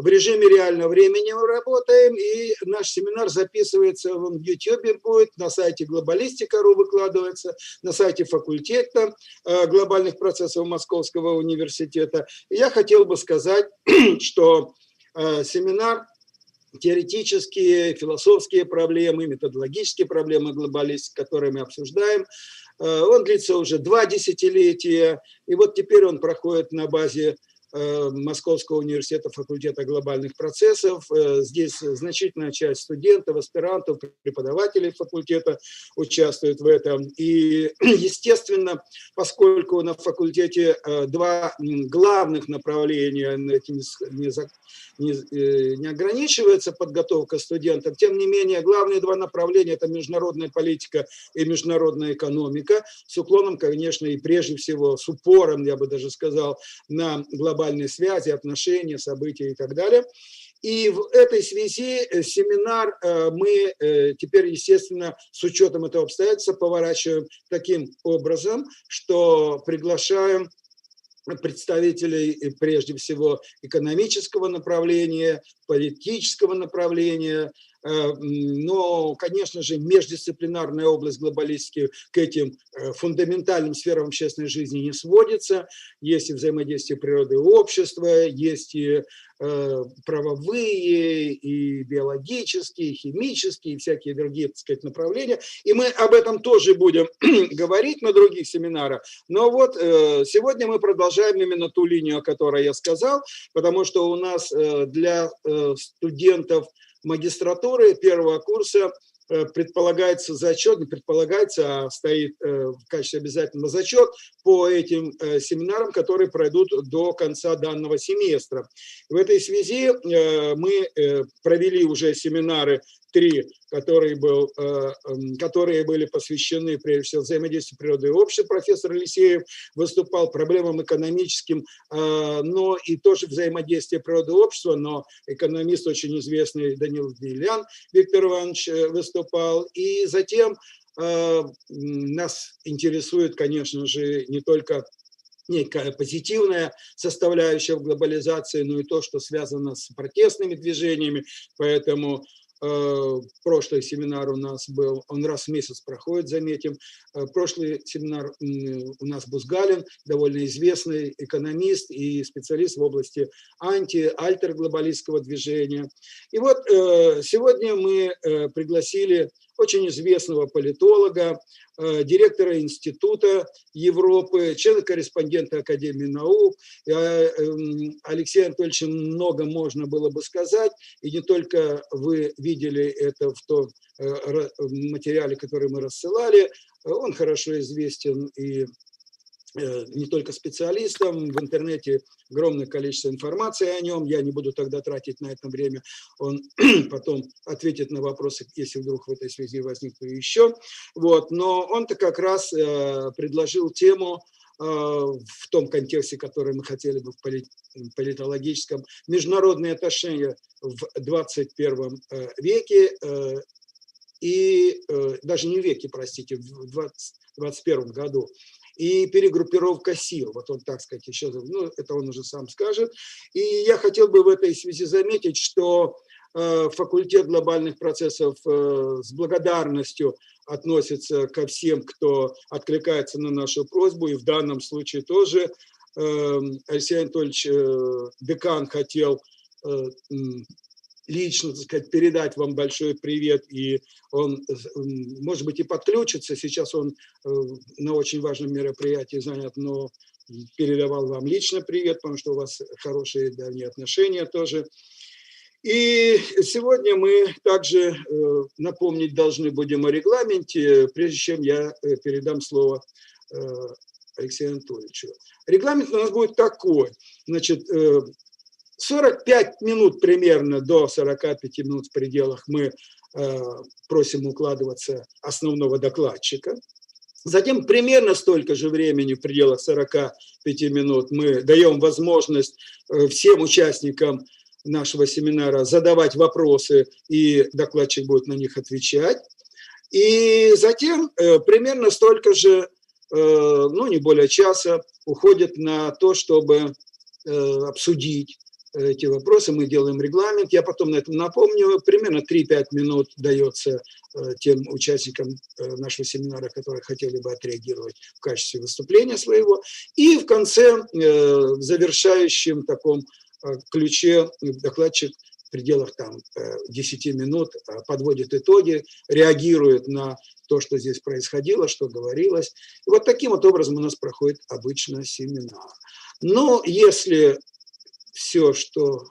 в режиме реального времени мы работаем, и наш семинар записывается, он в YouTube будет, на сайте Глобалистика.ру выкладывается, на сайте факультета глобальных процессов Московского университета. И я хотел бы сказать, что семинар теоретические, философские проблемы, методологические проблемы глобалистики, которые мы обсуждаем, он длится уже 2 десятилетия, и вот теперь он проходит на базе Московского университета, факультета глобальных процессов. Здесь значительная часть студентов, аспирантов, преподавателей факультета участвует в этом. И, естественно, поскольку на факультете 2 главных направления, этим не ограничивается подготовка студентов, тем не менее, главные 2 направления – это международная политика и международная экономика, с уклоном, конечно, и прежде всего с упором, я бы даже сказал, на глобальные связи, отношения, события и так далее. И в этой связи семинар мы теперь, естественно, с учетом этого обстоятельства поворачиваем таким образом, что приглашаем представителей, прежде всего, экономического направления, политического направления, но, конечно же, междисциплинарная область глобалистики к этим фундаментальным сферам общественной жизни не сводится. Есть и взаимодействие природы и общества, есть и правовые, и биологические, и химические, и всякие другие, так сказать, направления. И мы об этом тоже будем говорить на других семинарах. Но вот сегодня мы продолжаем именно ту линию, о которой я сказал, потому что у нас для студентов магистратуры первого курса предполагается зачет, не предполагается, а стоит в качестве обязательного зачет по этим семинарам, которые пройдут до конца данного семестра. В этой связи мы провели уже семинары 3, которые были посвящены, прежде всего, взаимодействию природы и общества. Профессор Елисеев выступал проблемам экономическим, но и тоже взаимодействие природы и общества, но экономист очень известный Данил Вилян Виктор Иванович выступал. И затем нас интересует, конечно же, не только некая позитивная составляющая в глобализации, но и то, что связано с протестными движениями, поэтому прошлый семинар у нас был, он раз в месяц проходит, заметим. Прошлый семинар у нас Бузгалин, довольно известный экономист и специалист в области альтерглобалистского движения. И вот сегодня мы пригласили очень известного политолога, директора Института Европы, члена-корреспондента Академии наук. Алексея Анатольевича много можно было бы сказать, и не только вы видели это в том материале, который мы рассылали. Он хорошо известен и не только специалистам, в интернете огромное количество информации о нем, я не буду тогда тратить на это время, он потом ответит на вопросы, если вдруг в этой связи возникнут еще. Вот. Но он-то как раз предложил тему в том контексте, который мы хотели бы в политологическом, международные отношения в 21 веке, и даже не в веке, простите, в 21 году, и перегруппировка сил, вот он, так сказать, еще, ну, это он уже сам скажет. И я хотел бы в этой связи заметить, что факультет глобальных процессов с благодарностью относится ко всем, кто откликается на нашу просьбу, и в данном случае тоже Алексей Анатольевич, декан, хотел лично, так сказать, передать вам большой привет, и он, может быть, и подключится, сейчас он на очень важном мероприятии занят, но передавал вам лично привет, потому что у вас хорошие давние отношения тоже. И сегодня мы также напомнить должны будем о регламенте, прежде чем я передам слово Алексею Анатольевичу. Регламент у нас будет такой, значит, 45 минут примерно, до 45 минут в пределах мы просим укладываться основного докладчика. Затем примерно столько же времени, в пределах 45 минут, мы даем возможность всем участникам нашего семинара задавать вопросы, и докладчик будет на них отвечать. И затем примерно столько же, ну не более часа, уходит на то, чтобы обсудить эти вопросы, мы делаем регламент. Я потом на этом напомню. Примерно 3-5 минут дается тем участникам нашего семинара, которые хотели бы отреагировать в качестве выступления своего. И в конце, в завершающем таком ключе, докладчик в пределах там 10 минут подводит итоги, реагирует на то, что здесь происходило, что говорилось. И вот таким вот образом у нас проходит обычно семинар. Но если все, что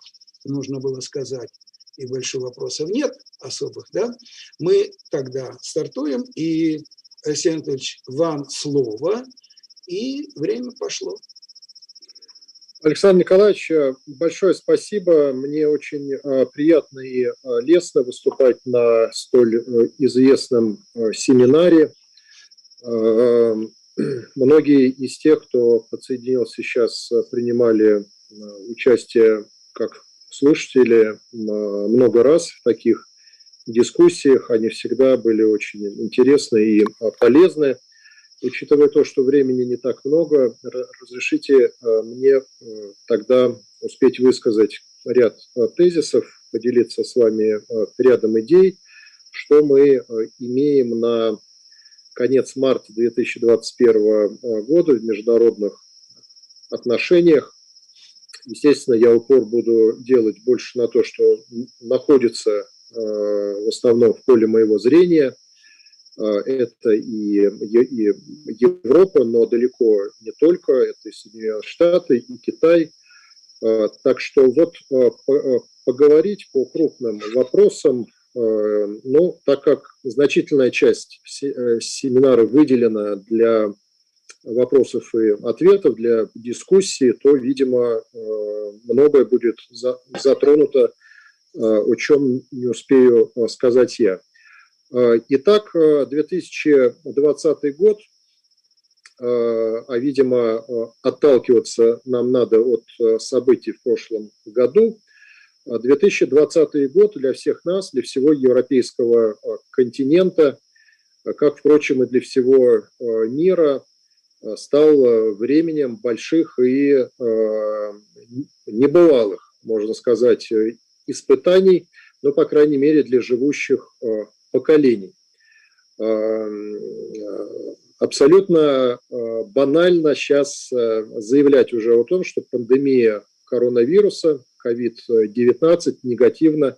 нужно было сказать, и больше вопросов нет особых, да, мы тогда стартуем, и, Алексей Анатольевич, вам слово, и время пошло. Александр Николаевич, большое спасибо. Мне очень приятно и лестно выступать на столь известном семинаре. Многие из тех, кто подсоединился сейчас, принимали участие как слушатели много раз в таких дискуссиях. Они всегда были очень интересны и полезны. Учитывая то, что времени не так много, разрешите мне тогда успеть высказать ряд тезисов, поделиться с вами рядом идей, что мы имеем на конец марта 2021 года в международных отношениях. Естественно, я упор буду делать больше на то, что находится в основном в поле моего зрения. Это и Европа, но далеко не только, это и Соединенные Штаты, и Китай. Так что вот поговорить по крупным вопросам, ну, так как значительная часть семинара выделена для вопросов и ответов, для дискуссии, то, видимо, многое будет затронуто, о чем не успею сказать я. Итак, 2020 год, а, видимо, отталкиваться нам надо от событий в прошлом году. 2020 год для всех нас, для всего европейского континента, как, впрочем, и для всего мира, стал временем больших и небывалых, можно сказать, испытаний, но, по крайней мере, для живущих поколений. Абсолютно банально сейчас заявлять уже о том, что пандемия коронавируса, COVID-19, негативно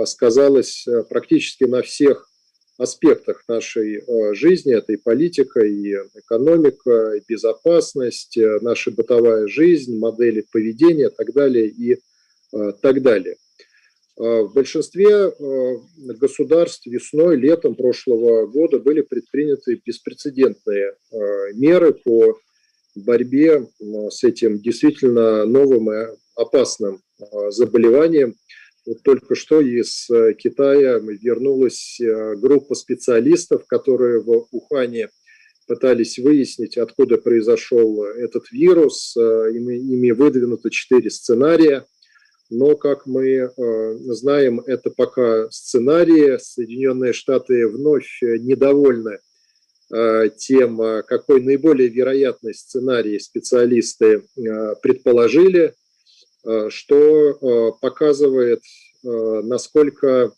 сказалась практически на всех аспектах нашей жизни. Это и политика, и экономика, и безопасность, наша бытовая жизнь, модели поведения и так далее, и так далее. В большинстве государств весной, летом прошлого года были предприняты беспрецедентные меры по борьбе с этим действительно новым и опасным заболеванием. Вот только что из Китая вернулась группа специалистов, которые в Ухане пытались выяснить, откуда произошел этот вирус. Ими выдвинуто 4 сценария. Но, как мы знаем, это пока сценарии. Соединенные Штаты вновь недовольны тем, какой наиболее вероятный сценарий специалисты предположили, что показывает, насколько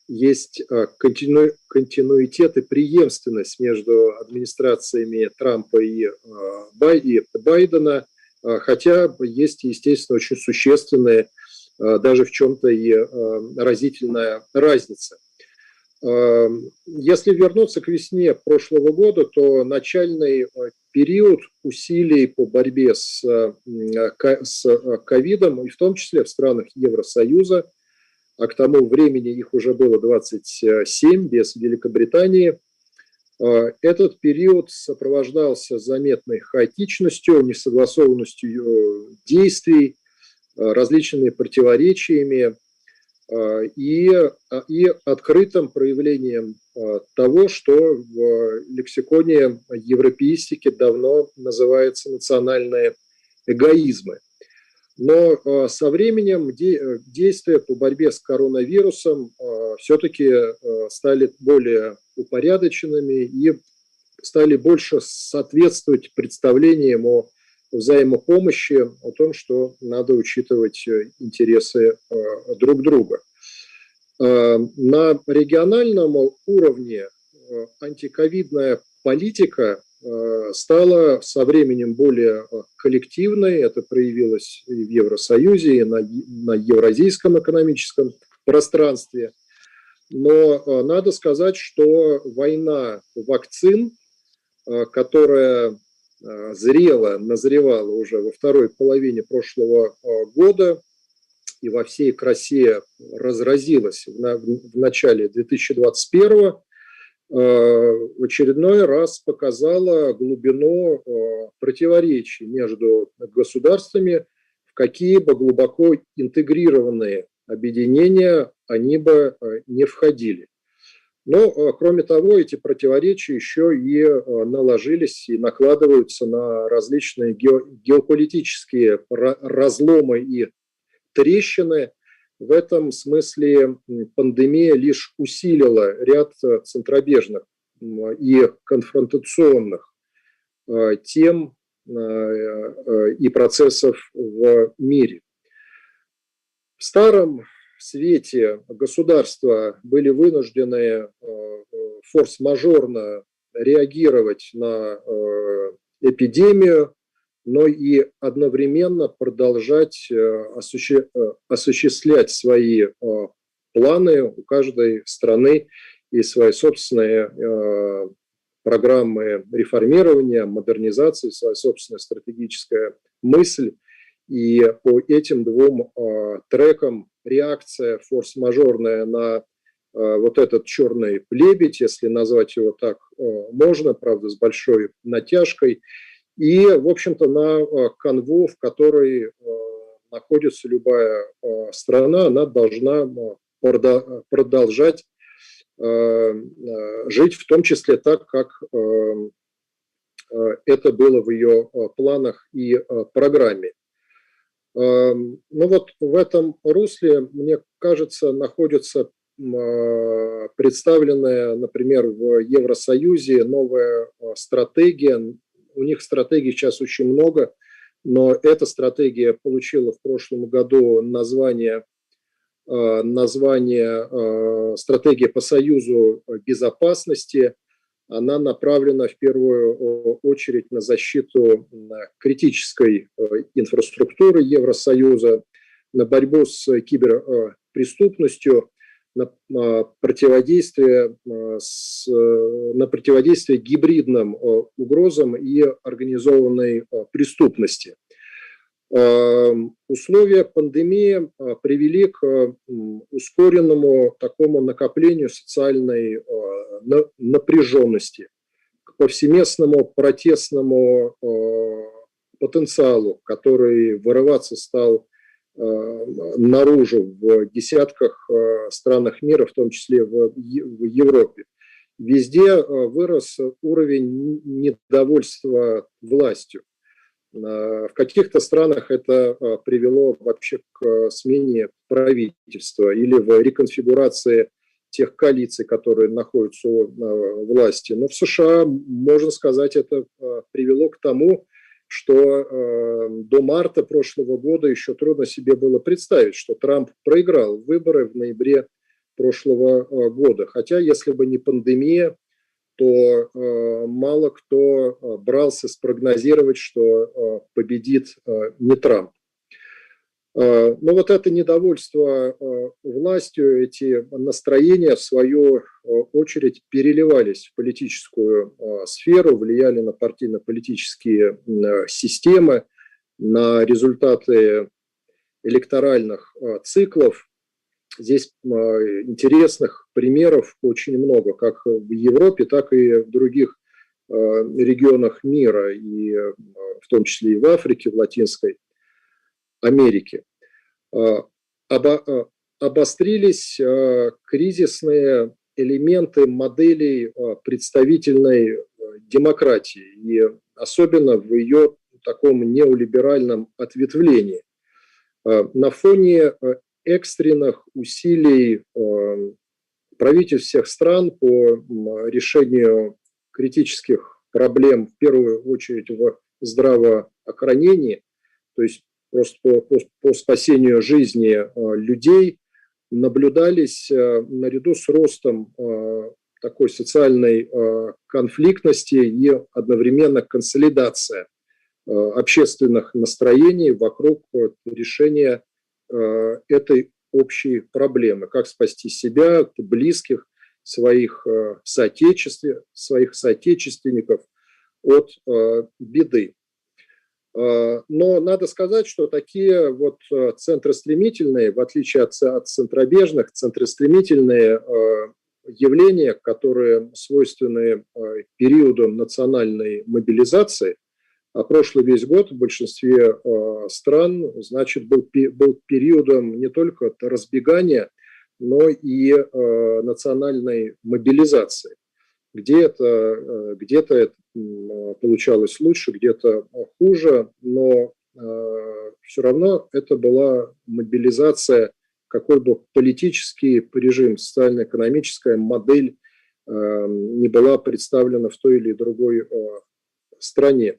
есть континуитет и преемственность между администрациями Трампа и Байдена, хотя есть, естественно, очень существенные, даже в чем-то и разительная разница. Если вернуться к весне прошлого года, то начальный период усилий по борьбе с ковидом, и в том числе в странах Евросоюза, а к тому времени их уже было 27 без Великобритании, этот период сопровождался заметной хаотичностью, несогласованностью действий, различными противоречиями и открытым проявлением того, что в лексиконе европеистики давно называется национальные эгоизмы. Но со временем действия по борьбе с коронавирусом все-таки стали более упорядоченными и стали больше соответствовать представлениям о взаимопомощи, о том, что надо учитывать интересы друг друга. На региональном уровне антиковидная политика стала со временем более коллективной. Это проявилось и в Евросоюзе, и на Евразийском экономическом пространстве. Но надо сказать, что война вакцин, которая назревала уже во второй половине прошлого года и во всей красе разразилась в начале 2021, в очередной раз показала глубину противоречий между государствами, в какие бы глубоко интегрированные объединения они бы не входили. Но, кроме того, эти противоречия еще и наложились и накладываются на различные геополитические разломы и трещины. В этом смысле пандемия лишь усилила ряд центробежных и конфронтационных тем и процессов в мире. В старом свете государства были вынуждены форс-мажорно реагировать на эпидемию, но и одновременно продолжать осуществлять свои планы у каждой страны и свои собственные программы реформирования, модернизации, своя собственная стратегическая мысль. И по этим двум трекам реакция форс-мажорная на вот этот черный лебедь, если назвать его так можно, правда, с большой натяжкой, и, в общем-то, на канву, в которой находится любая страна, она должна продолжать жить, в том числе так, как это было в ее планах и программе. Ну вот в этом русле, мне кажется, находится представленная, например, в Евросоюзе новая стратегия. У них стратегий сейчас очень много, но эта стратегия получила в прошлом году название «Стратегия по Союзу безопасности». Она направлена в первую очередь на защиту критической инфраструктуры Евросоюза, на борьбу с киберпреступностью, на противодействие гибридным угрозам и организованной преступности. Условия пандемии привели к ускоренному такому накоплению социальной напряженности, к повсеместному протестному потенциалу, который вырываться стал наружу в десятках странах мира, в том числе в Европе. Везде вырос уровень недовольства властью. В каких-то странах это привело вообще к смене правительства или в реконфигурации тех коалиций, которые находятся у власти. Но в США, можно сказать, это привело к тому, что до марта прошлого года еще трудно себе было представить, что Трамп проиграл выборы в ноябре прошлого года. Хотя, если бы не пандемия, то мало кто брался спрогнозировать, что победит не Трамп. Но вот это недовольство властью, эти настроения, в свою очередь, переливались в политическую сферу, влияли на партийно-политические системы, на результаты электоральных циклов. Здесь интересных примеров очень много, как в Европе, так и в других регионах мира, и в том числе и в Африке, в Латинской Америке. Обострились кризисные элементы моделей представительной демократии, и особенно в ее таком неолиберальном ответвлении. На фоне экстренных усилий правительств всех стран по решению критических проблем, в первую очередь в здравоохранении, охранении, то есть просто по спасению жизни людей, наблюдались наряду с ростом такой социальной конфликтности и одновременно консолидация общественных настроений вокруг решения этой общей проблемы. Как спасти себя, близких, своих соотечественников от беды. Но надо сказать, что такие вот центростремительные, в отличие от центробежных, центростремительные явления, которые свойственны периоду национальной мобилизации, а прошлый весь год в большинстве стран, значит, был периодом не только разбегания, но и национальной мобилизации. Где-то это получалось лучше, где-то хуже, но все равно это была мобилизация, какой бы политический режим, социально-экономическая модель не была представлена в той или другой стране.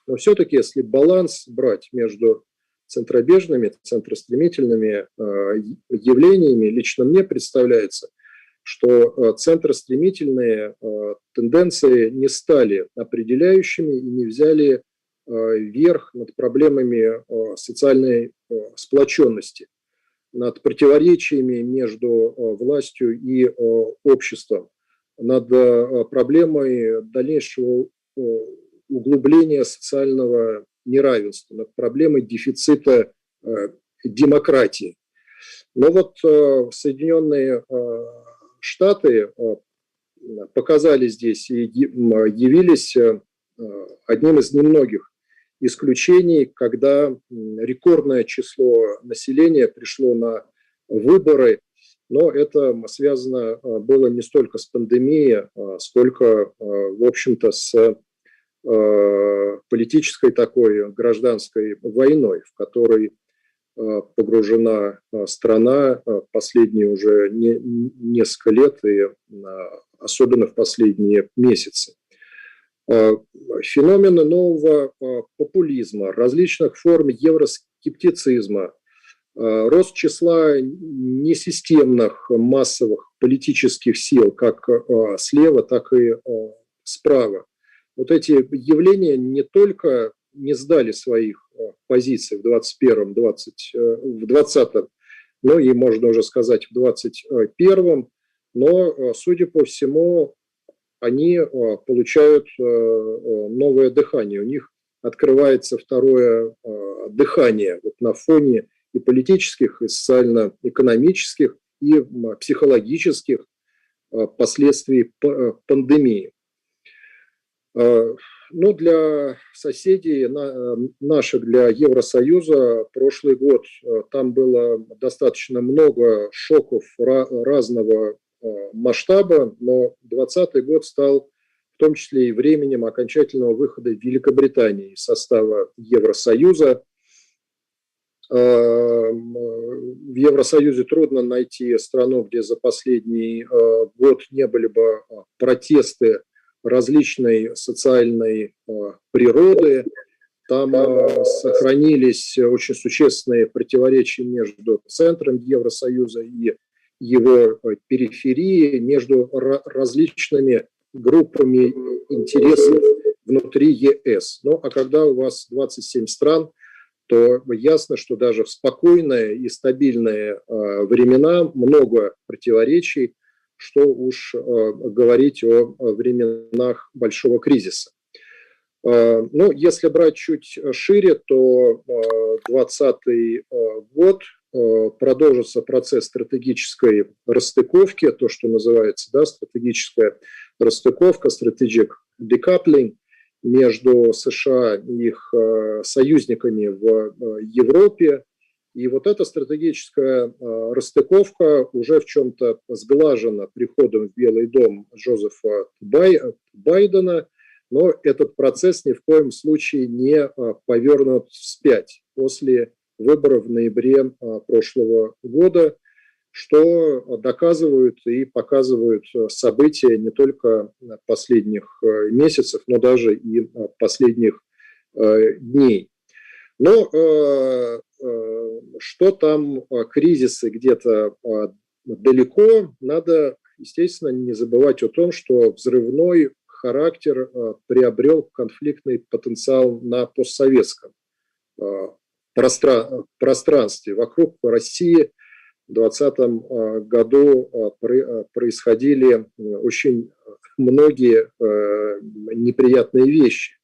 Но все-таки, если баланс брать между центробежными, центростремительными явлениями, лично мне представляется, что центростремительные тенденции не стали определяющими и не взяли верх над проблемами социальной сплоченности, над противоречиями между властью и обществом, над проблемой дальнейшего углубления социального неравенства, над проблемой дефицита демократии. Но вот Соединенные Штаты показали здесь и явились одним из немногих исключений, когда рекордное число населения пришло на выборы, но это связано было не столько с пандемией, сколько, в общем-то, с политической такой гражданской войной, в которой погружена страна последние уже несколько лет и особенно в последние месяцы. Феномены нового популизма, различных форм евроскептицизма, рост числа несистемных массовых политических сил как слева, так и справа. Вот эти явления не только не сдали своих позиций в 21-м, в 20-м, но и, можно уже сказать, в 21-м, но, судя по всему, они получают новое дыхание, у них открывается второе дыхание вот на фоне и политических, и социально-экономических, и психологических последствий пандемии. Но для соседей наших, для Евросоюза, прошлый год, там было достаточно много шоков разного масштаба, но 2020 год стал в том числе и временем окончательного выхода Великобритании из состава Евросоюза. В Евросоюзе трудно найти страну, где за последний год не были бы протесты различной социальной природы. Там сохранились очень существенные противоречия между центром Евросоюза и его периферией, между различными группами интересов внутри ЕС. Ну, а когда у вас 27 стран, то ясно, что даже в спокойные и стабильные времена много противоречий, что уж говорить о временах большого кризиса. Ну, если брать чуть шире, то 2020 год продолжится процесс стратегической расстыковки, то, что называется, да, стратегическая расстыковка, strategic decoupling между США и их союзниками в Европе. И вот эта стратегическая расстыковка уже в чем-то сглажена приходом в Белый дом Джозефа Байдена, но этот процесс ни в коем случае не повернут вспять после выборов в ноябре прошлого года, что доказывают и показывают события не только последних месяцев, но даже и последних дней. Но что там кризисы где-то далеко, надо, естественно, не забывать о том, что взрывной характер приобрел конфликтный потенциал на постсоветском пространстве. Вокруг России в 2020 году происходили очень многие неприятные вещи,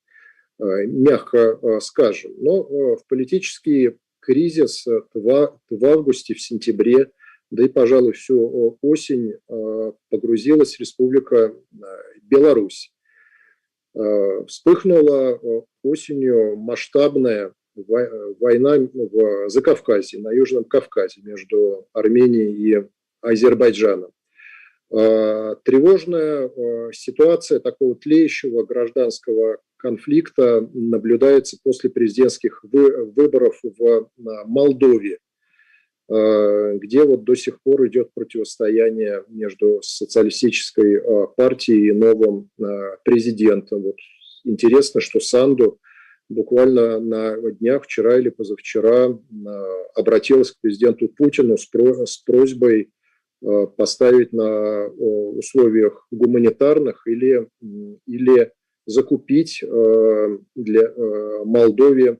мягко скажем. Но в политический кризис в августе, в сентябре, да и, пожалуй, всю осень погрузилась Республика Беларусь. Вспыхнула осенью масштабная война в Закавказье, на Южном Кавказе между Арменией и Азербайджаном. Тревожная ситуация такого тлеющего гражданского конфликта наблюдается после президентских выборов в Молдове, где вот до сих пор идет противостояние между социалистической партией и новым президентом. Вот интересно, что Санду буквально на днях, вчера или позавчера, обратилась к президенту Путину с просьбой поставить на условиях гуманитарных или закупить для Молдове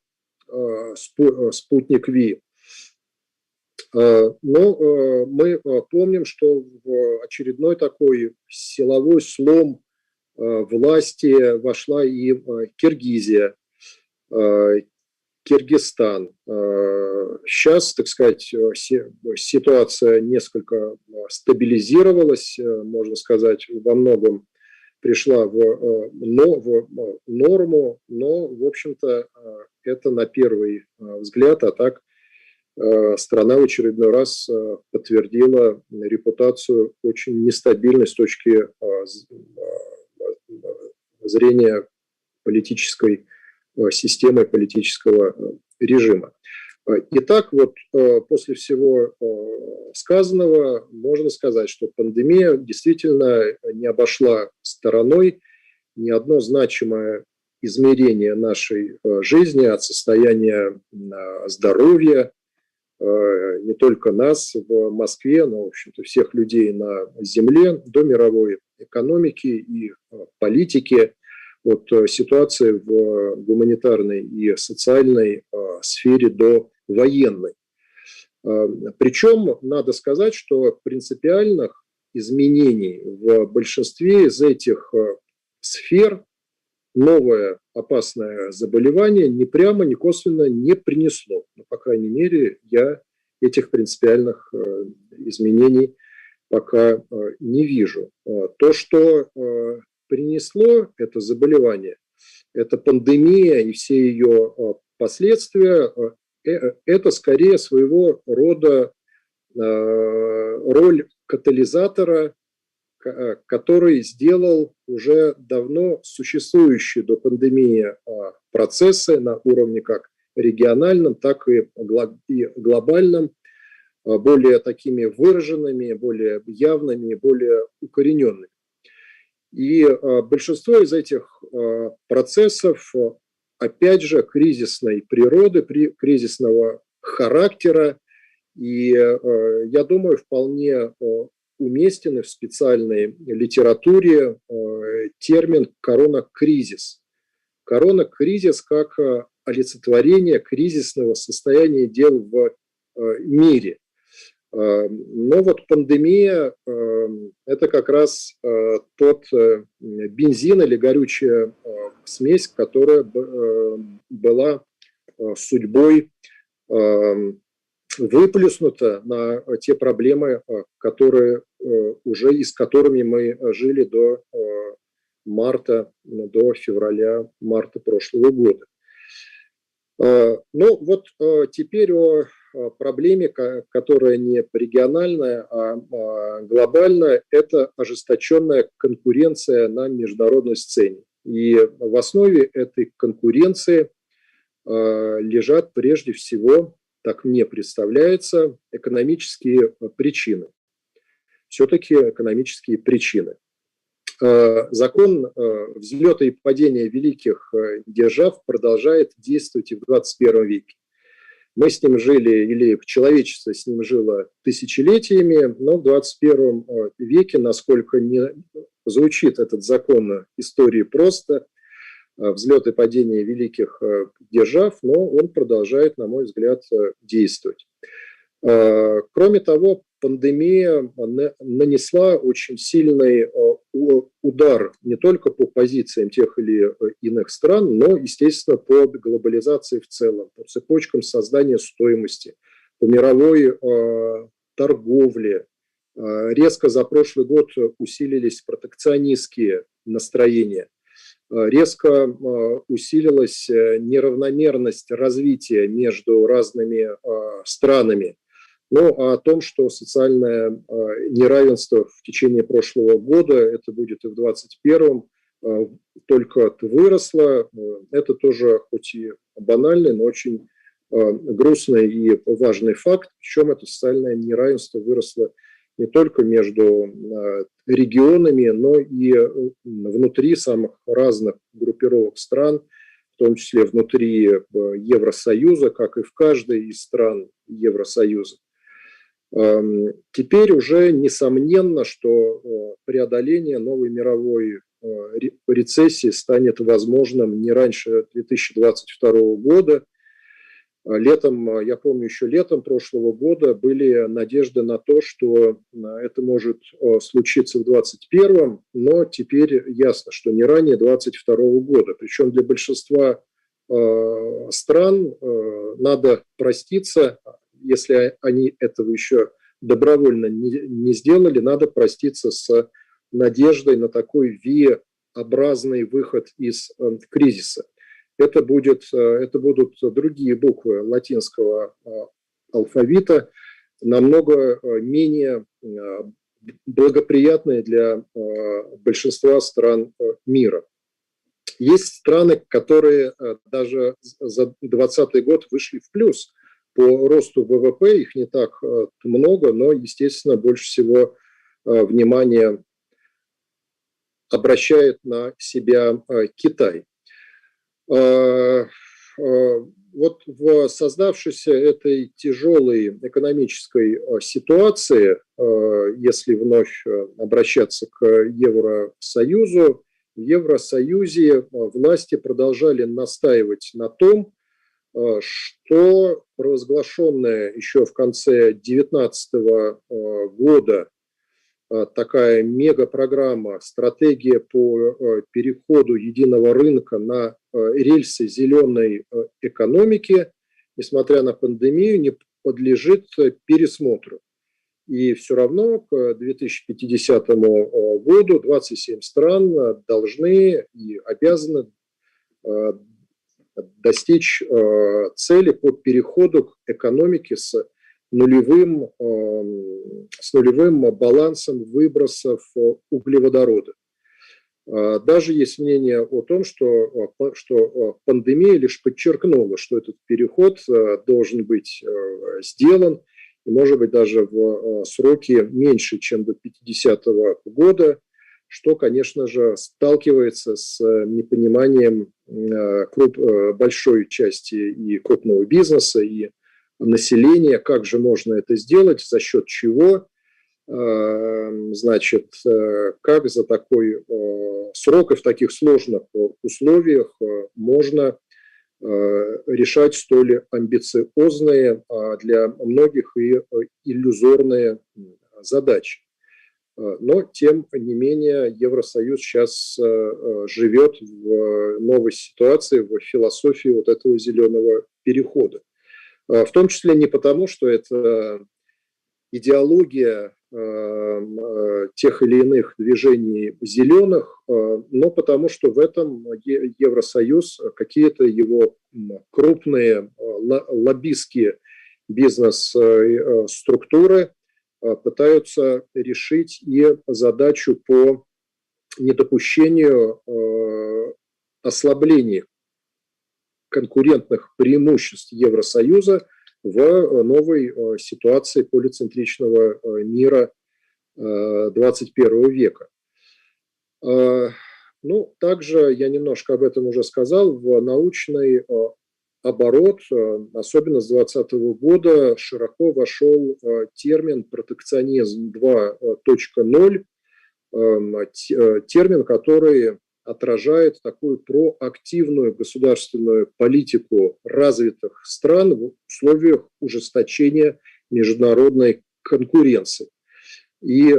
спутник Ви. Но мы помним, что в очередной такой силовой слом власти вошла и Киргизия, Киргизстан. Сейчас, так сказать, ситуация несколько стабилизировалась, можно сказать, во многом пришла в норму, но, в общем-то, это на первый взгляд, а так страна в очередной раз подтвердила репутацию очень нестабильной с точки зрения политической системы, политического режима. Итак, вот после всего сказанного можно сказать, что пандемия действительно не обошла стороной ни одно значимое измерение нашей жизни, от состояния здоровья, не только нас в Москве, но, в общем-то, всех людей на Земле, до мировой экономики и политики, от ситуации в гуманитарной и социальной сфере до военной. Причем надо сказать, что принципиальных изменений в большинстве из этих сфер новое опасное заболевание ни прямо, ни косвенно не принесло. Но, по крайней мере, я этих принципиальных изменений пока не вижу. То, что принесло это заболевание, это пандемия и все ее последствия, это скорее своего рода роль катализатора, который сделал уже давно существующие до пандемии процессы на уровне как региональном, так и глобальном, более такими выраженными, более явными, более укорененными. И большинство из этих процессов, опять же, кризисной природы, кризисного характера, и, я думаю, вполне уместен в специальной литературе термин «коронакризис». Коронакризис как олицетворение кризисного состояния дел в мире. Но вот пандемия – это как раз тот бензин или горючая смесь, которая была судьбой выплеснута на те проблемы, которые уже и с которыми мы жили до марта, до февраля-марта прошлого года. Ну вот теперь о проблеме, которая не региональная, а глобальная, это ожесточенная конкуренция на международной сцене. И в основе этой конкуренции лежат прежде всего, так мне представляется, экономические причины. Все-таки экономические причины. Закон взлета и падения великих держав продолжает действовать и в 21 веке. Мы с ним жили, или человечество с ним жило тысячелетиями, но в 21 веке, насколько не звучит этот закон истории просто, взлет и падение великих держав, но он продолжает, на мой взгляд, действовать. Кроме того, пандемия нанесла очень сильный удар не только по позициям тех или иных стран, но, естественно, по глобализации в целом, по цепочкам создания стоимости, по мировой торговле. Резко за прошлый год усилились протекционистские настроения. Резко усилилась неравномерность развития между разными странами. Но о том, что социальное неравенство в течение прошлого года, это будет и в 2021, только выросло, это тоже хоть и банальный, но очень грустный и важный факт. Причем это социальное неравенство выросло не только между регионами, но и внутри самых разных группировок стран, в том числе внутри Евросоюза, как и в каждой из стран Евросоюза. Теперь уже несомненно, что преодоление новой мировой рецессии станет возможным не раньше 2022 года. Летом, я помню, еще летом прошлого года были надежды на то, что это может случиться в 2021, но теперь ясно, что не ранее 2022 года. Причем для большинства стран надо проститься, если они этого еще добровольно не сделали, надо проститься с надеждой на такой V-образный выход из кризиса. Это будут другие буквы латинского алфавита, намного менее благоприятные для большинства стран мира. Есть страны, которые даже за 2020 год вышли в плюс по росту ВВП, их не так много, но, естественно, больше всего внимания обращает на себя Китай. Вот в создавшейся этой тяжелой экономической ситуации, если вновь обращаться к Евросоюзу, в Евросоюзе власти продолжали настаивать на том, что провозглашенная еще в конце 2019 года такая мегапрограмма, стратегия по переходу единого рынка на рельсы зеленой экономики, несмотря на пандемию, не подлежит пересмотру. И все равно к 2050 году 27 стран должны и обязаны достичь цели по переходу к экономике с нулевым балансом выбросов углеводородов. Даже есть мнение о том, что пандемия лишь подчеркнула, что этот переход должен быть сделан, и, может быть, даже в сроки меньше, чем до 50 года, что, конечно же, сталкивается с непониманием большой части и крупного бизнеса, и населения, как же можно это сделать, за счет чего, значит, как за такой срок и в таких сложных условиях можно решать столь амбициозные для многих и иллюзорные задачи. Но, тем не менее, Евросоюз сейчас живет в новой ситуации, в философии вот этого зеленого перехода. В том числе не потому, что это идеология тех или иных движений зеленых, но потому что в этом Евросоюз, какие-то его крупные лоббистские бизнес-структуры пытаются решить и задачу по недопущению ослабления конкурентных преимуществ Евросоюза в новой ситуации полицентричного мира 21 века. Ну, также я немножко об этом уже сказал, в научный оборот, особенно с 2020 года, широко вошел термин протекционизм 2.0, термин, который отражает такую проактивную государственную политику развитых стран в условиях ужесточения международной конкуренции. И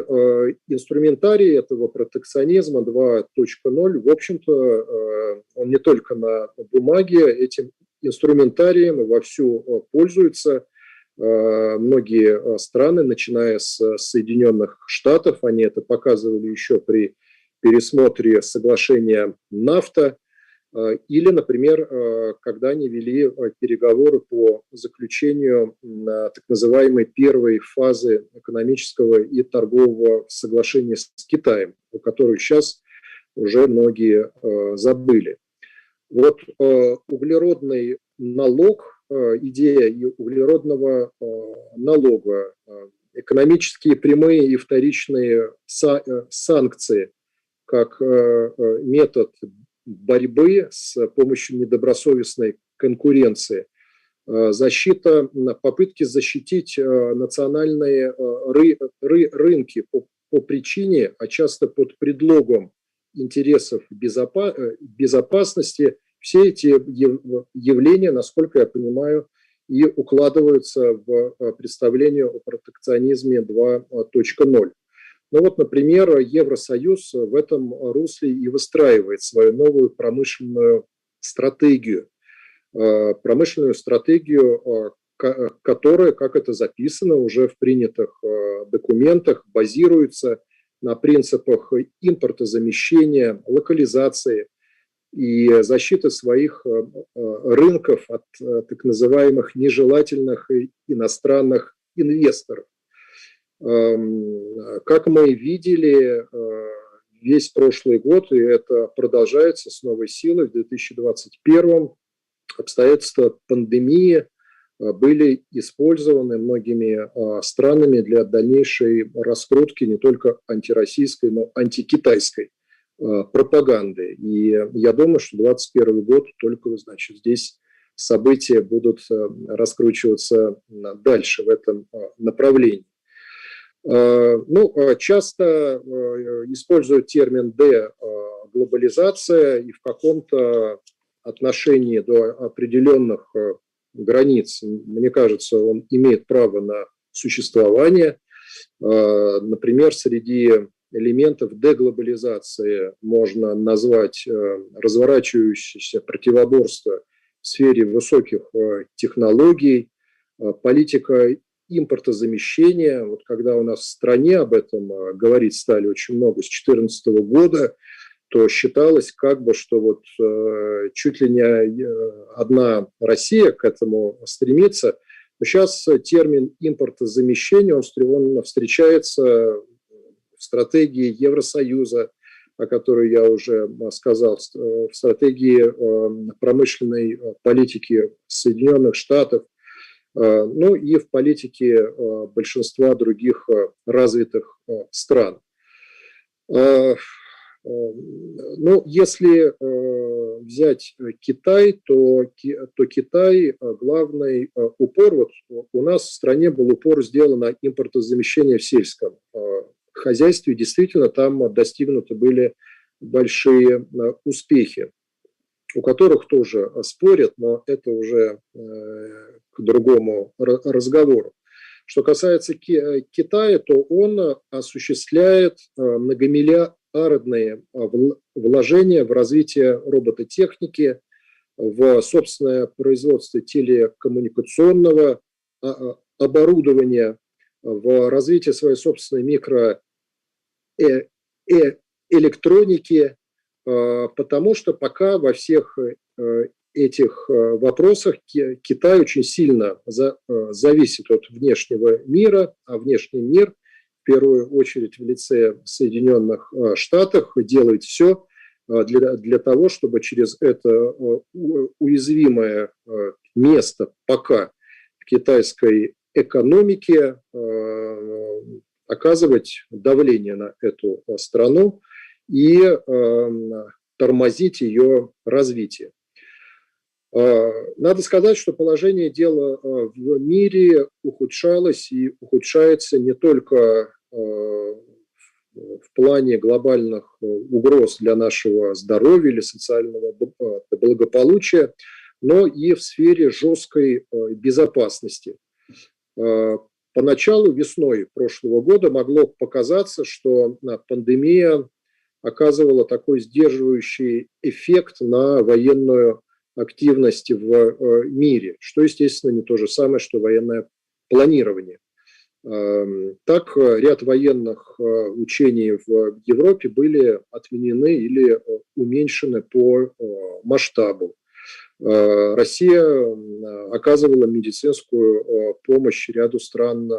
инструментарий этого протекционизма 2.0, в общем-то, он не только на бумаге, этим инструментарием вовсю пользуются многие страны, начиная с Соединенных Штатов. Они это показывали еще при пересмотре соглашения НАФТА, или, например, когда они вели переговоры по заключению так называемой первой фазы экономического и торгового соглашения с Китаем, о которой сейчас уже многие забыли. Вот углеродный налог, идея углеродного налога, экономические прямые и вторичные санкции как метод борьбы с помощью недобросовестной конкуренции, защита, попытки защитить национальные рынки по причине, а часто под предлогом интересов безопасности, все эти явления, насколько я понимаю, и укладываются в представление о протекционизме 2.0. Ну вот, например, Евросоюз в этом русле и выстраивает свою новую промышленную стратегию. Промышленную стратегию, которая, как это записано уже в принятых документах, базируется на принципах импортозамещения, локализации и защиты своих рынков от так называемых нежелательных иностранных инвесторов. Как мы видели весь прошлый год, и это продолжается с новой силой в 2021, обстоятельства пандемии были использованы многими странами для дальнейшей раскрутки не только антироссийской, но и антикитайской пропаганды. И я думаю, что 2021 год только, значит, здесь события будут раскручиваться дальше в этом направлении. Ну, часто используют термин «деглобализация», и в каком-то отношении до определенных границ, мне кажется, он имеет право на существование. Например, среди элементов деглобализации можно назвать разворачивающееся противоборство в сфере высоких технологий, политика импортозамещения. Вот когда у нас в стране об этом говорить стали очень много с 2014 года, то считалось как бы, что вот чуть ли не одна Россия к этому стремится. Но сейчас термин импортозамещения, он встречается в стратегии Евросоюза, о которой я уже сказал, в стратегии промышленной политики Соединенных Штатов, ну и в политике большинства других развитых стран. Ну, если взять Китай, то Китай главный упор, вот у нас в стране был упор сделан на импортозамещение в сельском хозяйстве, действительно там достигнуты были большие успехи, у которых тоже спорят, но это уже к другому разговору. Что касается Китая, то он осуществляет многомиллиардные вложения в развитие робототехники, в собственное производство телекоммуникационного оборудования, в развитие своей собственной микроэлектроники, потому что пока во всех этих вопросах Китай очень сильно зависит от внешнего мира, а внешний мир, в первую очередь в лице Соединенных Штатов, делает все для того, чтобы через это уязвимое место пока в китайской экономике оказывать давление на эту страну. и тормозить ее развитие. Надо сказать, что положение дела в мире ухудшалось и ухудшается не только в плане глобальных угроз для нашего здоровья или социального благополучия, но и в сфере жесткой безопасности. Поначалу, весной прошлого года, могло показаться, что пандемия оказывала такой сдерживающий эффект на военную активность в мире, что, естественно, не то же самое, что военное планирование. Так, ряд военных учений в Европе были отменены или уменьшены по масштабу. Россия оказывала медицинскую помощь ряду стран,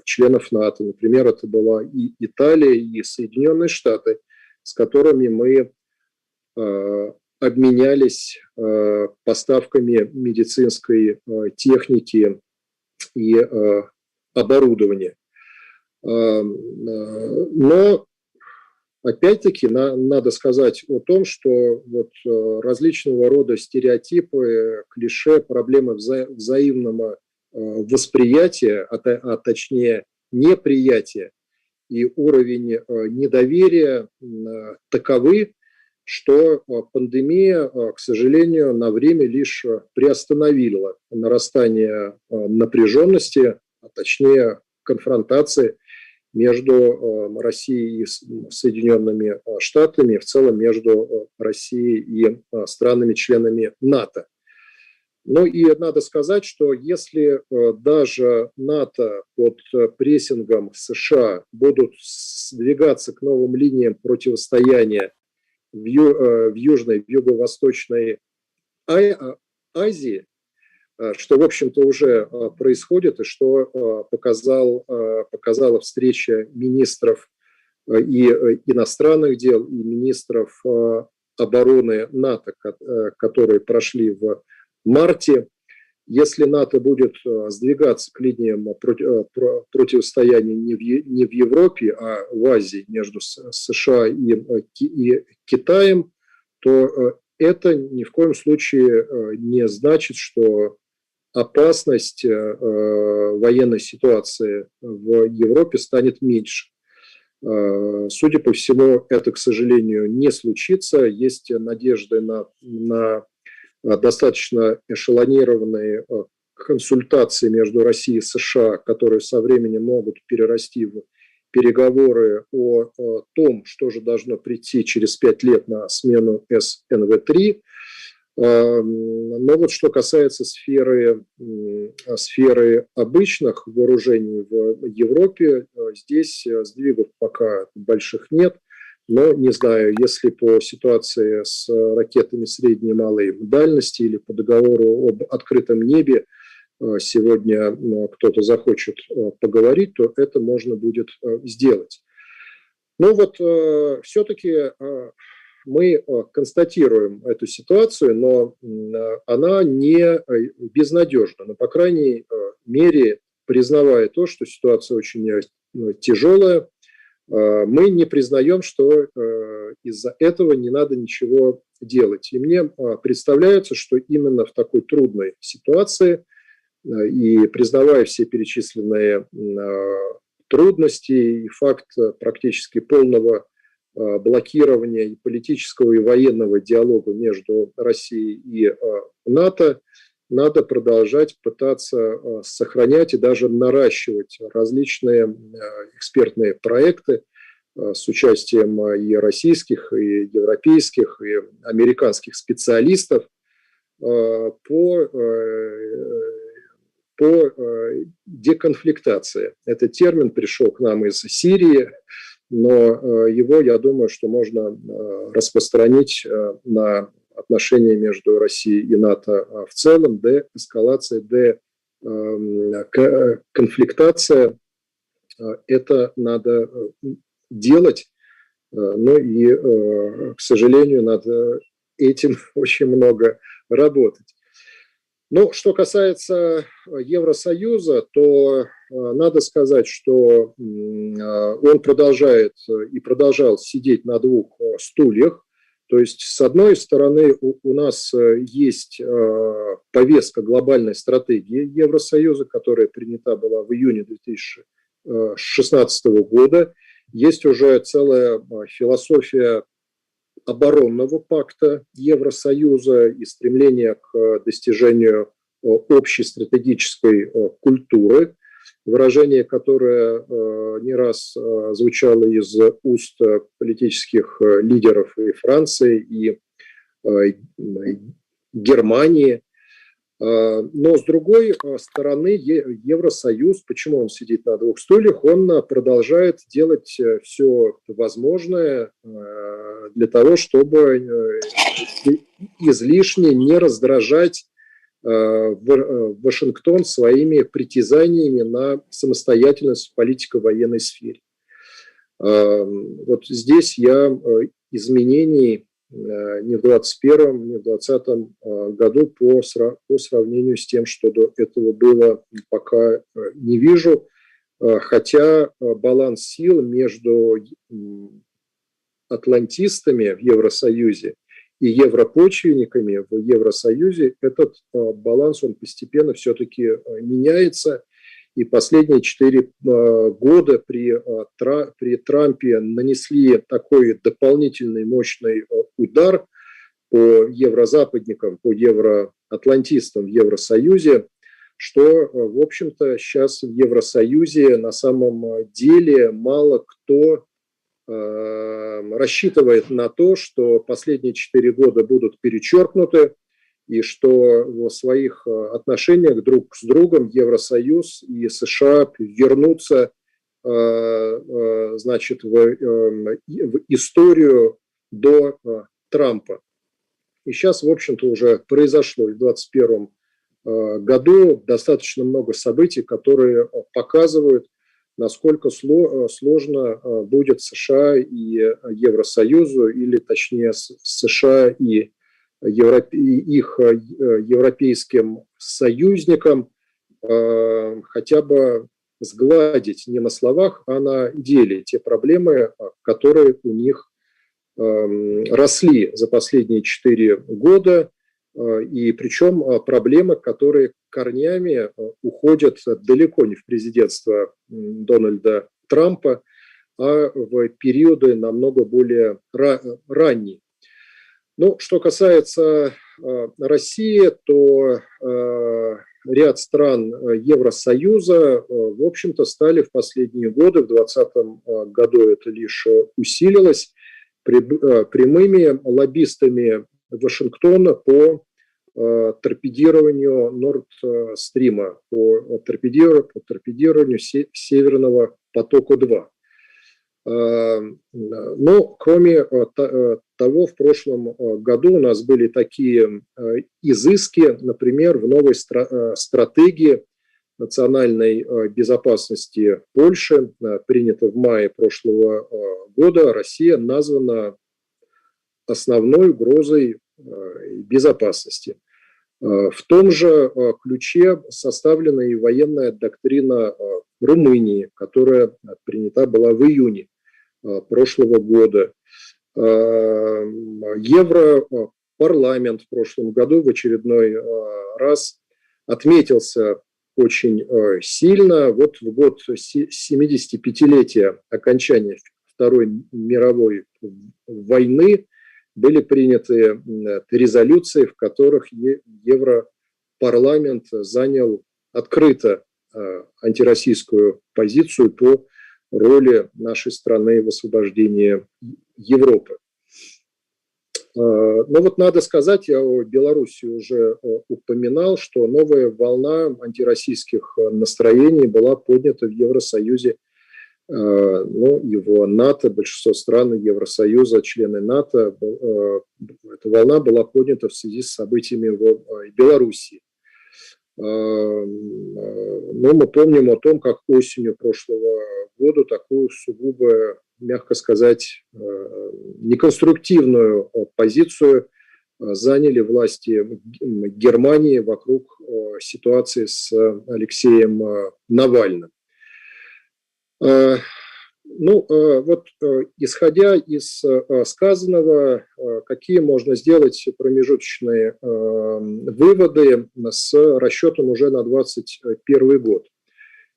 членов НАТО. Например, это была и Италия, и Соединенные Штаты, с которыми мы обменялись поставками медицинской техники и оборудования. Но опять-таки надо сказать о том, что вот различного рода стереотипы, клише, проблемы взаимного восприятия, а точнее неприятия и уровень недоверия таковы, что пандемия, к сожалению, на время лишь приостановила нарастание напряженности, а точнее конфронтации между Россией и Соединенными Штатами, в целом между Россией и странами-членами НАТО. Ну и надо сказать, что если даже НАТО под прессингом США будут сдвигаться к новым линиям противостояния в Южной, в Юго-Восточной Азии, что, в общем-то, уже происходит и что показала встреча министров и иностранных дел, и министров обороны НАТО, которые прошли в марте. Если НАТО будет сдвигаться к линиям противостояния не в Европе, а в Азии между США и Китаем, то это ни в коем случае не значит, что опасность военной ситуации в Европе станет меньше. Судя по всему, это, к сожалению, не случится. Есть надежды на достаточно эшелонированные консультации между Россией и США, которые со временем могут перерасти в переговоры о том, что же должно прийти через 5 лет на смену СНВ-3. Но вот что касается сферы обычных вооружений в Европе, здесь сдвигов пока больших нет. Но, не знаю, если по ситуации с ракетами средней и малой дальности или по договору об открытом небе сегодня кто-то захочет поговорить, то это можно будет сделать. Но вот все-таки мы констатируем эту ситуацию, но она не безнадежна, но, по крайней мере, признавая то, что ситуация очень тяжелая, мы не признаем, что из-за этого не надо ничего делать. И мне представляется, что именно в такой трудной ситуации и признавая все перечисленные трудности и факт практически полного блокирования и политического, и военного диалога между Россией и НАТО, надо продолжать пытаться сохранять и даже наращивать различные экспертные проекты с участием и российских, и европейских, и американских специалистов по деконфликтации. Этот термин пришел к нам из Сирии, но его, я думаю, что можно распространить на отношения между Россией и НАТО в целом, деэскалация, деконфликтация. Это надо делать, но и, к сожалению, надо этим очень много работать. Ну, что касается Евросоюза, то надо сказать, что он продолжает и продолжал сидеть на двух стульях. То есть, с одной стороны, у нас есть повестка глобальной стратегии Евросоюза, которая принята была в июне 2016 года. Есть уже целая философия оборонного пакта Евросоюза и стремление к достижению общей стратегической культуры, выражение, которое не раз звучало из уст политических лидеров и Франции, и Германии. Но, с другой стороны, Евросоюз, почему он сидит на двух стульях, он продолжает делать все возможное для того, чтобы излишне не раздражать Вашингтон своими притязаниями на самостоятельность в политико-военной сфере. Вот здесь я изменений ни в 2021, ни в 2020 году по сравнению с тем, что до этого было, пока не вижу, хотя баланс сил между атлантистами в Евросоюзе и европочвенниками в Евросоюзе, этот баланс, он постепенно все-таки меняется. И последние 4 года при Трампе нанесли такой дополнительный мощный удар по еврозападникам, по евроатлантистам в Евросоюзе, что, в общем-то, сейчас в Евросоюзе на самом деле мало кто рассчитывает на то, что последние 4 года будут перечеркнуты, и что в своих отношениях друг с другом Евросоюз и США вернутся, значит, в историю до Трампа. И сейчас, в общем-то, уже произошло в 2021 году достаточно много событий, которые показывают, насколько сложно будет США и Евросоюзу, или точнее США и их европейским союзникам хотя бы сгладить не на словах, а на деле те проблемы, которые у них росли за последние 4 года, и причем проблемы, которые корнями уходят далеко не в президентство Дональда Трампа, а в периоды намного более ранние. Ну, что касается России, то ряд стран Евросоюза, в общем-то, стали в последние годы, в 2020 году это лишь усилилось, прямыми лоббистами Вашингтона по торпедированию Норд-стрима, по торпедированию Северного потока-2. Но, кроме того, в прошлом году у нас были такие изыски, например, в новой стратегии национальной безопасности Польши, принята в мае прошлого года, Россия названа основной угрозой безопасности. В том же ключе составлена и военная доктрина Румынии, которая принята была в июне прошлого года. Европарламент в прошлом году в очередной раз отметился очень сильно. Вот в год 75-летия окончания Второй мировой войны были приняты резолюции, в которых Европарламент занял открыто антироссийскую позицию по роли нашей страны в освобождении Европы. Но вот надо сказать, я о Беларуси уже упоминал, что новая волна антироссийских настроений была поднята в Евросоюзе, ну, и в НАТО, большинство стран Евросоюза, члены НАТО. Эта волна была поднята в связи с событиями в Беларуси. Но мы помним о том, как осенью прошлого года такую сугубо, мягко сказать, неконструктивную позицию заняли власти Германии вокруг ситуации с Алексеем Навальным. Ну, вот исходя из сказанного, какие можно сделать промежуточные выводы с расчетом уже на 2021 год?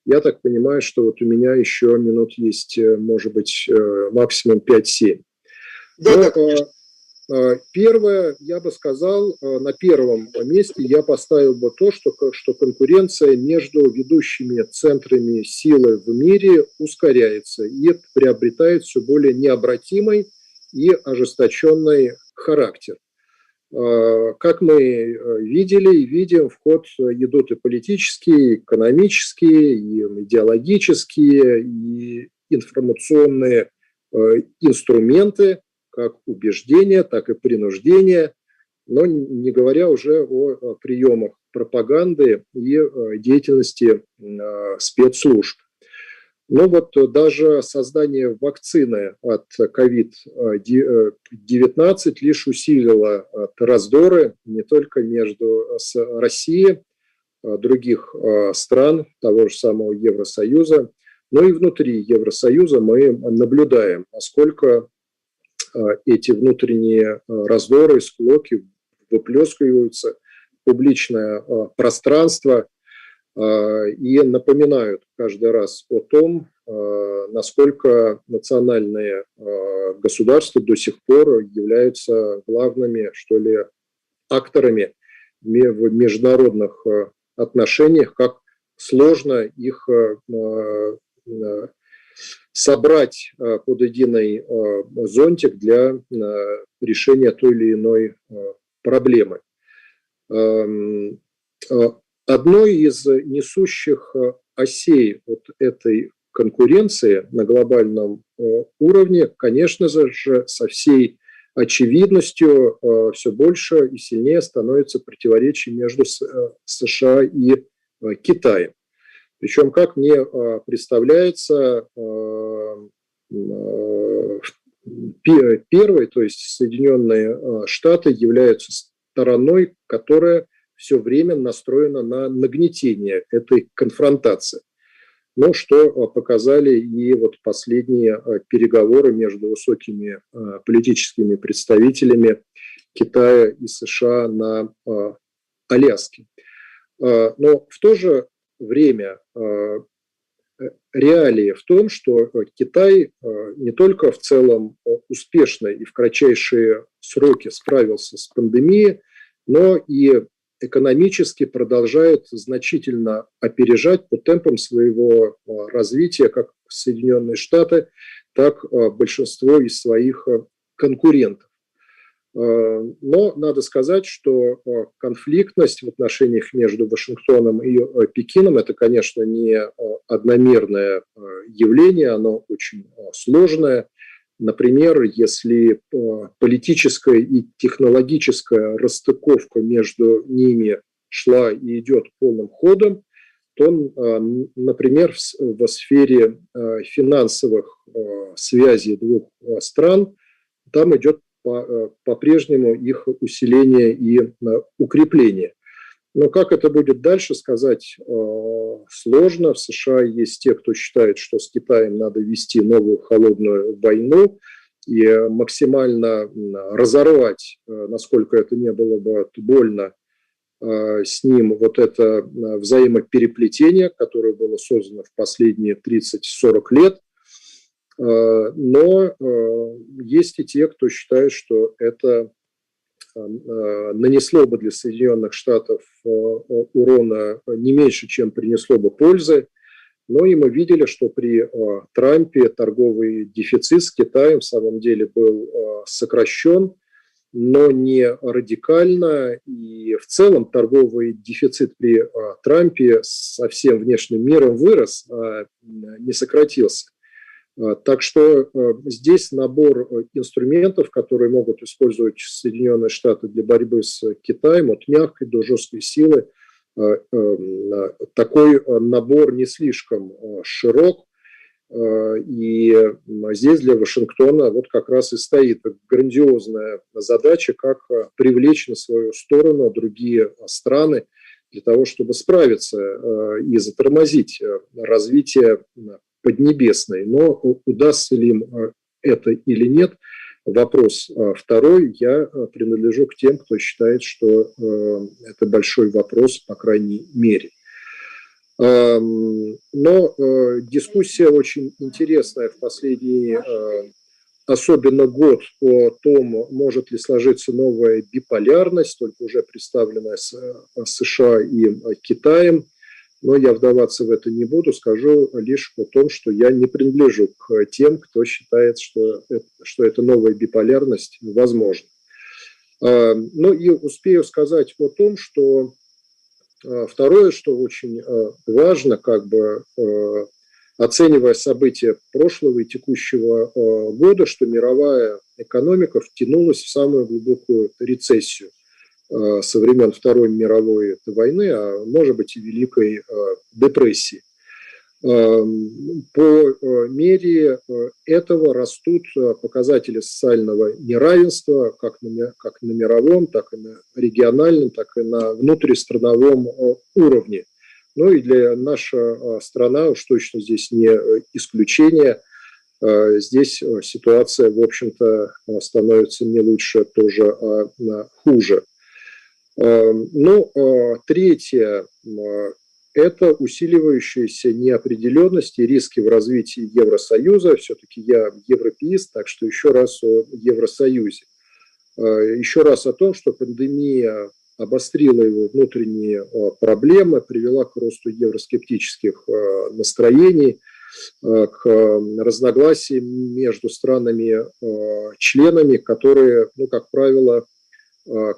Я так понимаю, что вот у меня еще минут есть, может быть, максимум 5-7. Да, Первое, я бы сказал, на первом месте я поставил бы то, что конкуренция между ведущими центрами силы в мире ускоряется и приобретает все более необратимый и ожесточенный характер. Как мы видели и видим, в ход идут и политические, и экономические, и идеологические, и информационные инструменты, как убеждение, так и принуждение, но не говоря уже о приемах пропаганды и деятельности спецслужб. Но вот даже создание вакцины от COVID-19 лишь усилило раздоры не только между Россией, других стран, того же самого Евросоюза, но и внутри Евросоюза мы наблюдаем, насколько эти внутренние раздоры, склоки выплескиваются в публичное пространство и напоминают каждый раз о том, насколько национальные государства до сих пор являются главными, что ли, акторами в международных отношениях, как сложно их собрать под единый зонтик для решения той или иной проблемы. Одной из несущих осей вот этой конкуренции на глобальном уровне, конечно же, со всей очевидностью все больше и сильнее становится противоречие между США и Китаем. Причем, как мне представляется, первой, то есть Соединенные Штаты, являются стороной, которая все время настроена на нагнетение этой конфронтации. Ну, что показали и вот последние переговоры между высокими политическими представителями Китая и США на Аляске. Но в то же время реалии в том, что Китай не только в целом успешно и в кратчайшие сроки справился с пандемией, но и экономически продолжает значительно опережать по темпам своего развития как Соединенные Штаты, так большинство из своих конкурентов. Но надо сказать, что конфликтность в отношениях между Вашингтоном и Пекином – это, конечно, не одномерное явление, оно очень сложное. Например, если политическая и технологическая расстыковка между ними шла и идет полным ходом, то, например, в сфере финансовых связей двух стран там идет по-прежнему их усиление и укрепление. Но как это будет дальше, сказать сложно. В США есть те, кто считает, что с Китаем надо вести новую холодную войну и максимально разорвать, насколько это не было бы больно, с ним вот это взаимопереплетение, которое было создано в последние 30-40 лет. Но есть и те, кто считает, что это нанесло бы для Соединенных Штатов урона не меньше, чем принесло бы пользы. Но и мы видели, что при Трампе торговый дефицит с Китаем в самом деле был сокращен, но не радикально. И в целом торговый дефицит при Трампе со всем внешним миром вырос, а не сократился. Так что здесь набор инструментов, которые могут использовать Соединенные Штаты для борьбы с Китаем, от мягкой до жесткой силы, такой набор не слишком широк. И здесь для Вашингтона вот как раз и стоит грандиозная задача, как привлечь на свою сторону другие страны для того, чтобы справиться и затормозить развитие поднебесной. Но удастся ли им это или нет, вопрос второй. Я принадлежу к тем, кто считает, что это большой вопрос, по крайней мере. Но дискуссия очень интересная в последний, особенно год, о том, может ли сложиться новая биполярность, только уже представленная с США и Китаем. Но я вдаваться в это не буду, скажу лишь о том, что я не принадлежу к тем, кто считает, что эта новая биполярность возможна. Ну и успею сказать о том, что второе, что очень важно, как бы оценивая события прошлого и текущего года, что мировая экономика втянулась в самую глубокую рецессию со времен Второй мировой войны, а может быть и Великой депрессии. По мере этого растут показатели социального неравенства как на мировом, так и на региональном, так и на внутристрановом уровне. Ну и для наша страна уж точно здесь не исключение. Здесь ситуация, в общем-то, становится не лучше тоже, а хуже. Ну, третье – это усиливающаяся неопределенность и риски в развитии Евросоюза. Все-таки я европеист, так что еще раз о Евросоюзе. Еще раз о том, что пандемия обострила его внутренние проблемы, привела к росту евроскептических настроений, к разногласиям между странами-членами, которые, ну, как правило,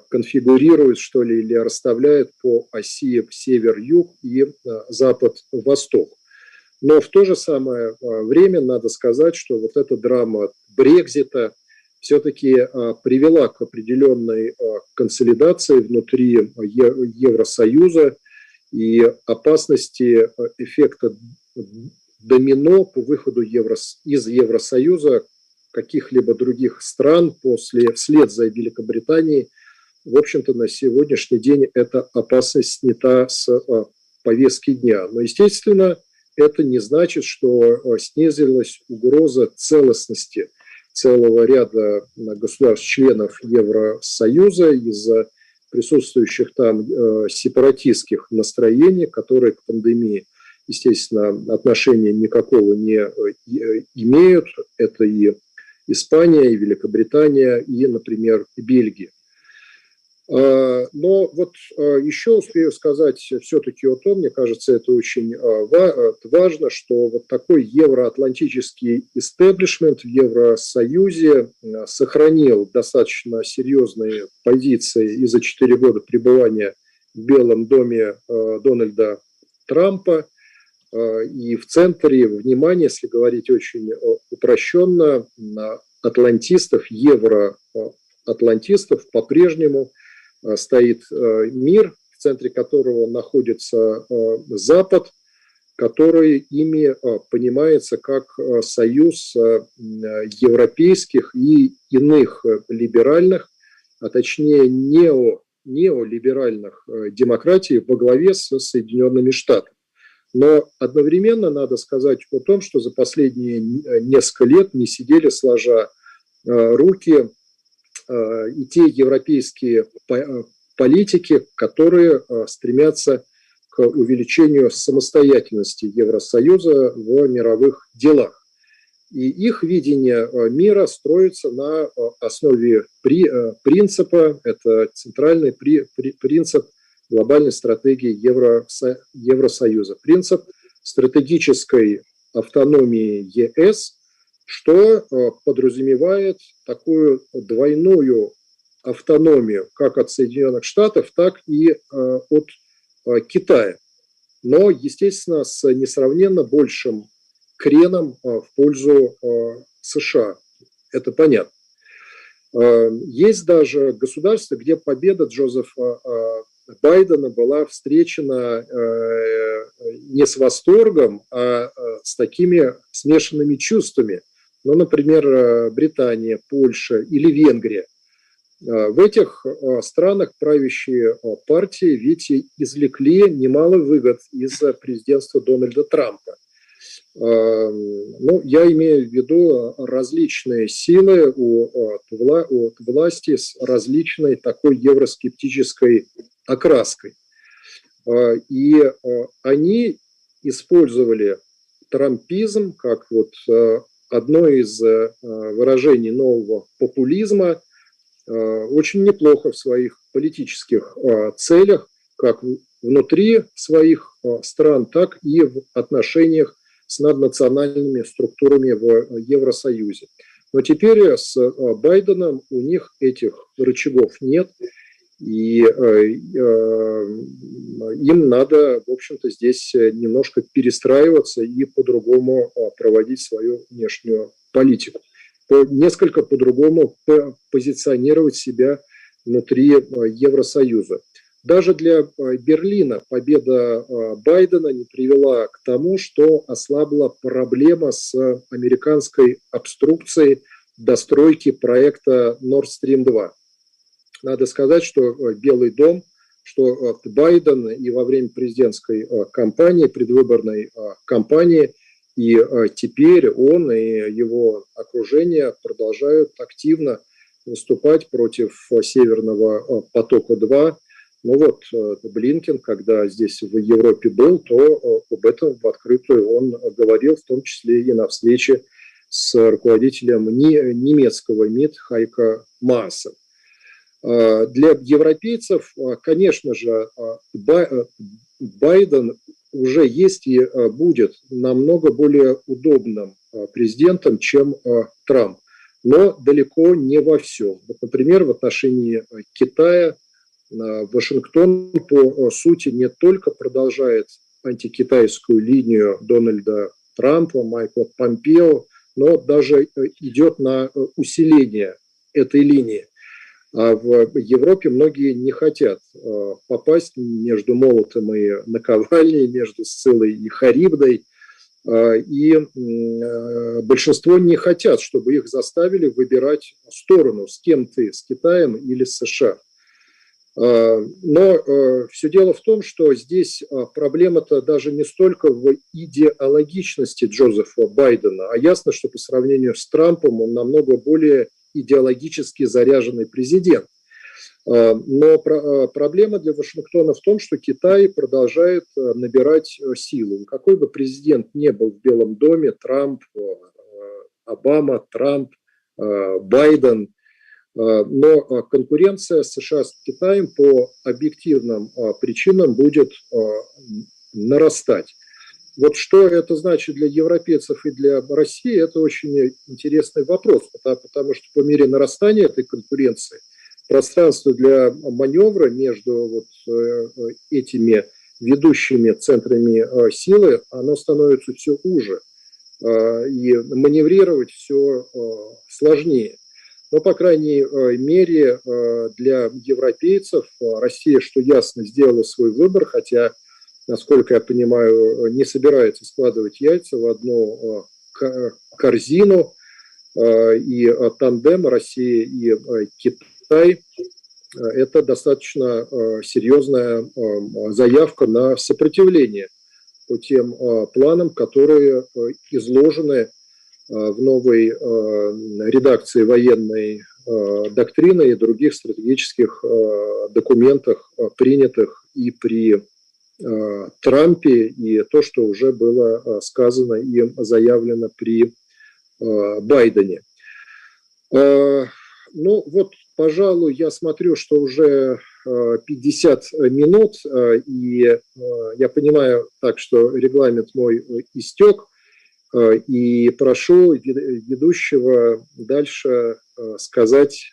конфигурируют, что ли, или расставляют по оси север-юг и запад-восток. Но в то же самое время надо сказать, что вот эта драма Брекзита все-таки привела к определенной консолидации внутри Евросоюза и опасности эффекта домино по выходу из Евросоюза каких-либо других стран вслед за Великобританией. В общем-то, на сегодняшний день эта опасность снята с повестки дня. Но, естественно, это не значит, что снизилась угроза целостности целого ряда государств-членов Евросоюза из-за присутствующих там сепаратистских настроений, которые к пандемии, естественно, отношения никакого не имеют. Это и Испания, и Великобритания, и, например, и Бельгия. Но вот еще успею сказать все-таки о том, мне кажется, это очень важно, что вот такой евроатлантический истеблишмент в Евросоюзе сохранил достаточно серьезные позиции и за 4 года пребывания в Белом доме Дональда Трампа. И в центре внимания, если говорить очень упрощенно, атлантистов, евроатлантистов по-прежнему стоит мир, в центре которого находится Запад, который ими понимается как союз европейских и иных либеральных, а точнее неолиберальных демократий во главе с Соединенными Штатами. Но одновременно надо сказать о том, что за последние несколько лет не сидели сложа руки и те европейские политики, которые стремятся к увеличению самостоятельности Евросоюза в мировых делах. И их видение мира строится на основе принципа, это центральный принцип глобальной стратегии Евросоюза, принцип стратегической автономии ЕС, что подразумевает такую двойную автономию как от Соединенных Штатов, так и от Китая. Но, естественно, с несравненно большим креном в пользу США. Это понятно. Есть даже государства, где победа Джозефа Байдена была встречена не с восторгом, а с такими смешанными чувствами. Ну, например, Британия, Польша или Венгрия. В этих странах правящие партии ведь извлекли немало выгод из президентства Дональда Трампа. Ну, я имею в виду различные силы от власти с различной такой евроскептической окраской. И они использовали трампизм как вот одно из выражений нового популизма очень неплохо в своих политических целях, как внутри своих стран, так и в отношениях с наднациональными структурами в Евросоюзе. Но теперь с Байденом у них этих рычагов нет, и им надо, в общем-то, здесь немножко перестраиваться и по-другому проводить свою внешнюю политику, несколько по-другому позиционировать себя внутри Евросоюза. Даже для Берлина победа Байдена не привела к тому, что ослабла проблема с американской обструкцией достройки проекта Nord Stream 2. Надо сказать, что Белый дом, что Байден и во время президентской кампании, предвыборной кампании, и теперь он и его окружение продолжают активно выступать против Северного потока-2. Ну вот Блинкен, когда здесь в Европе был, то об этом в открытую он говорил, в том числе и на встрече с руководителем немецкого МИД Хайко Маасом. Для европейцев, конечно же, Байден уже есть и будет намного более удобным президентом, чем Трамп, но далеко не во всем. Например, в отношении Китая Вашингтон, по сути, не только продолжает антикитайскую линию Дональда Трампа, Майкла Помпео, но даже идет на усиление этой линии. А в Европе многие не хотят попасть между молотом и наковальней, между Сциллой и Харибдой. И большинство не хотят, чтобы их заставили выбирать сторону, с кем ты, с Китаем или с США. Но все дело в том, что здесь проблема-то даже не столько в идеологичности Джозефа Байдена, а ясно, что по сравнению с Трампом он намного более идеологически заряженный президент. Но проблема для Вашингтона в том, что Китай продолжает набирать силу. Какой бы президент ни был в Белом доме, Трамп, Обама, Трамп, Байден, но конкуренция США с Китаем по объективным причинам будет нарастать. Вот что это значит для европейцев и для России, это очень интересный вопрос, потому что по мере нарастания этой конкуренции пространство для маневра между вот этими ведущими центрами силы, оно становится все уже, и маневрировать все сложнее. Но, по крайней мере, для европейцев Россия, что ясно, сделала свой выбор, хотя, насколько я понимаю, не собирается складывать яйца в одну корзину, и тандем России и Китай – это достаточно серьезная заявка на сопротивление по тем планам, которые изложены в новой редакции военной доктрины и других стратегических документах, принятых и при Трампе, и то, что уже было сказано и заявлено при Байдене. Ну вот, пожалуй, я смотрю, что уже 50 минут, и я понимаю так, что регламент мой истек, и прошу ведущего дальше сказать,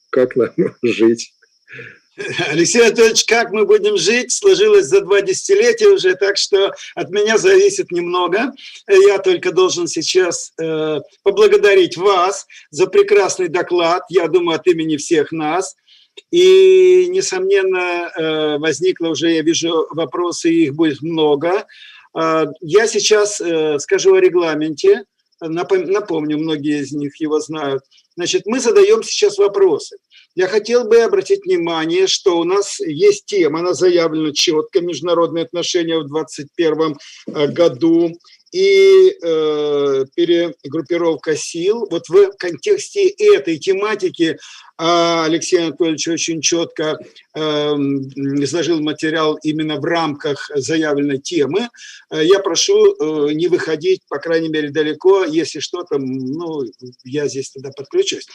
как нам жить. Алексей Анатольевич, как мы будем жить, сложилось за 2 десятилетия уже, так что от меня зависит немного. Я только должен сейчас поблагодарить вас за прекрасный доклад, я думаю, от имени всех нас. И, несомненно, возникло уже, я вижу, вопросы, их будет много. Я сейчас скажу о регламенте, напомню, многие из них его знают. Значит, мы задаем сейчас вопросы. Я хотел бы обратить внимание, что у нас есть тема, она заявлена четко, международные отношения в 2021 году. и перегруппировка сил. Вот в контексте этой тематики Алексей Анатольевич очень четко изложил материал именно в рамках заявленной темы. Я прошу не выходить, по крайней мере, далеко. Если что-то, ну, я здесь тогда подключусь.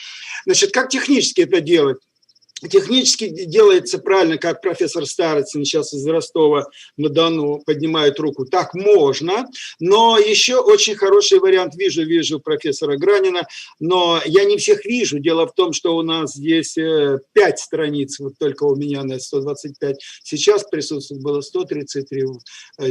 Значит, как технически это делать? Технически делается правильно, как профессор Старицын сейчас из Ростова-на-Дону поднимает руку. Так можно, но еще очень хороший вариант вижу профессора Гранина, но я не всех вижу. Дело в том, что у нас здесь 5 страниц, вот только у меня на 125. Сейчас присутствует было 133 в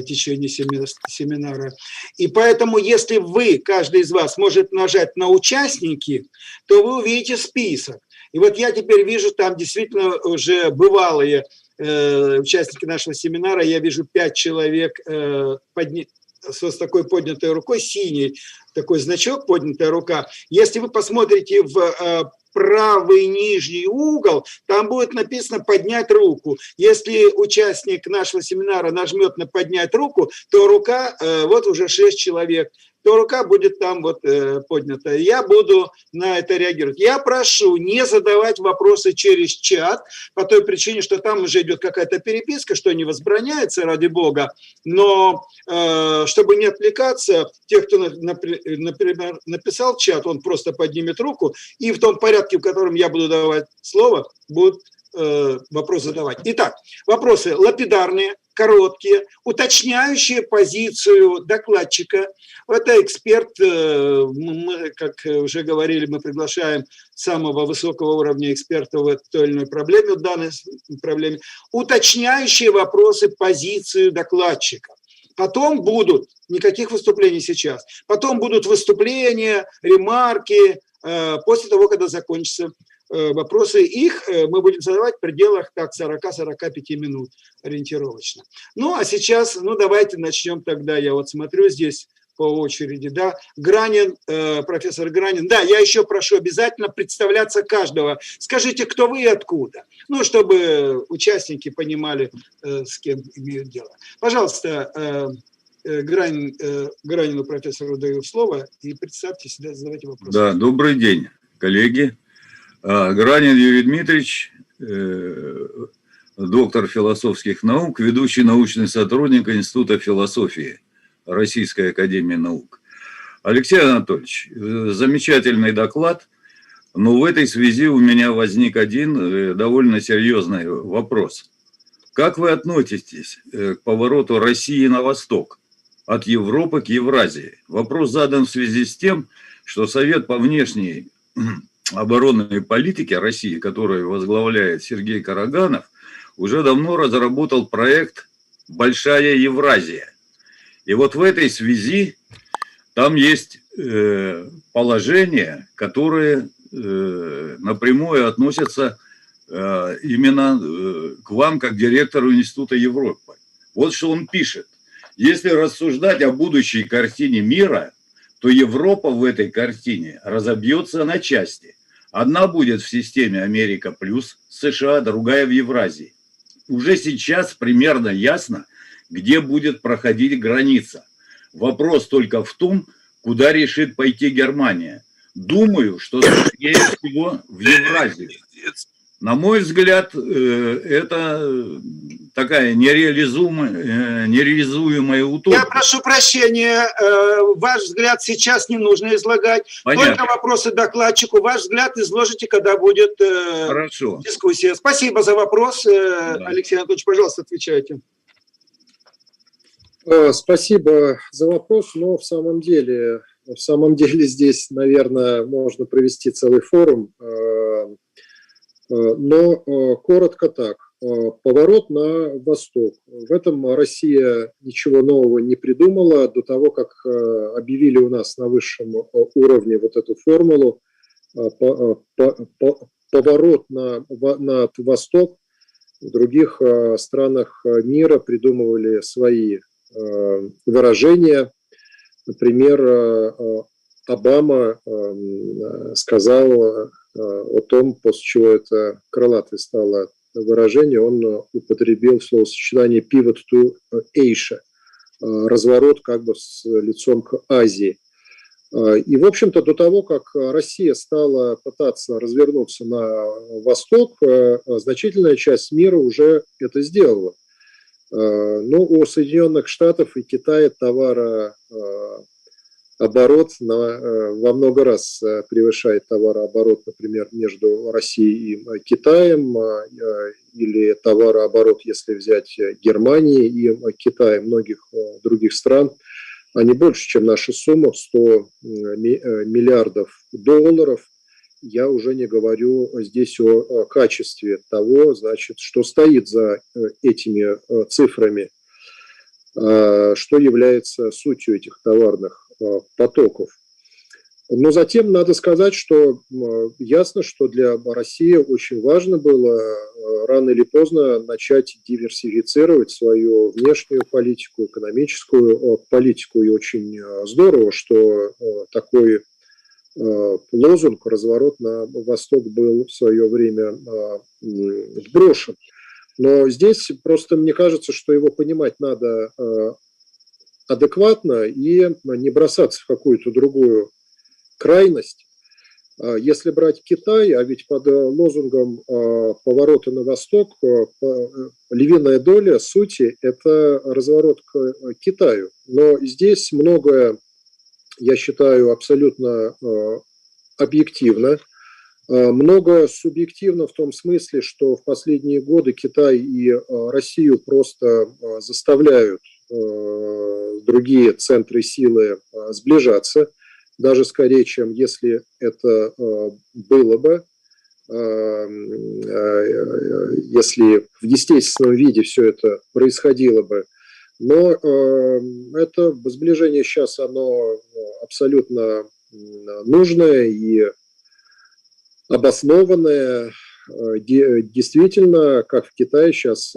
течение семинара. И поэтому, если вы, каждый из вас, может нажать на участники, то вы увидите список. И вот я теперь вижу там действительно уже бывалые участники нашего семинара. Я вижу 5 человек с такой поднятой рукой, синий такой значок, поднятая рука. Если вы посмотрите в правый нижний угол, там будет написано «поднять руку». Если участник нашего семинара нажмет на «поднять руку», то рука, вот уже 6 человек, то рука будет там вот поднята. Я буду на это реагировать. Я прошу не задавать вопросы через чат, по той причине, что там уже идет какая-то переписка, что не возбраняется, ради бога. Но чтобы не отвлекаться, те, кто, например, написал чат, он просто поднимет руку, и в том порядке, в котором я буду давать слово, будут вопрос задавать. Итак, вопросы лапидарные, короткие, уточняющие позицию докладчика. Это эксперт, мы, как уже говорили, мы приглашаем самого высокого уровня эксперта в той или иной проблеме, в данной проблеме, уточняющие вопросы позицию докладчика. Потом будут, никаких выступлений сейчас, потом будут выступления, ремарки, после того, когда закончится вопросы, их мы будем задавать в пределах 40-45 минут ориентировочно. Ну, а сейчас, ну, давайте начнем тогда. Я вот смотрю здесь по очереди, да. Гранин, профессор Гранин. Да, я еще прошу обязательно представляться каждого. Скажите, кто вы и откуда. Ну, чтобы участники понимали, с кем имеют дело. Пожалуйста, Гранину профессору даю слово и представьте себя, задавайте вопросы. Да, добрый день, коллеги. Гранин Юрий Дмитриевич, доктор философских наук, ведущий научный сотрудник Института философии Российской академии наук. Алексей Анатольевич, замечательный доклад, но в этой связи у меня возник один довольно серьезный вопрос. Как вы относитесь к повороту России на восток, от Европы к Евразии? Вопрос задан в связи с тем, что Совет по внешней оборонной политике России, который возглавляет Сергей Караганов, уже давно разработал проект «Большая Евразия». И вот в этой связи там есть положения, которые напрямую относятся именно к вам, как директору Института Европы. Вот что он пишет. Если рассуждать о будущей картине мира, то Европа в этой картине разобьется на части. Одна будет в системе Америка плюс США, другая в Евразии. Уже сейчас примерно ясно, где будет проходить граница. Вопрос только в том, куда решит пойти Германия. Думаю, что скорее всего в Евразию. На мой взгляд, это такая нереализуемая утопия. Я прошу прощения, ваш взгляд сейчас не нужно излагать. Понятно. Только вопросы докладчику. Ваш взгляд изложите, когда будет дискуссия. Спасибо за вопрос. Да. Алексей Анатольевич, пожалуйста, отвечайте. Спасибо за вопрос, но в самом деле здесь, наверное, можно провести целый форум. Но коротко так. Поворот на восток. В этом Россия ничего нового не придумала до того, как объявили у нас на высшем уровне вот эту формулу. Поворот на восток. В других странах мира придумывали свои выражения. Например, Обама сказал о том, после чего это крылатое стало выражение, он употребил словосочетание pivot to Asia, разворот как бы с лицом к Азии. И, в общем-то, до того, как Россия стала пытаться развернуться на восток, значительная часть мира уже это сделала. Но у Соединенных Штатов и Китая товарооборот во много раз превышает товарооборот, например, между Россией и Китаем, или товарооборот, если взять Германии и Китай, многих других стран. Они больше, чем наша сумма в 100 миллиардов долларов. Я уже не говорю здесь о качестве того, значит, что стоит за этими цифрами, что является сутью этих товарных потоков. Но затем надо сказать, что ясно, что для России очень важно было рано или поздно начать диверсифицировать свою внешнюю политику, экономическую политику. И очень здорово, что такой лозунг «Разворот на восток» был в свое время брошен. Но здесь просто мне кажется, что его понимать надо адекватно и не бросаться в какую-то другую крайность. Если брать Китай, а ведь под лозунгом поворота на восток львиная доля сути – это разворот к Китаю. Но здесь многое, я считаю, абсолютно объективно. Многое субъективно в том смысле, что в последние годы Китай и Россию просто заставляют другие центры силы сближаться, даже скорее, чем если это было бы, если в естественном виде все это происходило бы. Но это сближение сейчас, оно абсолютно нужное и обоснованное. Действительно, как в Китае сейчас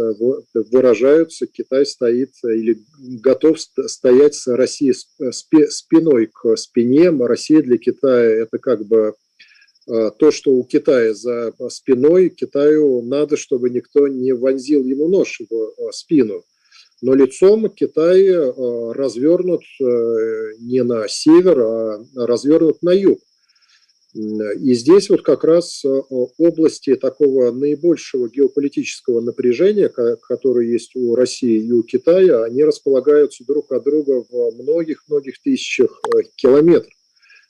выражаются, Китай стоит или готов стоять с Россией спиной к спине. Россия для Китая – это как бы то, что у Китая за спиной. Китаю надо, чтобы никто не вонзил ему нож в спину. Но лицом Китай развернут не на север, а развернут на юг. И здесь вот как раз области такого наибольшего геополитического напряжения, которое есть у России и у Китая, они располагаются друг от друга в многих-многих тысячах километров.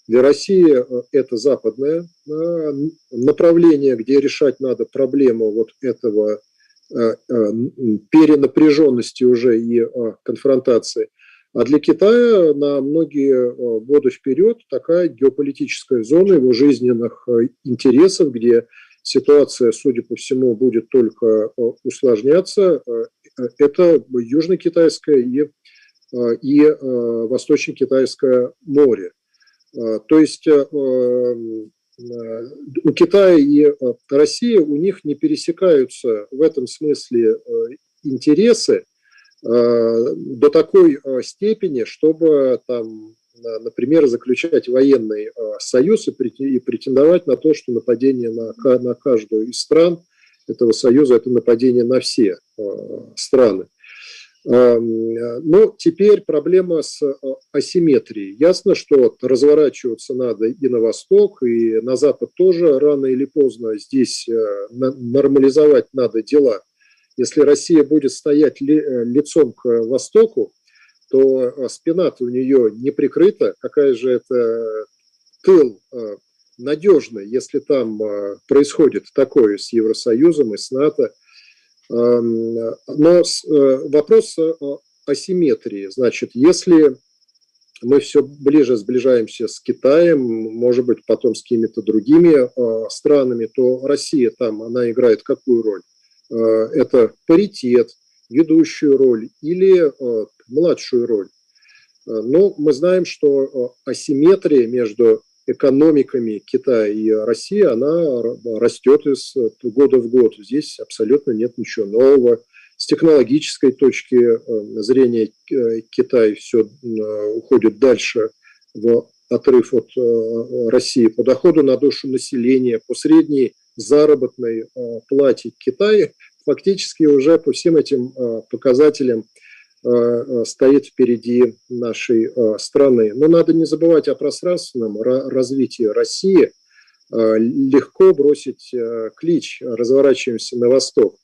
Для России это западное направление, где решать надо проблему вот этого перенапряженности уже и конфронтации. А для Китая на многие годы вперед такая геополитическая зона его жизненных интересов, где ситуация, судя по всему, будет только усложняться, это Южно-Китайское и Восточно-Китайское море. То есть у Китая и России, у них не пересекаются в этом смысле интересы до такой степени, чтобы там, например, заключать военный союз и претендовать на то, что нападение на каждую из стран этого союза – это нападение на все страны. Но теперь проблема с асимметрией. Ясно, что разворачиваться надо и на восток, и на запад тоже рано или поздно. Здесь нормализовать надо дела. Если Россия будет стоять лицом к востоку, то спина-то у нее не прикрыта. Какая же это тыл надежный, если там происходит такое с Евросоюзом и с НАТО. Но вопрос асимметрии. Значит, если мы все ближе сближаемся с Китаем, может быть, потом с какими-то другими странами, то Россия там, она играет какую роль? Это паритет, ведущую роль или младшую роль. Но мы знаем, что асимметрия между экономиками Китая и России, она растет из года в год. Здесь абсолютно нет ничего нового. С технологической точки зрения Китай все уходит дальше в отрыв от России. По доходу на душу населения, по средней заработной плате Китая фактически уже по всем этим показателям стоит впереди нашей страны. Но надо не забывать о пространственном развитии России. Легко бросить клич «разворачиваемся на восток».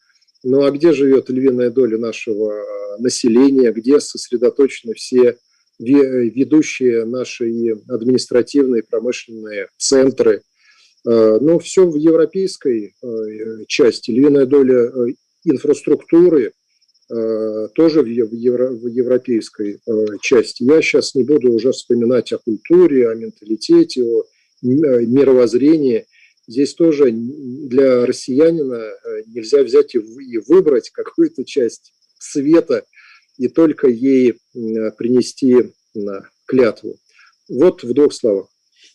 Ну а где живет львиная доля нашего населения, где сосредоточены все ведущие наши административные, промышленные центры? Ну, все в европейской части. Львиная доля инфраструктуры тоже в европейской части. Я сейчас не буду уже вспоминать о культуре, о менталитете, о мировоззрении. Здесь тоже для россиянина нельзя взять и выбрать какую-то часть света и только ей принести клятву. Вот в двух словах.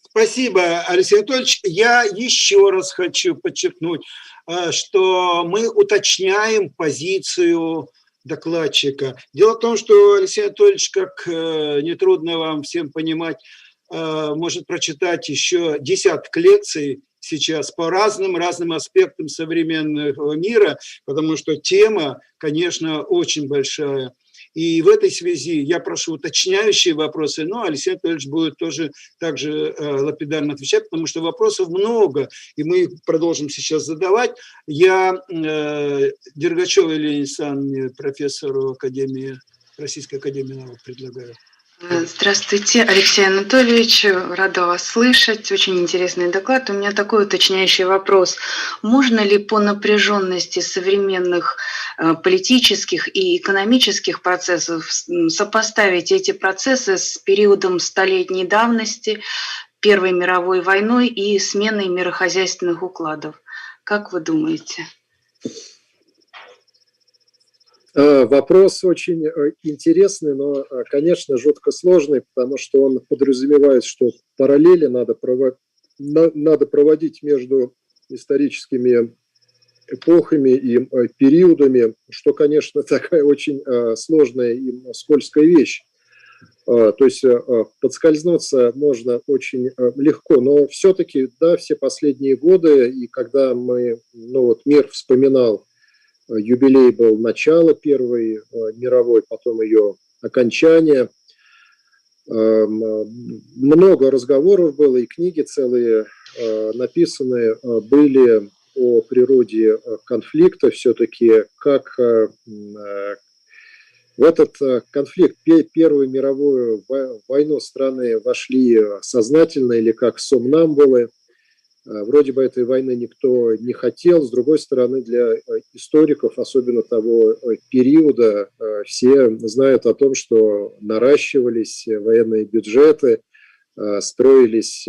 Спасибо, Алексей Анатольевич. Я еще раз хочу подчеркнуть, что мы уточняем позицию докладчика. Дело в том, что Алексей Анатольевич, как нетрудно вам всем понимать, может прочитать еще десяток лекций сейчас по разным аспектам современного мира, потому что тема, конечно, очень большая. И в этой связи я прошу уточняющие вопросы, но Алексей Анатольевич будет тоже также лапидарно отвечать, потому что вопросов много, и мы их продолжим сейчас задавать. Я Дергачевой Елене Александровне, профессору Российской академии наук, предлагаю. Здравствуйте, Алексей Анатольевич, рада вас слышать, очень интересный доклад. У меня такой уточняющий вопрос. Можно ли по напряженности современных политических и экономических процессов сопоставить эти процессы с периодом столетней давности, Первой мировой войной и сменой мирохозяйственных укладов? Как вы думаете? Вопрос очень интересный, но, конечно, жутко сложный, потому что он подразумевает, что параллели надо проводить между историческими эпохами и периодами, что, конечно, такая очень сложная и скользкая вещь. То есть подскользнуться можно очень легко, но все-таки, да, все последние годы, и когда мир вспоминал, юбилей был начало Первой мировой, потом ее окончание. Много разговоров было, и книги целые написаны были о природе конфликта. Все-таки как в этот конфликт, Первую мировую войну страны вошли сознательно или как сомнамбулы. Вроде бы этой войны никто не хотел. С другой стороны, для историков, особенно того периода, все знают о том, что наращивались военные бюджеты, строились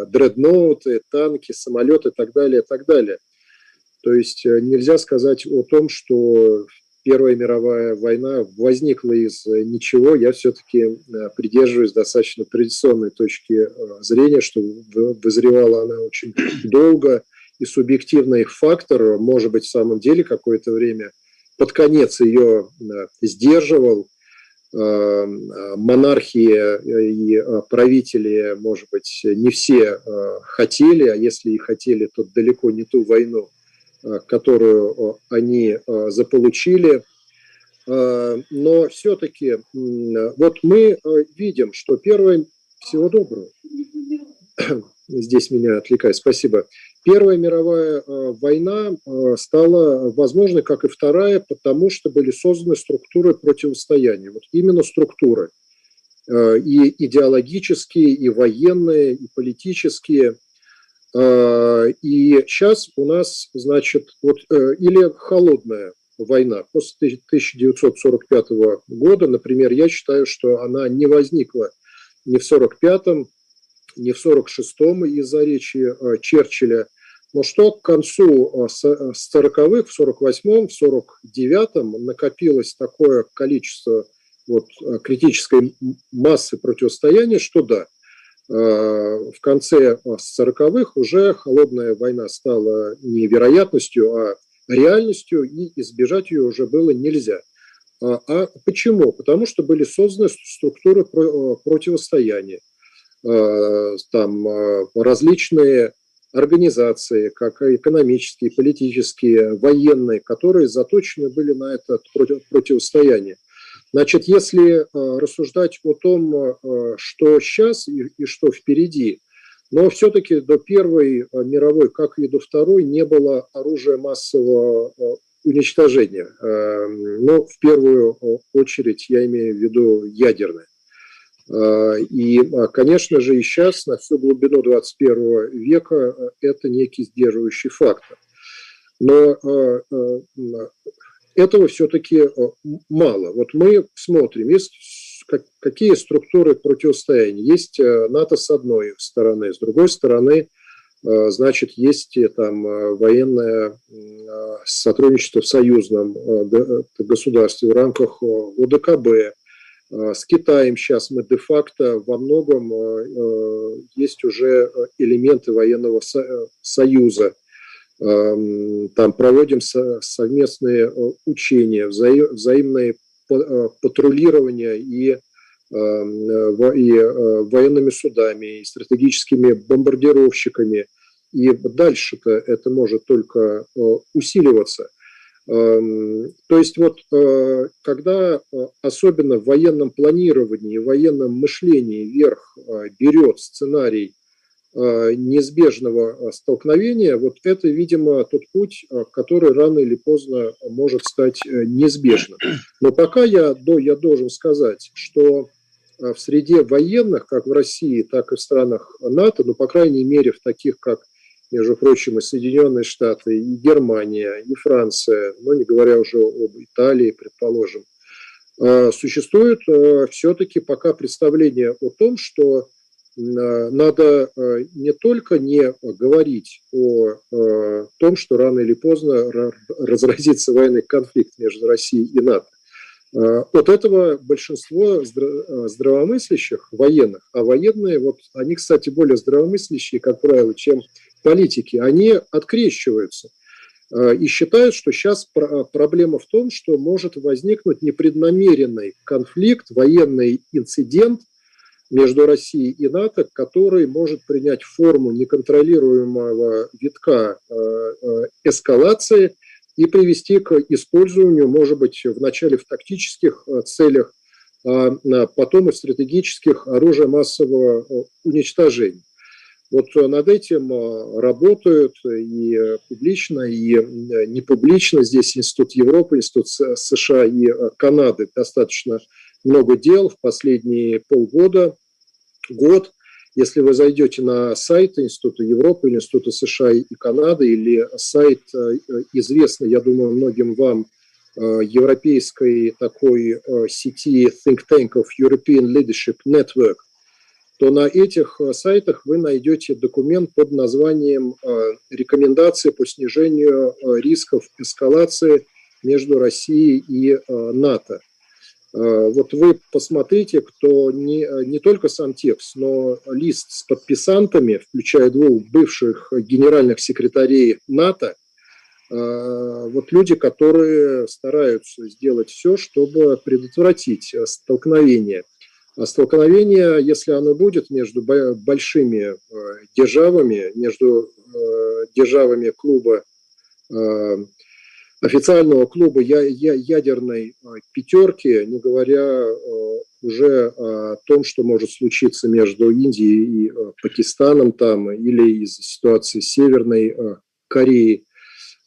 дредноуты, танки, самолеты и так далее, и так далее. То есть нельзя сказать о том, что Первая мировая война возникла из ничего. Я все-таки придерживаюсь достаточно традиционной точки зрения, что вызревала она очень долго, и субъективный фактор, может быть, в самом деле какое-то время под конец ее сдерживал. Монархии и правители, может быть, не все хотели, а если и хотели, то далеко не ту войну, которую они заполучили. Но все-таки вот мы видим, что всего доброго, здесь меня отвлекает, спасибо. Первая мировая война стала возможной, как и вторая, потому что были созданы структуры противостояния. Вот именно структуры, и идеологические, и военные, и политические. И сейчас у нас, значит, или холодная война после 1945 года, например, я считаю, что она не возникла ни в 1945-м, ни в 1946-м из-за речи Черчилля, но что к концу 40-х, в 1948-м, в 1949-м накопилось такое количество критической массы противостояния, что да, в конце 40-х уже холодная война стала не вероятностью, а реальностью, и избежать ее уже было нельзя. А почему? Потому что были созданы структуры противостояния. Там различные организации, как экономические, политические, военные, которые заточены были на это противостояние. Значит, если рассуждать о том, что сейчас и что впереди, но все-таки до Первой мировой, как и до Второй, не было оружия массового уничтожения. Но в первую очередь я имею в виду ядерное. И, конечно же, и сейчас, на всю глубину 21 века, это некий сдерживающий фактор. Но этого все-таки мало. Вот мы смотрим, есть какие структуры противостояния. Есть НАТО с одной стороны, с другой стороны, значит, есть там военное сотрудничество в союзном государстве в рамках ОДКБ. С Китаем сейчас мы де-факто во многом есть уже элементы военного союза. Там проводим совместные учения, взаимные патрулирования и военными судами, и стратегическими бомбардировщиками. И дальше-то это может только усиливаться. То есть вот когда особенно в военном планировании, в военном мышлении верх берет сценарий неизбежного столкновения, вот это, видимо, тот путь, который рано или поздно может стать неизбежным. Но пока я должен сказать, что в среде военных, как в России, так и в странах НАТО, ну, по крайней мере, в таких, как, между прочим, и Соединенные Штаты, и Германия, и Франция, ну, не говоря уже об Италии, предположим, существует все-таки пока представление о том, что надо не только не говорить о том, что рано или поздно разразится военный конфликт между Россией и НАТО. От этого большинство здравомыслящих военных, а военные, вот они, кстати, более здравомыслящие, как правило, чем политики, они открещиваются и считают, что сейчас проблема в том, что может возникнуть непреднамеренный конфликт, военный инцидент между Россией и НАТО, который может принять форму неконтролируемого витка эскалации и привести к использованию, может быть, вначале в тактических целях, а потом и в стратегических оружия массового уничтожения. Вот над этим работают и публично, и не публично. Здесь Институт Европы, Институт США и Канады. Достаточно много дел в последние полгода, год. Если вы зайдете на сайт Института Европы, Института США и Канады, или сайт известный, я думаю, многим вам, европейской такой сети think tank'ов European Leadership Network, то на этих сайтах вы найдете документ под названием «Рекомендации по снижению рисков эскалации между Россией и НАТО». Вот вы посмотрите, кто не только сам текст, но лист с подписантами, включая двух бывших генеральных секретарей НАТО, вот люди, которые стараются сделать все, чтобы предотвратить столкновение. А столкновение, если оно будет между большими державами, между державами клуба, официального клуба ядерной пятерки, не говоря уже о том, что может случиться между Индией и Пакистаном там, или из-за ситуации Северной Кореи,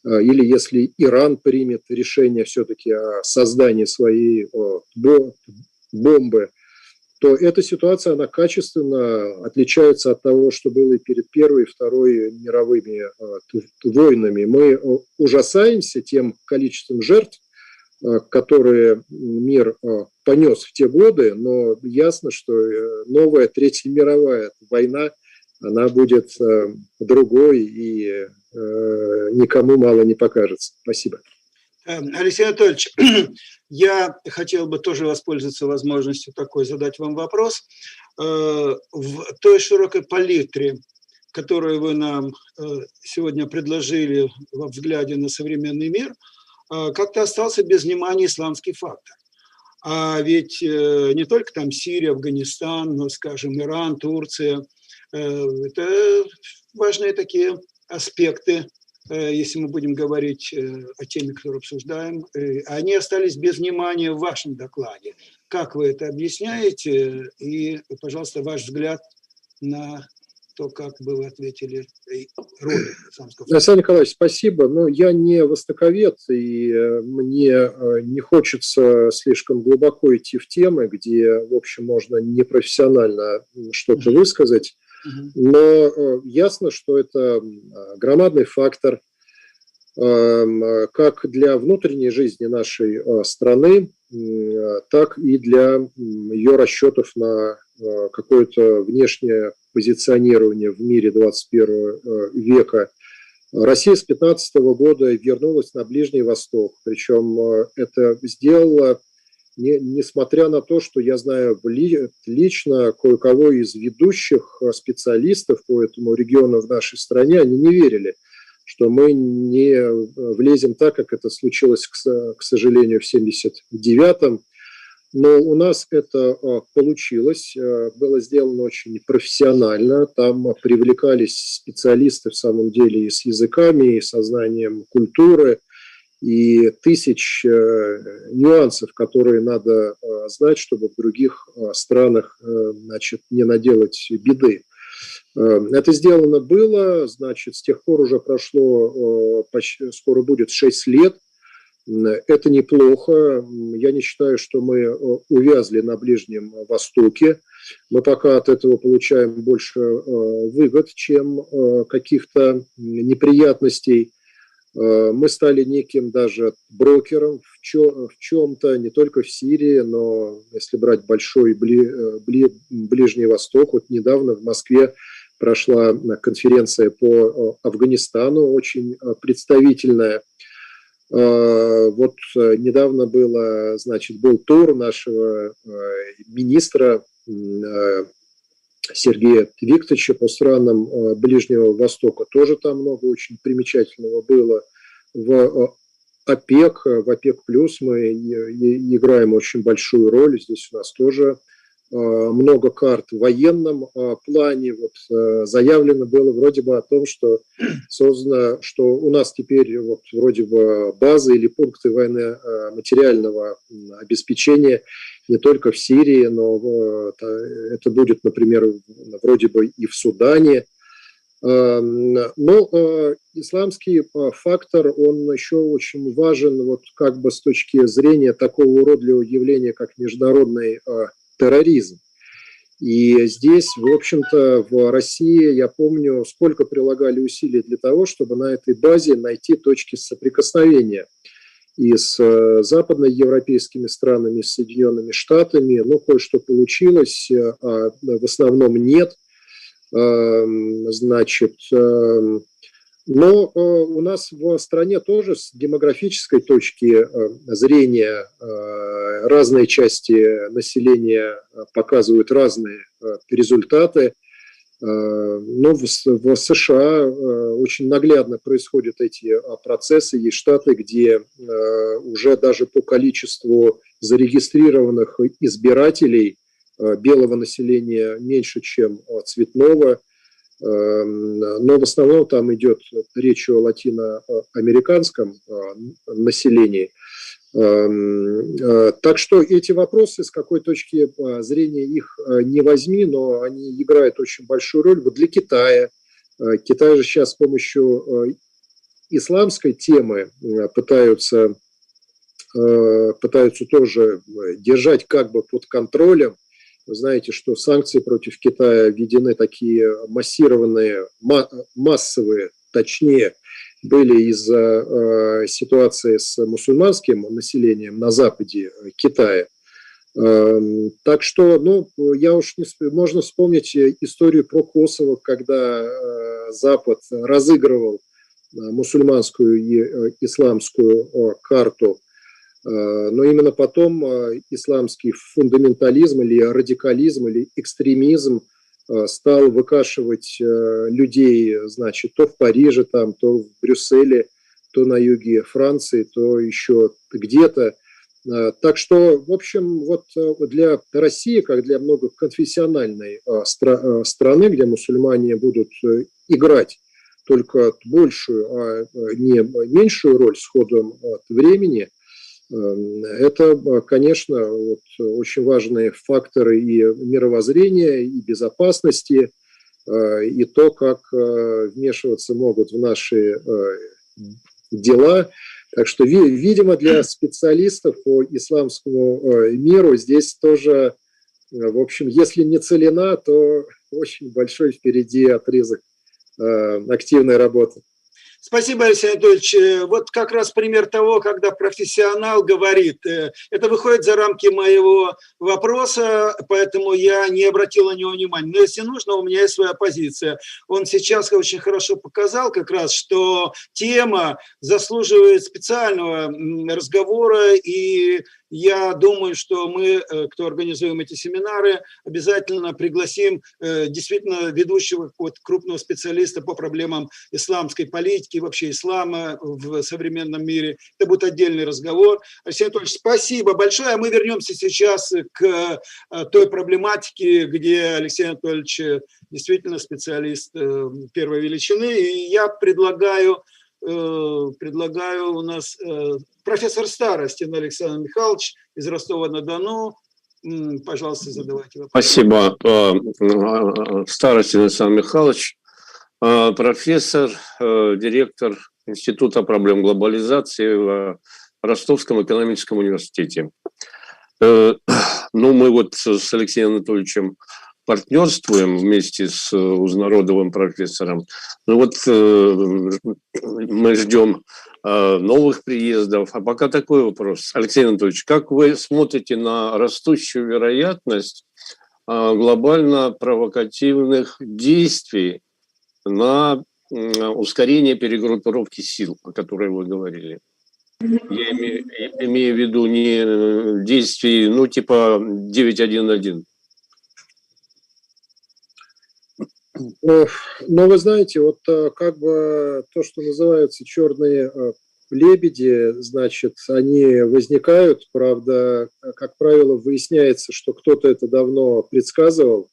или если Иран примет решение все-таки о создании своей бомбы, то эта ситуация, она качественно отличается от того, что было и перед Первой и Второй мировыми войнами. Мы ужасаемся тем количеством жертв, которые мир понес в те годы, но ясно, что новая Третья мировая война, она будет другой и никому мало не покажется. Спасибо. Алексей Анатольевич, я хотел бы тоже воспользоваться возможностью такой задать вам вопрос. В той широкой палитре, которую вы нам сегодня предложили во взгляде на современный мир, как-то остался без внимания исламский фактор. А ведь не только там Сирия, Афганистан, но, скажем, Иран, Турция, Это важные такие аспекты, если мы будем говорить о теме, которую обсуждаем. Они остались без внимания в вашем докладе. Как вы это объясняете? И, пожалуйста, ваш взгляд на то, как бы вы ответили роли исламского фундаментализма. Александр Николаевич, спасибо. Но я не востоковед, и мне не хочется слишком глубоко идти в темы, где, в общем, можно непрофессионально что-то высказать. Но ясно, что это громадный фактор как для внутренней жизни нашей страны, так и для ее расчетов на какое-то внешнее позиционирование в мире 21 века. Россия с 2015 года вернулась на Ближний Восток, причем это сделала, несмотря на то, что я знаю лично кое-кого из ведущих специалистов по этому региону в нашей стране, они не верили, что мы не влезем так, как это случилось, к сожалению, в 1979-м. Но у нас это получилось, было сделано очень профессионально, там привлекались специалисты в самом деле и с языками, и со знанием культуры, и тысяч нюансов, которые надо знать, чтобы в других странах, значит, не наделать беды. Это сделано было, значит, с тех пор уже прошло, скоро будет 6 лет. Это неплохо. Я не считаю, что мы увязли на Ближнем Востоке. Мы пока от этого получаем больше выгод, чем каких-то неприятностей. Мы стали неким даже брокером в чем-то, не только в Сирии, но если брать большой Ближний Восток. Вот недавно в Москве прошла конференция по Афганистану, очень представительная. Вот недавно был тур нашего министра Сергея Викторовича по странам Ближнего Востока. Тоже там много очень примечательного было. В ОПЕК плюс мы играем очень большую роль. Здесь у нас тоже много карт в военном плане. Вот заявлено было вроде бы о том, что создано, что у нас теперь вот вроде бы базы или пункты военно-материального обеспечения не только в Сирии, но это будет, например, вроде бы и в Судане. Но исламский фактор, он еще очень важен вот как бы с точки зрения такого уродливого явления, как международный терроризм. И здесь, в общем-то, в России, я помню, сколько прилагали усилий для того, чтобы на этой базе найти точки соприкосновения и с западноевропейскими странами, с Соединенными Штатами. Ну, кое-что получилось, а в основном нет. Значит, но у нас в стране тоже с демографической точки зрения разные части населения показывают разные результаты. Но в США очень наглядно происходят эти процессы. Есть штаты, где уже даже по количеству зарегистрированных избирателей белого населения меньше, чем цветного. Но в основном там идет речь о латиноамериканском населении. Так что эти вопросы, с какой точки зрения их не возьми, но они играют очень большую роль. Вот для Китая. Китай же сейчас с помощью исламской темы пытаются тоже держать как бы под контролем. Вы знаете, что санкции против Китая введены такие массированные, массовые, точнее, были из-за ситуации с мусульманским населением на западе Китая. Так что, можно вспомнить историю про Косово, когда Запад разыгрывал мусульманскую и исламскую карту. Но именно потом исламский фундаментализм или радикализм или экстремизм стал выкашивать людей, значит, то в Париже, то в Брюсселе, то на юге Франции, то еще где-то. Так что, в общем, вот для России, как для многоконфессиональной страны, где мусульмане будут играть только большую, а не меньшую роль с ходом времени, это, конечно, вот очень важные факторы и мировоззрения, и безопасности, и то, как вмешиваться могут в наши дела. Так что, видимо, для специалистов по исламскому миру здесь тоже, в общем, если не целина, то очень большой впереди отрезок активной работы. Спасибо, Алексей Анатольевич. Вот как раз пример того, когда профессионал говорит. Это выходит за рамки моего вопроса, поэтому я не обратил на него внимания. Но если нужно, у меня есть своя позиция. Он сейчас очень хорошо показал как раз, что тема заслуживает специального разговора, и я думаю, что мы, кто организуем эти семинары, обязательно пригласим действительно ведущего крупного специалиста по проблемам исламской политики, вообще ислама в современном мире. Это будет отдельный разговор. Алексей Анатольевич, спасибо большое. А мы вернемся сейчас к той проблематике, где Алексей Анатольевич действительно специалист первой величины. И я предлагаю у нас профессор Старостин Александр Михайлович из Ростова-на-Дону. Пожалуйста, задавайте вопрос. Спасибо. Старостин Александр Михайлович, профессор, директор Института проблем глобализации в Ростовском экономическом университете. Ну, мы вот с Алексеем Анатольевичем партнерствуем вместе с Узнародовым профессором. Ну вот мы ждем новых приездов. А пока такой вопрос. Алексей Анатольевич, как вы смотрите на растущую вероятность глобально провокативных действий на ускорение перегруппировки сил, о которой вы говорили? Я имею в виду не действий, ну, типа 9.1.1. Но вы знаете, вот как бы то, что называется черные лебеди, значит, они возникают, правда, как правило, выясняется, что кто-то это давно предсказывал.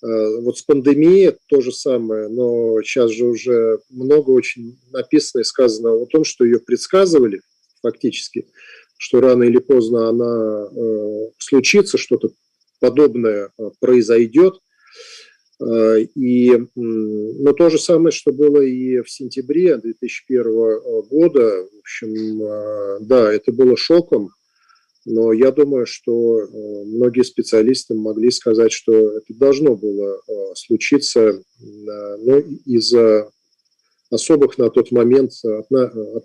Вот с пандемией то же самое, но сейчас же уже много очень написано и сказано о том, что ее предсказывали фактически, что рано или поздно она случится, что-то подобное произойдет. Но то же самое, что было и в сентябре 2001 года, в общем, да, это было шоком, но я думаю, что многие специалисты могли сказать, что это должно было случиться, но из-за особых на тот момент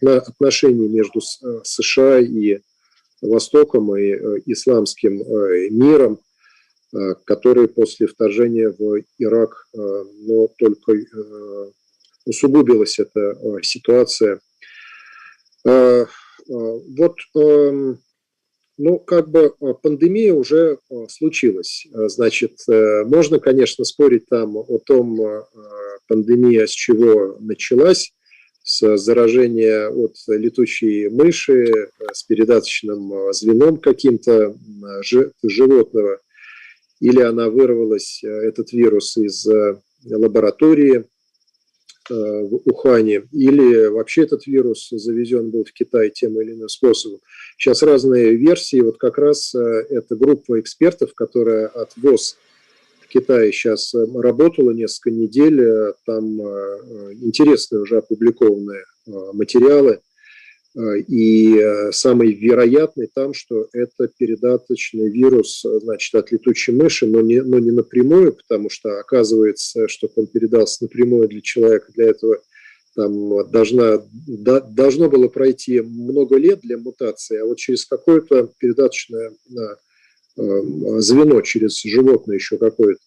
отношений между США и Востоком и исламским миром, которые после вторжения в Ирак, но только усугубилась эта ситуация. Вот, ну, как бы пандемия уже случилась. Значит, можно, конечно, спорить там о том, пандемия с чего началась, с заражения от летучей мыши, с передаточным звеном каким-то животного, или она вырвалась, этот вирус, из лаборатории в Ухане, или вообще этот вирус завезен был в Китай тем или иным способом. Сейчас разные версии. Вот как раз эта группа экспертов, которая от ВОЗ в Китае сейчас работала несколько недель, там интересные уже опубликованные материалы. И самый вероятный там, что это передаточный вирус, значит, от летучей мыши, но не напрямую, потому что оказывается, чтобы он передался напрямую для человека, для этого там должно было пройти много лет для мутации, а вот через какое-то передаточное звено, через животное еще какое-то.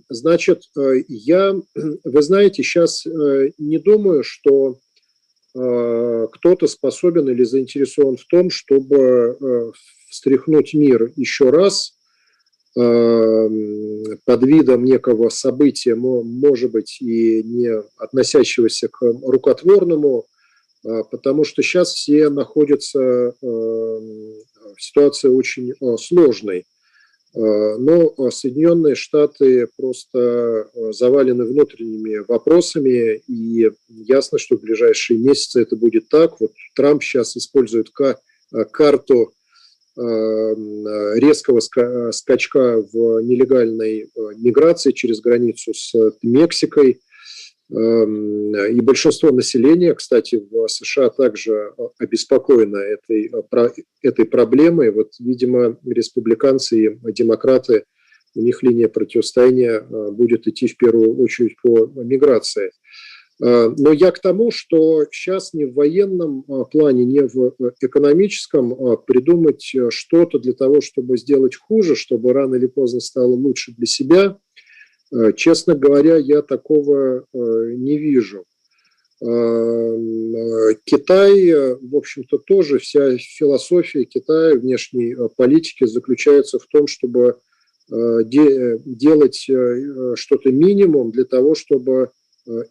Значит, вы знаете, сейчас не думаю, что кто-то способен или заинтересован в том, чтобы встряхнуть мир еще раз под видом некого события, может быть, и не относящегося к рукотворному потому что сейчас все находятся в ситуации очень сложной. Но Соединенные Штаты просто завалены внутренними вопросами, и ясно, что в ближайшие месяцы это будет так. Вот Трамп сейчас использует карту резкого скачка в нелегальной миграции через границу с Мексикой. И большинство населения, кстати, в США также обеспокоено этой проблемой. Вот, видимо, республиканцы и демократы, у них линия противостояния будет идти в первую очередь по миграции. Но я к тому, что сейчас не в военном плане, не в экономическом придумать что-то для того, чтобы сделать хуже, чтобы рано или поздно стало лучше для себя. Честно говоря, я такого не вижу. Китай, в общем-то, тоже вся философия Китая, внешней политики заключается в том, чтобы делать что-то минимум для того, чтобы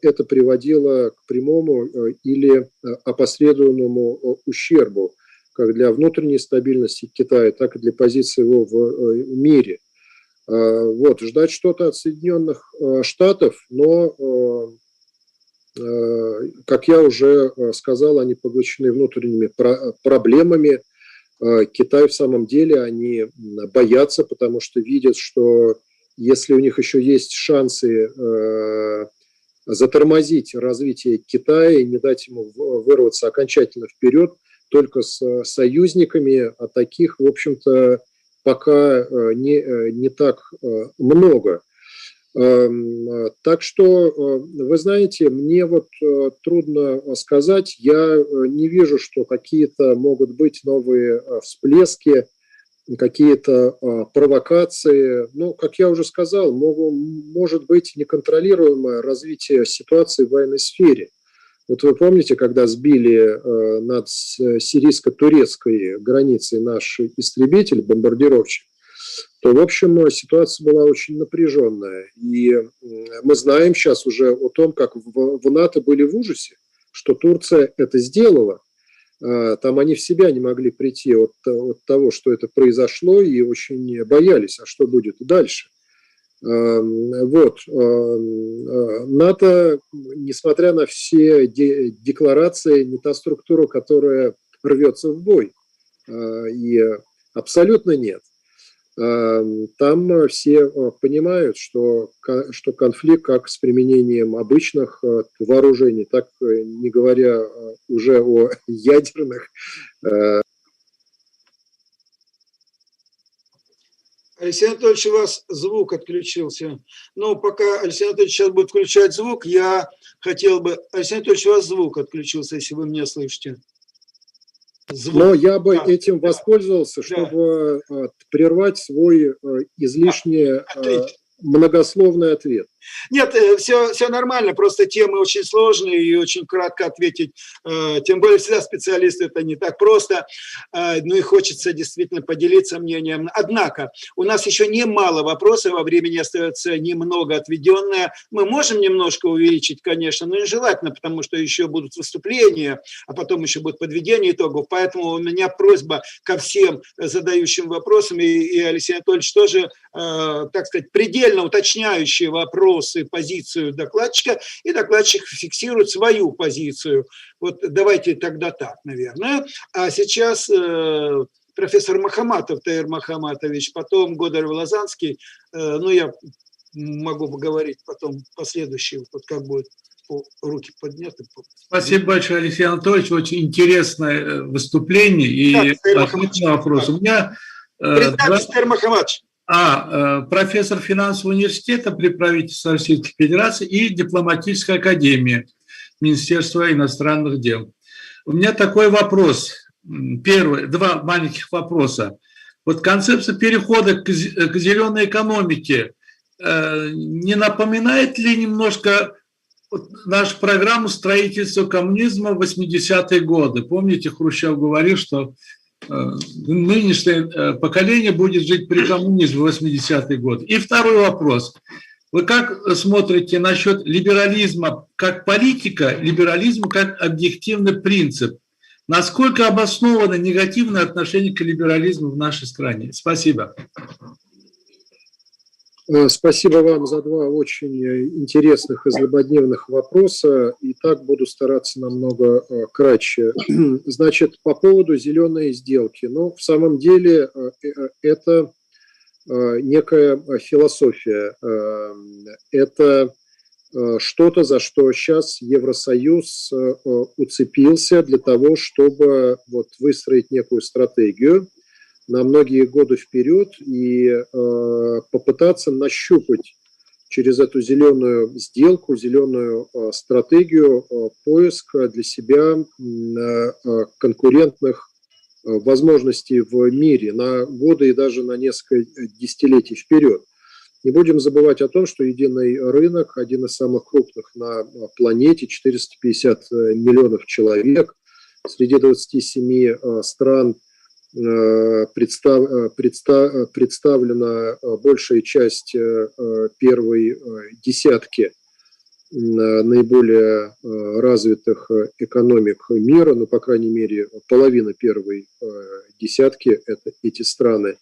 это приводило к прямому или опосредованному ущербу как для внутренней стабильности Китая, так и для позиции его в мире. Вот, ждать что-то от Соединенных Штатов, но, как я уже сказал, они поглощены внутренними проблемами. Китай в самом деле, они боятся, потому что видят, что если у них еще есть шансы затормозить развитие Китая и не дать ему вырваться окончательно вперед, только с союзниками, а таких, в общем-то, пока не так много. Так что, вы знаете, мне вот трудно сказать, я не вижу, что какие-то могут быть новые всплески, какие-то провокации. Ну, как я уже сказал, может быть неконтролируемое развитие ситуации в военной сфере. Вот вы помните, когда сбили над сирийско-турецкой границей наш истребитель, бомбардировщик, то, в общем, ситуация была очень напряженная. И мы знаем сейчас уже о том, как в НАТО были в ужасе, что Турция это сделала. Там они в себя не могли прийти от того, что это произошло, и очень боялись, а что будет дальше. Вот. НАТО, несмотря на все декларации, не та структура, которая рвется в бой. И абсолютно нет. Там все понимают, что конфликт как с применением обычных вооружений, так не говоря уже о ядерных. Алексей Анатольевич, у вас звук отключился. Но пока Алексей Анатольевич сейчас будет включать звук, я хотел бы... Алексей Анатольевич, у вас звук отключился, если вы меня слышите. Звук. Но я бы этим воспользовался, чтобы прервать свой излишне многословный ответ. Нет, все нормально, просто темы очень сложные и очень кратко ответить, тем более всегда специалисты это не так просто, ну и хочется действительно поделиться мнением. Однако у нас еще немало вопросов, во времени остается немного отведенное. Мы можем немножко увеличить, конечно, но нежелательно, потому что еще будут выступления, а потом еще будет подведение итогов. Поэтому у меня просьба ко всем задающим вопросам, и Алексей Анатольевич тоже, так сказать, предельно уточняющие вопросы, позицию докладчика, и докладчик фиксирует свою позицию. Вот давайте тогда так, наверное. А сейчас профессор Махаматов, Таир Махаматович, потом Годоров Лазанский, ну, я могу поговорить потом последующие, вот как будет руки подняты. Спасибо большое, Алексей Анатольевич, очень интересное выступление и ответ на вопрос. У меня... Представьтесь, Таир Махаматович. Профессор финансового университета при правительстве Российской Федерации и дипломатической академии Министерства иностранных дел. У меня такой вопрос. Первый, два маленьких вопроса. Вот концепция перехода к зеленой экономике не напоминает ли немножко нашу программу строительства коммунизма в 80-е годы? Помните, Хрущев говорил, что нынешнее поколение будет жить при коммунизме в 80-е годы. И второй вопрос. Вы как смотрите насчет либерализма как политика, либерализма как объективный принцип? Насколько обосновано негативное отношение к либерализму в нашей стране? Спасибо. Спасибо вам за два очень интересных и злободневных вопроса. И так буду стараться намного кратче. Значит, по поводу зеленой сделки. Ну, в самом деле, это некая философия. Это что-то, за что сейчас Евросоюз уцепился для того, чтобы вот выстроить некую стратегию на многие годы вперед и попытаться нащупать через эту зеленую сделку, зеленую стратегию поиска для себя конкурентных возможностей в мире на годы и даже на несколько десятилетий вперед. Не будем забывать о том, что единый рынок, один из самых крупных на планете, 450 миллионов человек, среди 27 стран представлена большая часть первой десятки наиболее развитых экономик мира, ну, по крайней мере, половина первой десятки – это эти страны.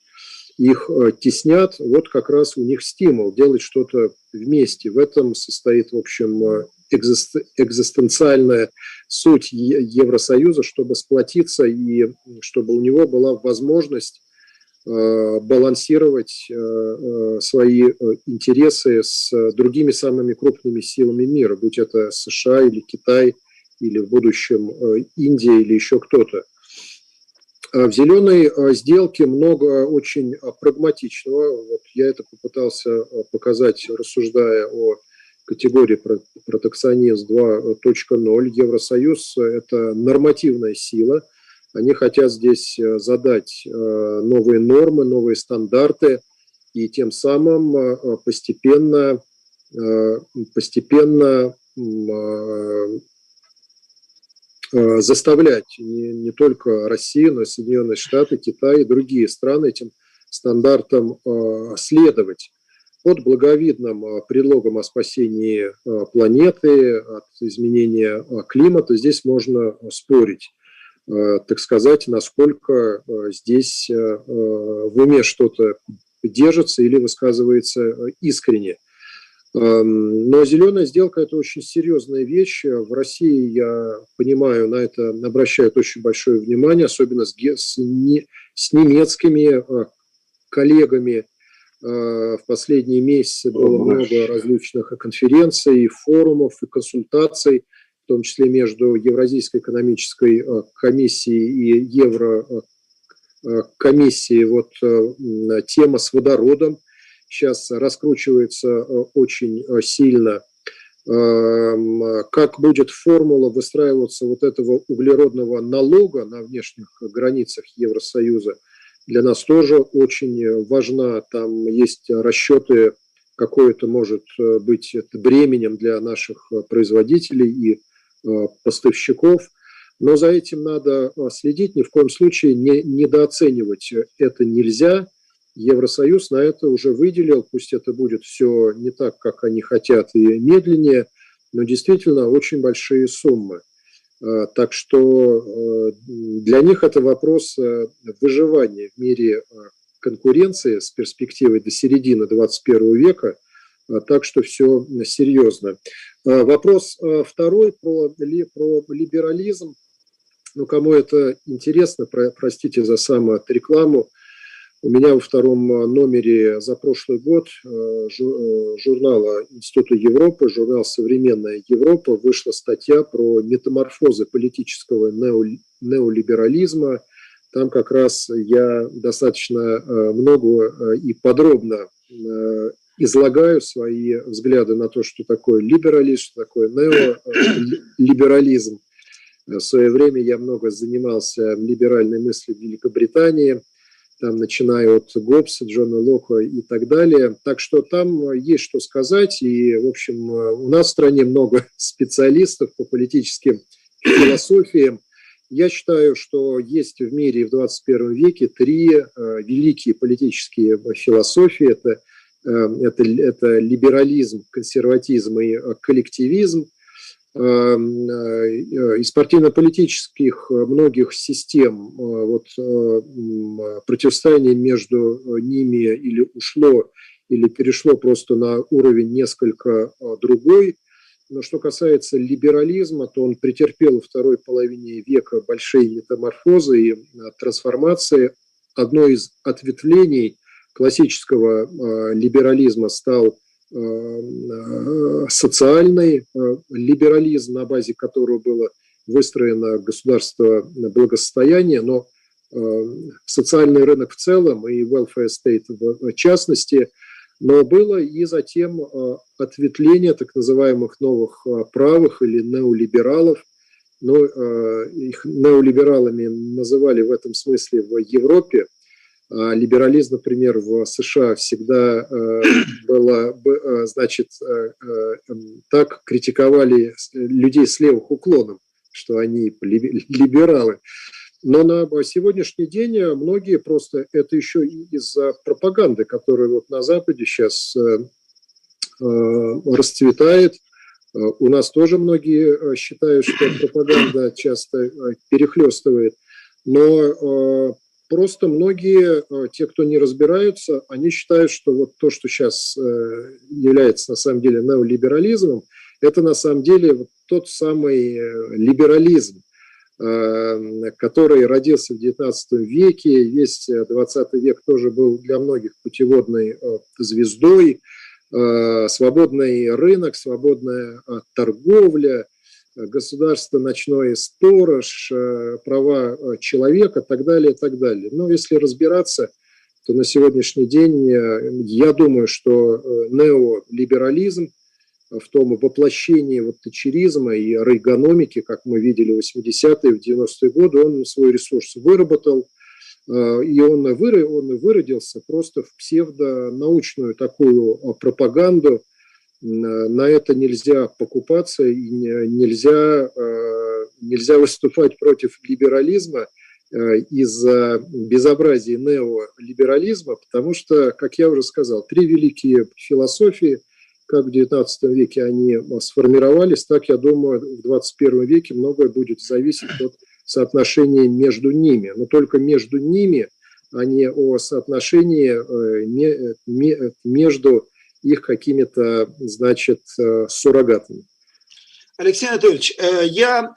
Их теснят, вот как раз у них стимул делать что-то вместе. В этом состоит, в общем, экзистенциальная суть Евросоюза, чтобы сплотиться и чтобы у него была возможность балансировать свои интересы с другими самыми крупными силами мира, будь это США или Китай, или в будущем Индия или еще кто-то. В зеленой сделке много очень прагматичного. Вот я это попытался показать, рассуждая о категории протекционизм 2.0. Евросоюз – это нормативная сила. Они хотят здесь задать новые нормы, новые стандарты и тем самым постепенно заставлять не только Россию, но и Соединенные Штаты, Китай и другие страны этим стандартам следовать. Под благовидным предлогом о спасении планеты от изменения климата здесь можно спорить, так сказать, насколько здесь в уме что-то держится или высказывается искренне. Но зеленая сделка – это очень серьезная вещь. В России, я понимаю, на это обращают очень большое внимание, особенно с немецкими коллегами. В последние месяцы было много различных конференций, форумов и консультаций, в том числе между Евразийской экономической комиссией и Еврокомиссией. Вот тема с водородом сейчас раскручивается очень сильно. Как будет формула выстраиваться вот этого углеродного налога на внешних границах Евросоюза, для нас тоже очень важна. Там есть расчеты, какое это может быть бременем для наших производителей и поставщиков. Но за этим надо следить, ни в коем случае не недооценивать это нельзя. Евросоюз на это уже выделил, пусть это будет все не так, как они хотят, и медленнее, но действительно очень большие суммы. Так что для них это вопрос выживания в мире конкуренции с перспективой до середины 21 века, так что все серьезно. Вопрос второй про либерализм. Ну, кому это интересно, простите за саморекламу. У меня во втором номере за прошлый год журнала Института Европы, журнал «Современная Европа», вышла статья про метаморфозы политического неолиберализма. Там как раз я достаточно много и подробно излагаю свои взгляды на то, что такое либерализм, что такое неолиберализм. В свое время я много занимался либеральной мыслью в Великобритании, там, начиная от Гоббса, Джона Лока и так далее. Так что там есть что сказать. И, в общем, у нас в стране много специалистов по политическим философиям. Я считаю, что есть в мире в 21 веке три великие политические философии. Это это либерализм, консерватизм и коллективизм. Из партийно-политических многих систем противостояние между ними или ушло, или перешло просто на уровень несколько другой. Но что касается либерализма, то он претерпел во второй половине века большие метаморфозы и трансформации. Одно из ответвлений классического либерализма стал социальный либерализм, на базе которого было выстроено государство благосостояния, но социальный рынок в целом и welfare state в частности, но было и затем ответвление так называемых новых правых или неолибералов. Но их неолибералами называли в этом смысле в Европе. Либерализм, например, в США всегда так критиковали людей с левым уклоном, что они либералы. Но на сегодняшний день многие просто это еще из-за пропаганды, которая вот на Западе сейчас расцветает. У нас тоже многие считают, что пропаганда часто перехлестывает. Но просто многие, те, кто не разбираются, они считают, что вот то, что сейчас является на самом деле неолиберализмом, это на самом деле вот тот самый либерализм, который родился в XIX веке. Весь XX век тоже был для многих путеводной звездой. Свободный рынок, свободная торговля, государство, ночной сторож, права человека, так далее, так далее. Но если разбираться, то на сегодняшний день я думаю, что неолиберализм в том воплощении вот тэтчеризма и рейгономики, как мы видели в 80-е, в 90-е годы, он свой ресурс выработал, и он выродился просто в псевдонаучную такую пропаганду. На это нельзя покупаться и нельзя выступать против либерализма из-за безобразия неолиберализма, потому что, как я уже сказал, три великие философии, как в XIX веке они сформировались, так, я думаю, в XXI веке многое будет зависеть от соотношения между ними. Но только между ними, а не о соотношении между их какими-то, значит, суррогатами. Алексей Анатольевич, я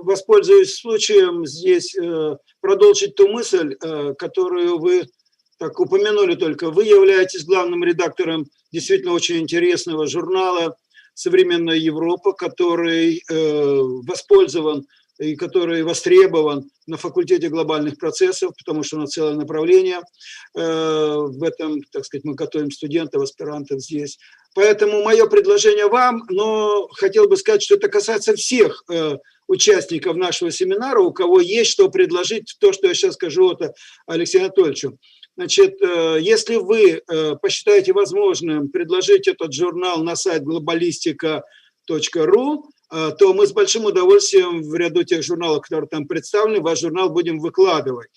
воспользуюсь случаем здесь продолжить ту мысль, которую вы так упомянули только. Вы являетесь главным редактором действительно очень интересного журнала «Современная Европа», который воспользован и который востребован на факультете глобальных процессов, потому что у нас целое направление в этом, так сказать, мы готовим студентов, аспирантов здесь. Поэтому мое предложение вам, но хотел бы сказать, что это касается всех участников нашего семинара, у кого есть что предложить, то, что я сейчас скажу, это Алексею Анатольевичу. Значит, если вы посчитаете возможным предложить этот журнал на сайт globalistica.ru, то мы с большим удовольствием в ряду тех журналов, которые там представлены, ваш журнал будем выкладывать.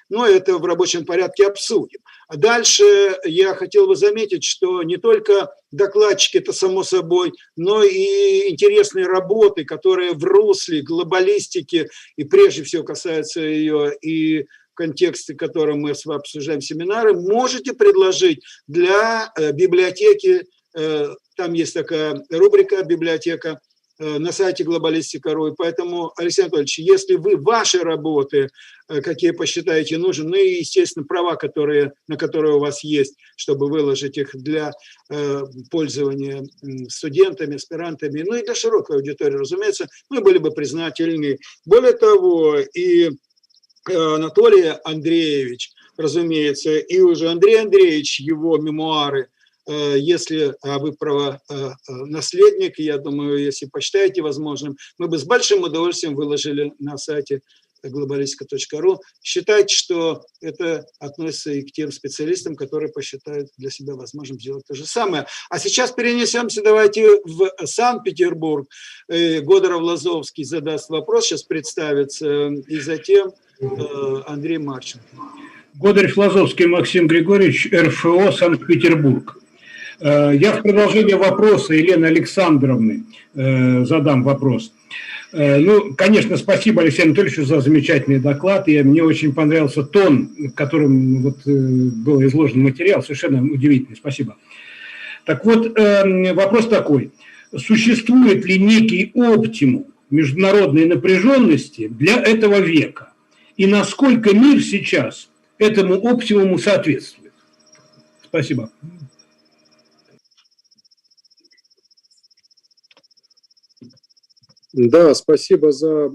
Но это в рабочем порядке обсудим. А дальше я хотел бы заметить, что не только докладчики, это само собой, но и интересные работы, которые в русле глобалистики, и прежде всего касаются ее и в контексте, в котором мы с вами обсуждаем семинары, можете предложить для библиотеки, там есть такая рубрика «Библиотека», на сайте Globalistica.ru. Поэтому, Алексей Анатольевич, если вы ваши работы, какие посчитаете нужны, ну и, естественно, права, на которые у вас есть, чтобы выложить их для пользования студентами, аспирантами, ну и для широкой аудитории, разумеется, мы были бы признательны. Более того, и Анатолий Андреевич, разумеется, и уже Андрей Андреевич, его мемуары, если вы правонаследник, я думаю, если посчитаете возможным, мы бы с большим удовольствием выложили на сайте globalistica.ru. Считайте, что это относится и к тем специалистам, которые посчитают для себя возможным сделать то же самое. А сейчас перенесемся, давайте, в Санкт-Петербург. Годоров-Лазовский задаст вопрос, сейчас представится, и затем Андрей Марченко. Годоров-Лазовский Максим Григорьевич, РФО, Санкт-Петербург. Я в продолжение вопроса Елены Александровны задам вопрос. Ну, конечно, спасибо Алексею Анатольевичу за замечательный доклад. И мне очень понравился тон, которым вот был изложен материал. Совершенно удивительный. Спасибо. Так вот, вопрос такой. Существует ли некий оптимум международной напряженности для этого века? И насколько мир сейчас этому оптимуму соответствует? Спасибо. Да, спасибо за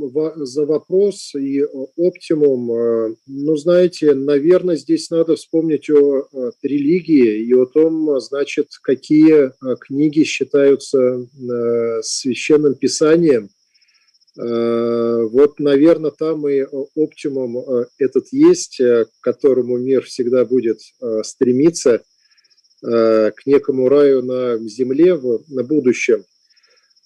вопрос и оптимум. Ну, знаете, наверное, здесь надо вспомнить о религии и о том, значит, какие книги считаются священным писанием. Вот, наверное, там и оптимум этот есть, к которому мир всегда будет стремиться, к некому раю на земле на будущем.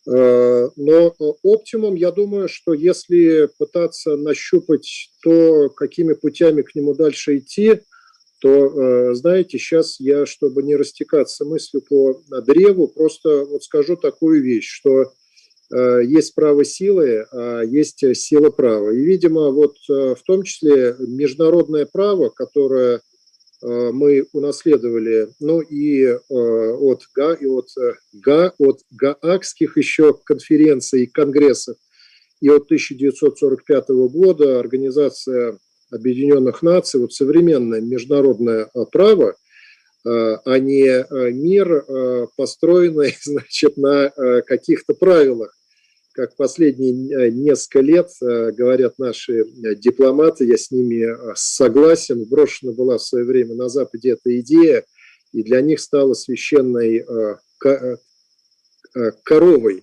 Но оптимум, я думаю, что если пытаться нащупать то, какими путями к нему дальше идти, то, знаете, сейчас я, чтобы не растекаться мыслью по древу, просто вот скажу такую вещь, что есть право силы, а есть сила права. И, видимо, вот в том числе международное право, которое мы унаследовали, ну и от Гаагских еще конференций и конгрессов, и от 1945 года Организация Объединенных Наций, вот современное международное право, а не мир, построенный, значит, на каких-то правилах. Как последние несколько лет говорят наши дипломаты, я с ними согласен, брошена была в свое время на Западе эта идея, и для них стала священной коровой.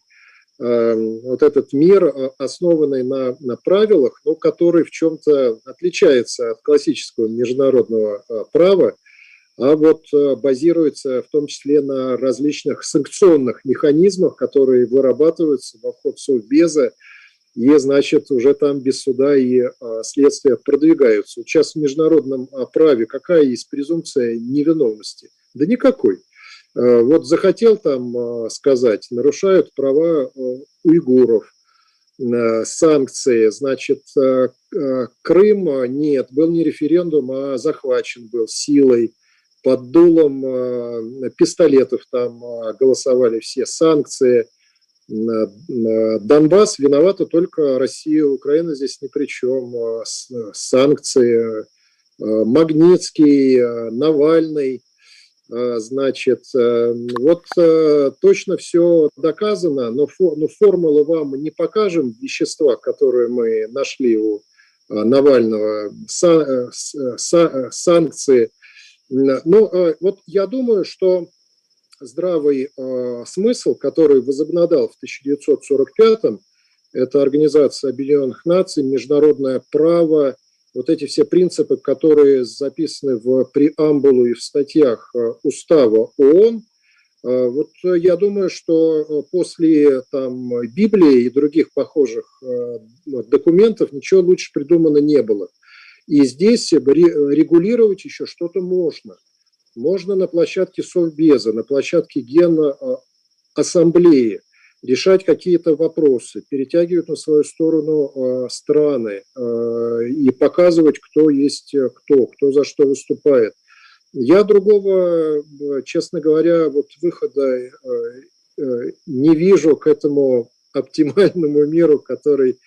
Вот этот мир, основанный на правилах, но который в чем-то отличается от классического международного права, а вот базируется в том числе на различных санкционных механизмах, которые вырабатываются в обход Совбеза, и, значит, уже там без суда и следствия продвигаются. Сейчас в международном праве какая есть презумпция невиновности? Да никакой. Вот захотел там сказать, нарушают права уйгуров, санкции, значит, Крым, нет, был не референдум, а захвачен был силой, под дулом пистолетов там голосовали все, санкции. Донбасс виновата только Россия, Украина здесь ни при чем. Санкции, Магнитский, Навальный, значит, вот точно все доказано, но формулы вам не покажем, вещества, которые мы нашли у Навального, санкции. Ну, вот я думаю, что здравый смысл, который возобладал в 1945-м, это Организация Объединенных Наций, международное право, вот эти все принципы, которые записаны в преамбулу и в статьях Устава ООН. Вот я думаю, что после там Библии и других похожих документов ничего лучше придумано не было. И здесь регулировать еще что-то можно. Можно на площадке Совбеза, на площадке Генассамблеи решать какие-то вопросы, перетягивать на свою сторону страны и показывать, кто есть кто за что выступает. Я другого, честно говоря, вот выхода не вижу к этому оптимальному миру, который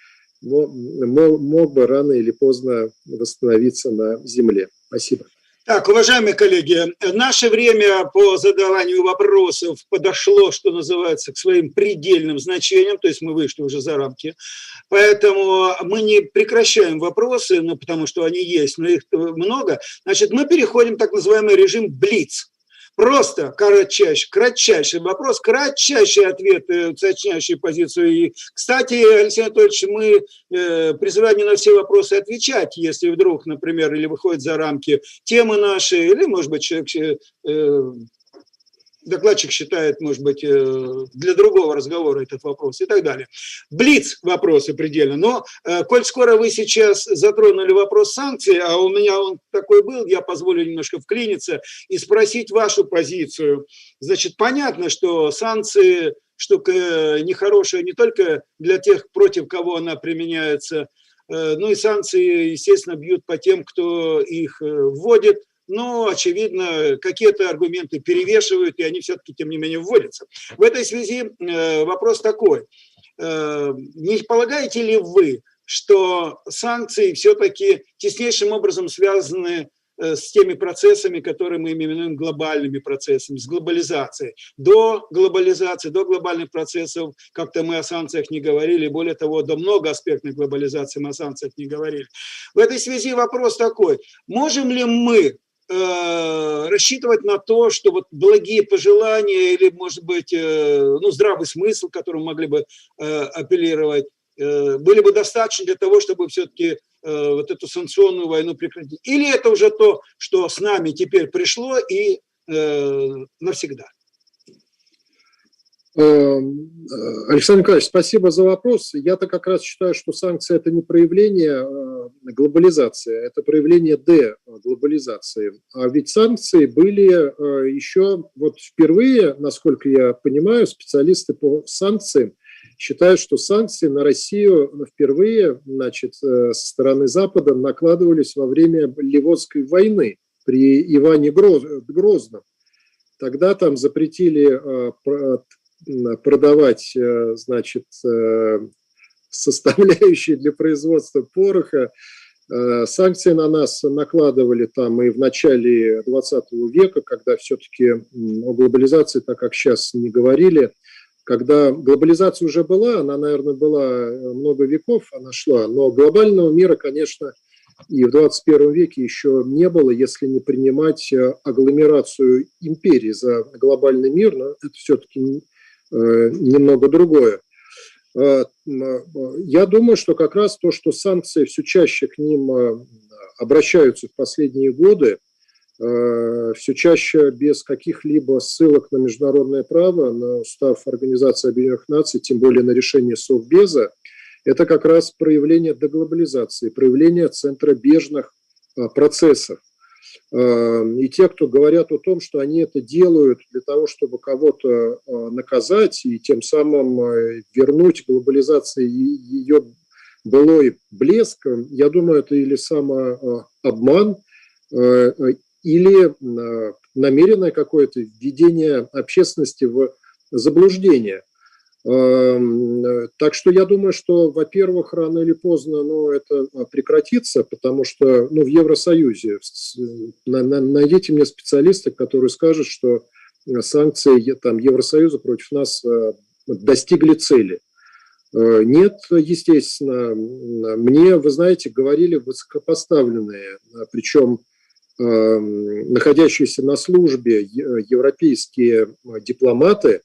мог бы рано или поздно восстановиться на Земле. Спасибо. Так, уважаемые коллеги, наше время по задаванию вопросов подошло, что называется, к своим предельным значениям, то есть мы вышли уже за рамки, поэтому мы не прекращаем вопросы, ну, потому что они есть, но их много. Значит, мы переходим в так называемый режим блиц. Просто кратчайший вопрос, кратчайший ответ, уточняющий позицию. И, кстати, Алексей Анатольевич, мы призываем не на все вопросы отвечать, если вдруг, например, или выходит за рамки темы наши, или, может быть, человек докладчик считает, может быть, для другого разговора этот вопрос и так далее. Блиц вопросы предельно. Но, коль скоро вы сейчас затронули вопрос санкций, а у меня он такой был, я позволю немножко вклиниться и спросить вашу позицию. Значит, понятно, что санкции штука нехорошая не только для тех, против кого она применяется, ну и санкции, естественно, бьют по тем, кто их вводит, но, очевидно, какие-то аргументы перевешивают, и они все-таки, тем не менее, вводятся. В этой связи вопрос такой. Не полагаете ли вы, что санкции все-таки теснейшим образом связаны с теми процессами, которые мы именуем глобальными процессами, с глобализацией? До глобализации, до глобальных процессов как-то мы о санкциях не говорили, более того, до многоаспектной глобализации мы о санкциях не говорили. В этой связи вопрос такой. Можем ли мы рассчитывать на то, что вот благие пожелания или, может быть, ну, здравый смысл, к которому могли бы апеллировать, были бы достаточно для того, чтобы все-таки вот эту санкционную войну прекратить? Или это уже то, что с нами теперь пришло и навсегда? Александр Николаевич, спасибо за вопрос. Я-то как раз считаю, что санкции – это не проявление глобализации, это проявление деглобализации. А ведь санкции были еще вот впервые, насколько я понимаю, специалисты по санкциям считают, что санкции на Россию впервые, значит, со стороны Запада накладывались во время Ливонской войны при Иване Грозном. Тогда там запретили продавать, значит, составляющие для производства пороха. Санкции на нас накладывали там и в начале 20 века, когда все-таки о глобализации, так как сейчас не говорили, когда глобализация уже была, она, наверное, была много веков, она шла, но глобального мира, конечно, и в 21 веке еще не было, если не принимать агломерацию империй за глобальный мир, но это все-таки немного другое. Я думаю, что как раз то, что санкции все чаще к ним обращаются в последние годы, все чаще без каких-либо ссылок на международное право, на устав Организации Объединенных Наций, тем более на решение Совбеза, это как раз проявление деглобализации, проявление центробежных процессов. И те, кто говорят о том, что они это делают для того, чтобы кого-то наказать и тем самым вернуть глобализации ее былой блеск, я думаю, это или самообман, или намеренное какое-то введение общественности в заблуждение. Так что я думаю, что, во-первых, рано или поздно это прекратится, потому что в Евросоюзе, найдите мне специалиста, который скажет, что санкции там, Евросоюза против нас достигли цели. Нет, естественно, мне, вы знаете, говорили высокопоставленные, причем находящиеся на службе европейские дипломаты,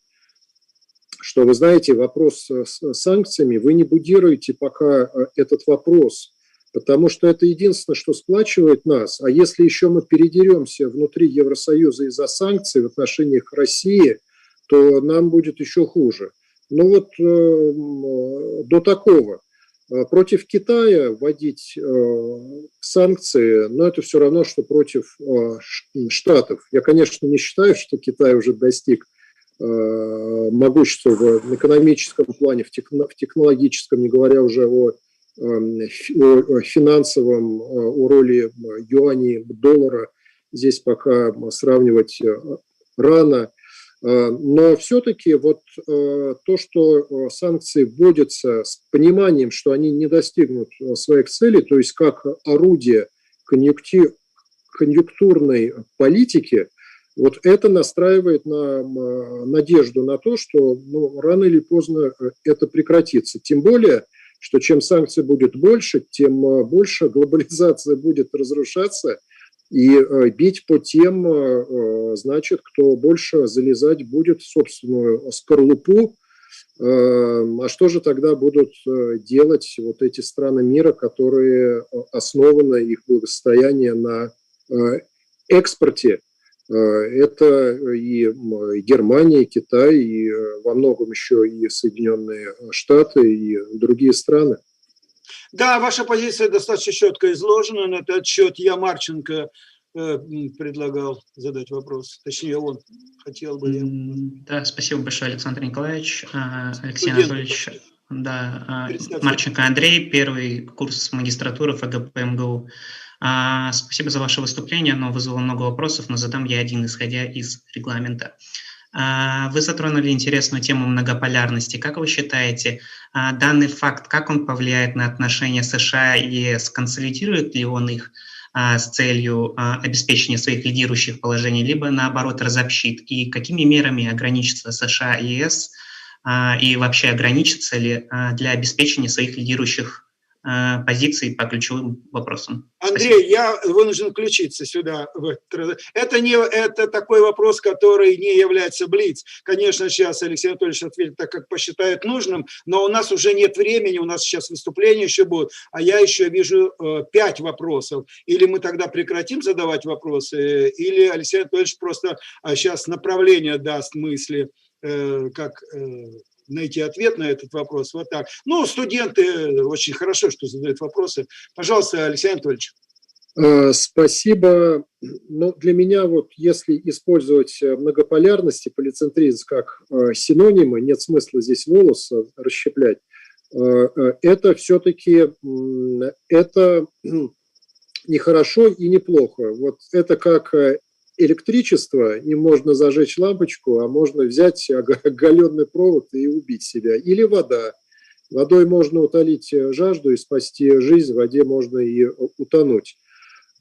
что, вы знаете, вопрос с санкциями, вы не будируете пока этот вопрос, потому что это единственное, что сплачивает нас. А если еще мы передеремся внутри Евросоюза из-за санкций в отношениях России, то нам будет еще хуже. До такого. Против Китая вводить санкции, но это все равно, что против Штатов. Я, конечно, не считаю, что Китай уже достиг могущества в экономическом плане, в технологическом, не говоря уже о финансовом, о роли юаней, доллара. Здесь пока сравнивать рано. Но все-таки то, что санкции вводятся с пониманием, что они не достигнут своих целей, то есть как орудие конъюнктурной политики, это настраивает на надежду на то, что рано или поздно это прекратится. Тем более, что чем санкций будет больше, тем больше глобализация будет разрушаться и бить по тем, значит, кто больше залезать будет в собственную скорлупу. А что же тогда будут делать эти страны мира, которые основаны, их благосостояние на экспорте Это и Германия, и Китай, и во многом еще и Соединенные Штаты, и другие страны. Да, ваша позиция достаточно четко изложена. На этот счет я Марченко предлагал задать вопрос. Точнее, он хотел бы. Да, спасибо большое, Александр Николаевич. Алексей Анатольевич, да, Марченко Андрей, первый курс магистратуры ФГП МГУ. Спасибо за ваше выступление, оно вызвало много вопросов, но задам я один, исходя из регламента. Вы затронули интересную тему многополярности. Как вы считаете, данный факт, как он повлияет на отношения США и ЕС? Консолидирует ли он их с целью обеспечения своих лидирующих положений, либо наоборот разобщит? И какими мерами ограничится США и ЕС, и вообще ограничится ли для обеспечения своих лидирующих позиций по ключевым вопросам? Андрей, Спасибо. я вынужден включиться сюда. Это такой вопрос, который не является блиц. Конечно, сейчас Алексей Анатольевич ответит так, как посчитает нужным, но у нас уже нет времени, у нас сейчас выступления еще будут, а я еще вижу 5 вопросов. Или мы тогда прекратим задавать вопросы, или Алексей Анатольевич просто сейчас направление даст мысли, как найти ответ на этот вопрос. Вот так. Ну, студенты очень хорошо, что задают вопросы. Пожалуйста, Алексей Анатольевич. Спасибо. Но для меня, вот если использовать многополярность и полицентризм как синонимы, нет смысла здесь волос расщеплять. Это все-таки это не хорошо и не плохо. Вот это как электричество, им можно зажечь лампочку, а можно взять оголенный провод и убить себя. Или вода. Водой можно утолить жажду и спасти жизнь, в воде можно и утонуть.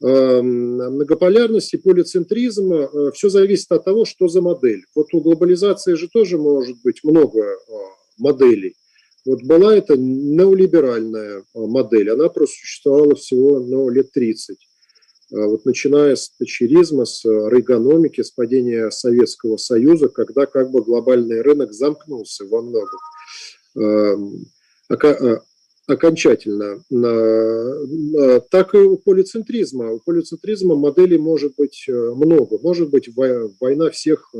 Многополярность и полицентризм, все зависит от того, что за модель. Вот у глобализации же тоже может быть много моделей. Вот была это неолиберальная модель, она просуществовала всего лет 30. Вот начиная с татчеризма, с рейгономики, с падения Советского Союза, когда как бы глобальный рынок замкнулся во многом окончательно. Так и у полицентризма. У полицентризма моделей может быть много. Может быть война всех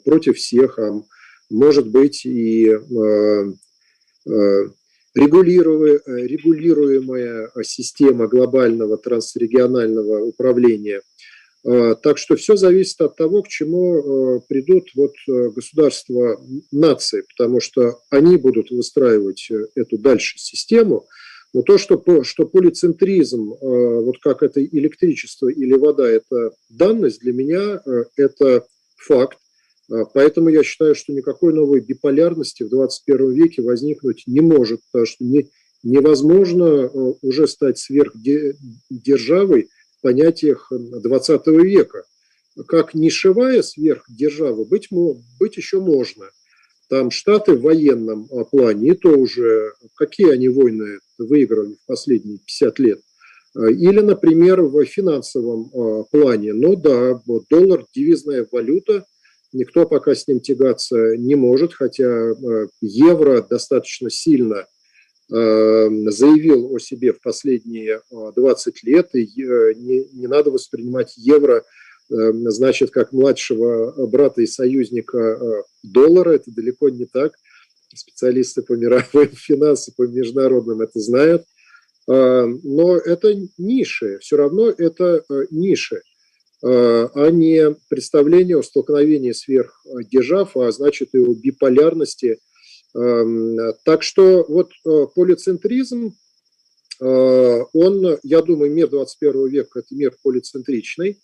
против всех, а может быть и регулируемая система глобального трансрегионального управления. Так что все зависит от того, к чему придут вот государства нации, потому что они будут выстраивать эту дальше систему. Но то, что полицентризм, вот как это электричество или вода, это данность, для меня это факт. Поэтому я считаю, что никакой новой биполярности в 21 веке возникнуть не может, потому что невозможно уже стать сверхдержавой в понятиях 20 века. Как нишевая сверхдержава быть еще можно. Там Штаты в военном плане, и то уже какие они войны выиграли в последние 50 лет. Или, например, в финансовом плане. Но да, доллар – девизная валюта, никто пока с ним тягаться не может, хотя евро достаточно сильно заявил о себе в последние 20 лет, и не надо воспринимать евро, значит, как младшего брата и союзника доллара, это далеко не так. Специалисты по мировым финансам, по международным это знают. Но это ниши, все равно это ниши, а не представление о столкновении сверхдержав, а значит и о биполярности. Так что вот полицентризм, он, я думаю, мир 21 века – это мир полицентричный.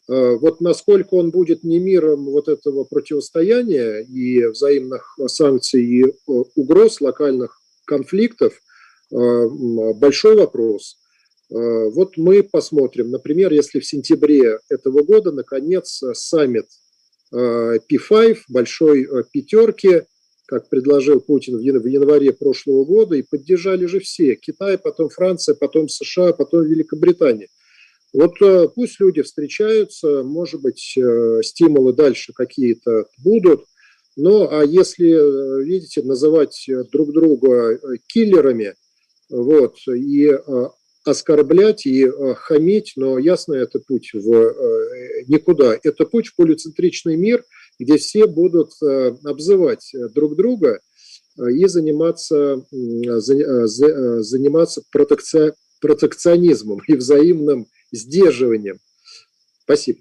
Вот насколько он будет не миром вот этого противостояния и взаимных санкций и угроз, локальных конфликтов, большой вопрос. Вот мы посмотрим, например, если в сентябре этого года, наконец, саммит P5, большой пятерки, как предложил Путин в январе прошлого года, и поддержали же все. Китай, потом Франция, потом США, потом Великобритания. Вот пусть люди встречаются, может быть, стимулы дальше какие-то будут. Ну, а если, видите, называть друг друга киллерами, вот, и оскорблять и хамить, но ясно, это путь в никуда. Это путь в полицентричный мир, где все будут обзывать друг друга и заниматься протекционизмом и взаимным сдерживанием. Спасибо.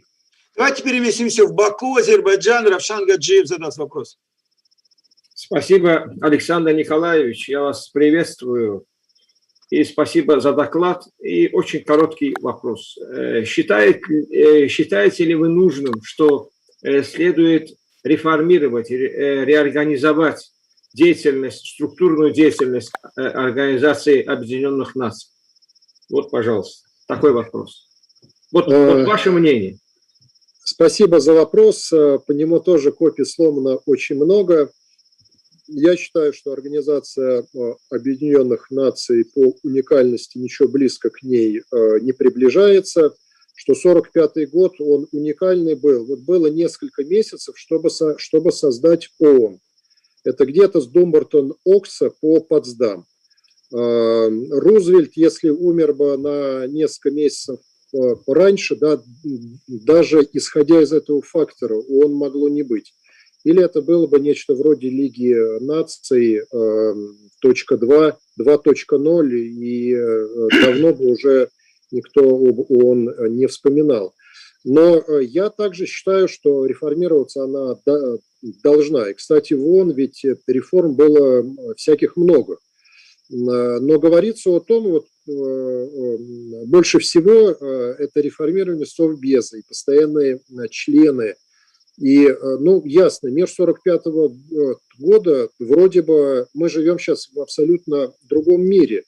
Давайте переместимся в Баку, Азербайджан. Равшан Гаджиев задаст вопрос. Спасибо, Александр Николаевич. Я вас приветствую. И спасибо за доклад. И очень короткий вопрос. Считаете ли вы нужным, что следует реформировать, реорганизовать деятельность, структурную деятельность Организации Объединенных Наций? Вот, пожалуйста, такой вопрос. Вот ваше мнение. Спасибо за вопрос. По нему тоже копий сломано очень много. Я считаю, что Организация Объединенных Наций по уникальности ничего близко к ней не приближается, что 1945 год, он уникальный был. Вот было несколько месяцев, чтобы создать ООН. Это где-то с Думбартон-Окса по Потсдам. Рузвельт, если умер бы на несколько месяцев раньше, да, даже исходя из этого фактора, ООН могло не быть. Или это было бы нечто вроде Лиги наций .2.0, и давно бы уже никто об ООН не вспоминал. Но я также считаю, что реформироваться она должна. И, кстати, в ООН ведь реформ было всяких много. Но говорится о том, вот, больше всего это реформирование Совбеза и постоянные члены. И, ну, ясно, мир 1945 года, вроде бы мы живем сейчас в абсолютно другом мире.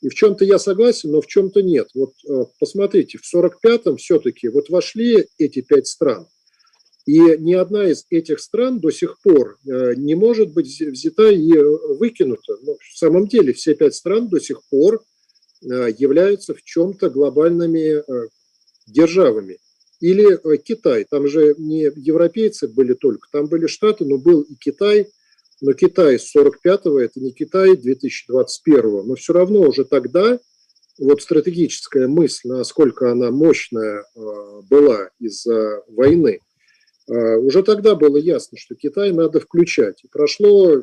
И в чем-то я согласен, но в чем-то нет. Вот посмотрите, в 1945-м все-таки вот вошли эти 5 стран. И ни одна из этих стран до сих пор не может быть взята и выкинута. Но в самом деле все 5 стран до сих пор являются в чем-то глобальными державами. Или Китай, там же не европейцы были только, там были Штаты, но был и Китай, но Китай с 1945-го, это не Китай 2021-го, но все равно уже тогда вот стратегическая мысль, насколько она мощная была из-за войны, уже тогда было ясно, что Китай надо включать. И прошло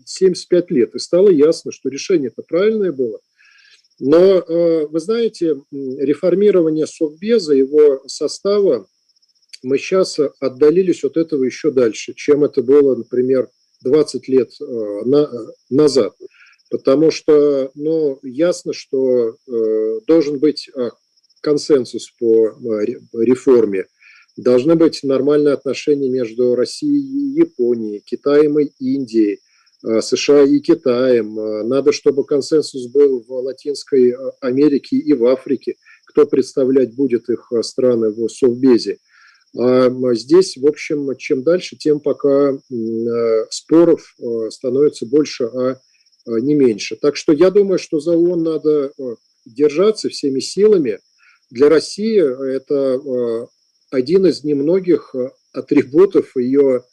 75 лет, и стало ясно, что решение-то правильное было. Но, вы знаете, реформирование Совбеза, его состава, мы сейчас отдалились от этого еще дальше, чем это было, например, 20 лет назад. Потому что, ну, ясно, что должен быть консенсус по реформе, должны быть нормальные отношения между Россией и Японией, Китаем и Индией, США и Китаем. Надо, чтобы консенсус был в Латинской Америке и в Африке, кто представлять будет их страны в Совбезе. А здесь, в общем, чем дальше, тем пока споров становится больше, а не меньше. Так что я думаю, что за ООН надо держаться всеми силами. Для России это один из немногих атрибутов ее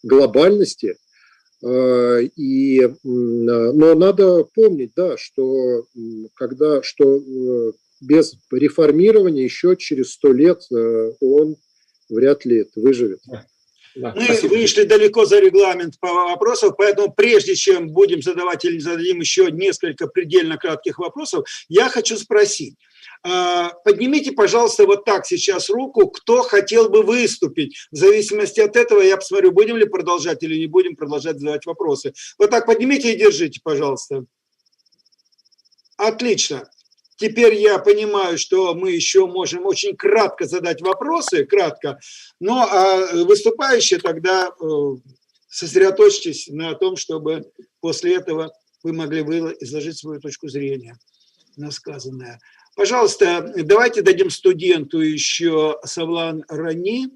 глобальности. Но надо помнить, да, что без реформирования еще через 100 лет он вряд ли выживет. Да, мы вышли далеко за регламент по вопросам, поэтому прежде чем будем задавать или зададим еще несколько предельно кратких вопросов, я хочу спросить. Поднимите, пожалуйста, вот так сейчас руку, кто хотел бы выступить. В зависимости от этого я посмотрю, будем ли продолжать или не будем продолжать задавать вопросы. Вот так поднимите и держите, пожалуйста. Отлично. Теперь я понимаю, что мы еще можем очень кратко задать вопросы, но выступающие тогда сосредоточьтесь на том, чтобы после этого вы могли изложить свою точку зрения на сказанное. Пожалуйста, давайте дадим студенту еще Савлан Рани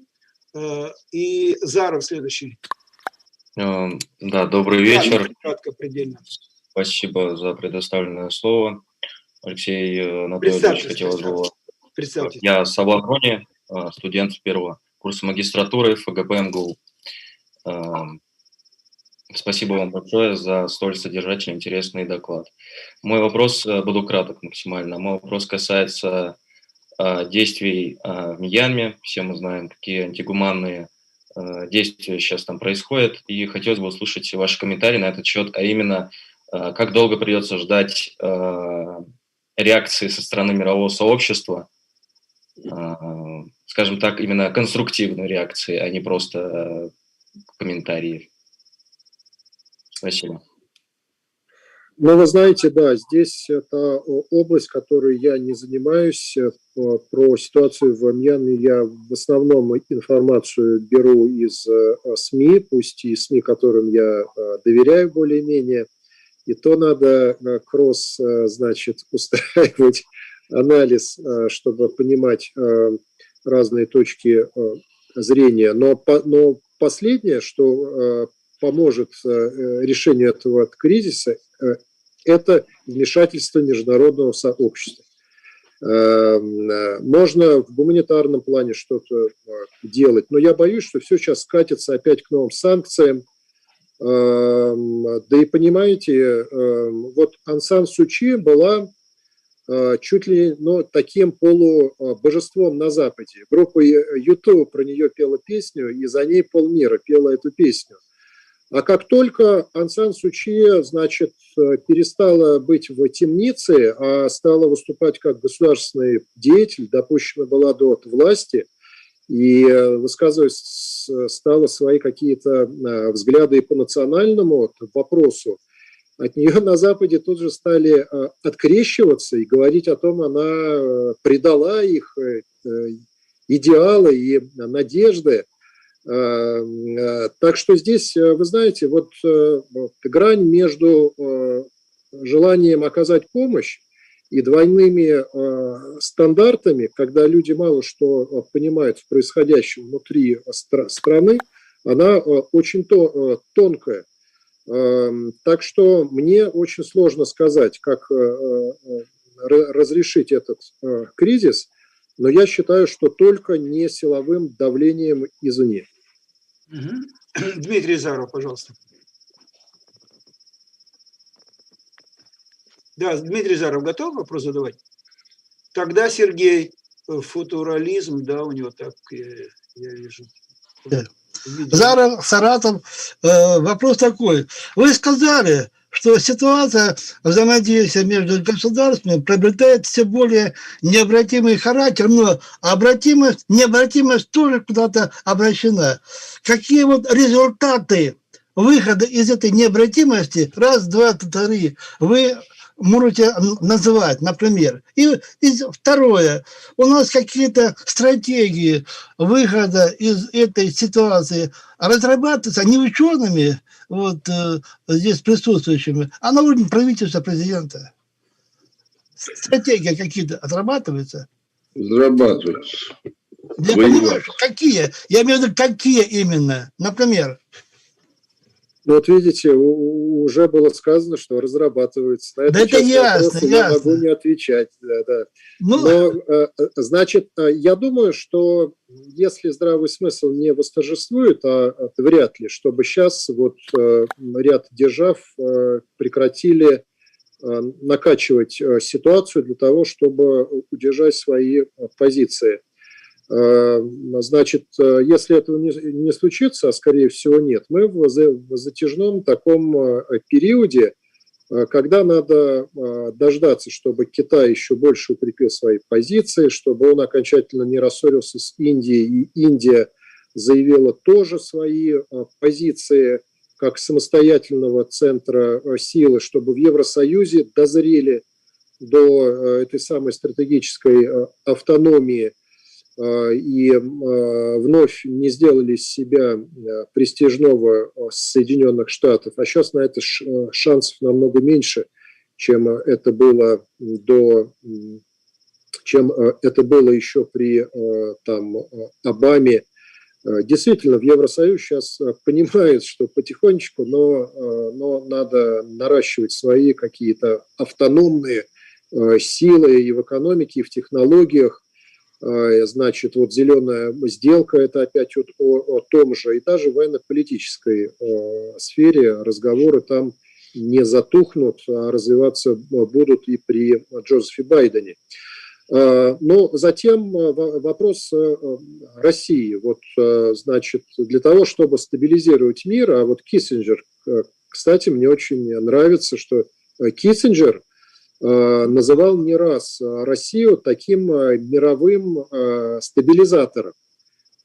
и Заров следующий. Да, добрый вечер. Да, кратко, предельно. Спасибо за предоставленное слово. Алексей Анатольевич, хотелось бы... Представьтесь. Я Савлан Рани, студент первого курса магистратуры ФГП МГУ. Спасибо вам большое за столь содержательный, интересный доклад. Мой вопрос, буду краток максимально. Мой вопрос касается действий в Мьянме. Все мы знаем, какие антигуманные действия сейчас там происходят. И хотелось бы услышать ваши комментарии на этот счет, а именно, как долго придется ждать реакции со стороны мирового сообщества, скажем так, именно конструктивной реакции, а не просто комментариев. Спасибо. Ну, вы знаете, да, здесь это область, которой я не занимаюсь. Про ситуацию в Мьянме я в основном информацию беру из СМИ, пусть и СМИ, которым я доверяю более-менее. И то надо значит, устраивать анализ, чтобы понимать разные точки зрения. Но последнее, что поможет решению этого кризиса, это вмешательство международного сообщества. Можно в гуманитарном плане что-то делать, но я боюсь, что все сейчас скатится опять к новым санкциям. Да и понимаете, вот Ан Сан Су Чжи была чуть ли таким полубожеством на Западе. Группа YouTube про нее пела песню, и за ней полмира пела эту песню. А как только Ан Сан Су Чжи, значит, перестала быть в темнице, а стала выступать как государственный деятель, допущена была до власти и высказывать стала свои какие-то взгляды по национальному вопросу, от нее на Западе тут же стали открещиваться и говорить о том, она предала их идеалы и надежды. Так что здесь, вы знаете, вот грань между желанием оказать помощь и двойными стандартами, когда люди мало что понимают в происходящем внутри страны, она очень тонкая. Так что мне очень сложно сказать, как разрешить этот кризис, но я считаю, что только не силовым давлением извне. Дмитрий Заров, пожалуйста. Да, Дмитрий Заров готов вопрос задавать? Тогда Сергей, футурализм, да, у него так, я вижу. Заров, Саратов, вопрос такой. Вы сказали, что ситуация взаимодействия между государствами приобретает все более необратимый характер, но необратимость тоже куда-то обращена. Какие вот результаты выхода из этой необратимости, раз, два, три, вы можете называть, например? И второе, у нас какие-то стратегии выхода из этой ситуации разрабатываются не учеными, вот здесь присутствующими, а на уровне правительства, президента. Стратегии какие-то отрабатываются? Разрабатываются. Я понимаю, какие? Я имею в виду, какие именно? Например? Ну, вот видите, уже было сказано, что разрабатывается. На да это ясно, ясно. Я могу не отвечать. Да. Ну... Но, значит, я думаю, что если здравый смысл не восторжествует, а вряд ли, чтобы сейчас вот ряд держав прекратили накачивать ситуацию для того, чтобы удержать свои позиции. Значит, если этого не случится, а скорее всего нет, мы в затяжном таком периоде, когда надо дождаться, чтобы Китай еще больше укрепил свои позиции, чтобы он окончательно не рассорился с Индией, и Индия заявила тоже свои позиции как самостоятельного центра силы, чтобы в Евросоюзе дозрели до этой самой стратегической автономии и вновь не сделали из себя престижного Соединенных Штатов. А сейчас на это шансов намного меньше, чем это было еще при Обаме. Действительно, в Евросоюз сейчас понимают, что потихонечку, но надо наращивать свои какие-то автономные силы и в экономике, и в технологиях. значит, вот зеленая сделка, это опять вот о том же, и даже в военно-политической сфере разговоры там не затухнут, а развиваться будут и при Джозефе Байдене. Но затем вопрос России. Вот, значит, для того, чтобы стабилизировать мир, а вот Киссинджер, кстати, мне очень нравится, что Киссинджер называл не раз Россию таким мировым стабилизатором.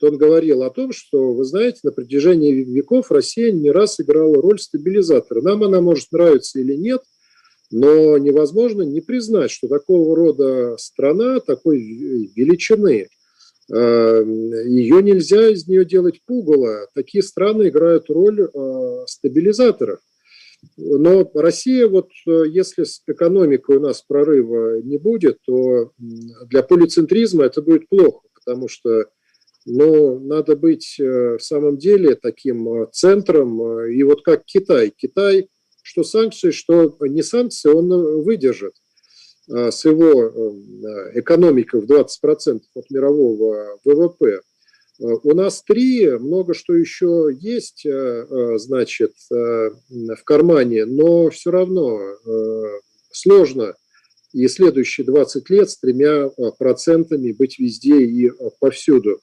Он говорил о том, что, вы знаете, на протяжении веков Россия не раз играла роль стабилизатора. Нам она может нравиться или нет, но невозможно не признать, что такого рода страна, такой величины, ее нельзя из нее делать пугало. Такие страны играют роль стабилизаторов. Но Россия, вот если с экономикой у нас прорыва не будет, то для полицентризма это будет плохо, потому что надо быть в самом деле таким центром, и вот как Китай. Китай, что санкции, что не санкции, он выдержит с его экономикой в 20% от мирового ВВП. У нас 3, много что еще есть, значит, в кармане, но все равно сложно и следующие 20 лет с 3% быть везде и повсюду.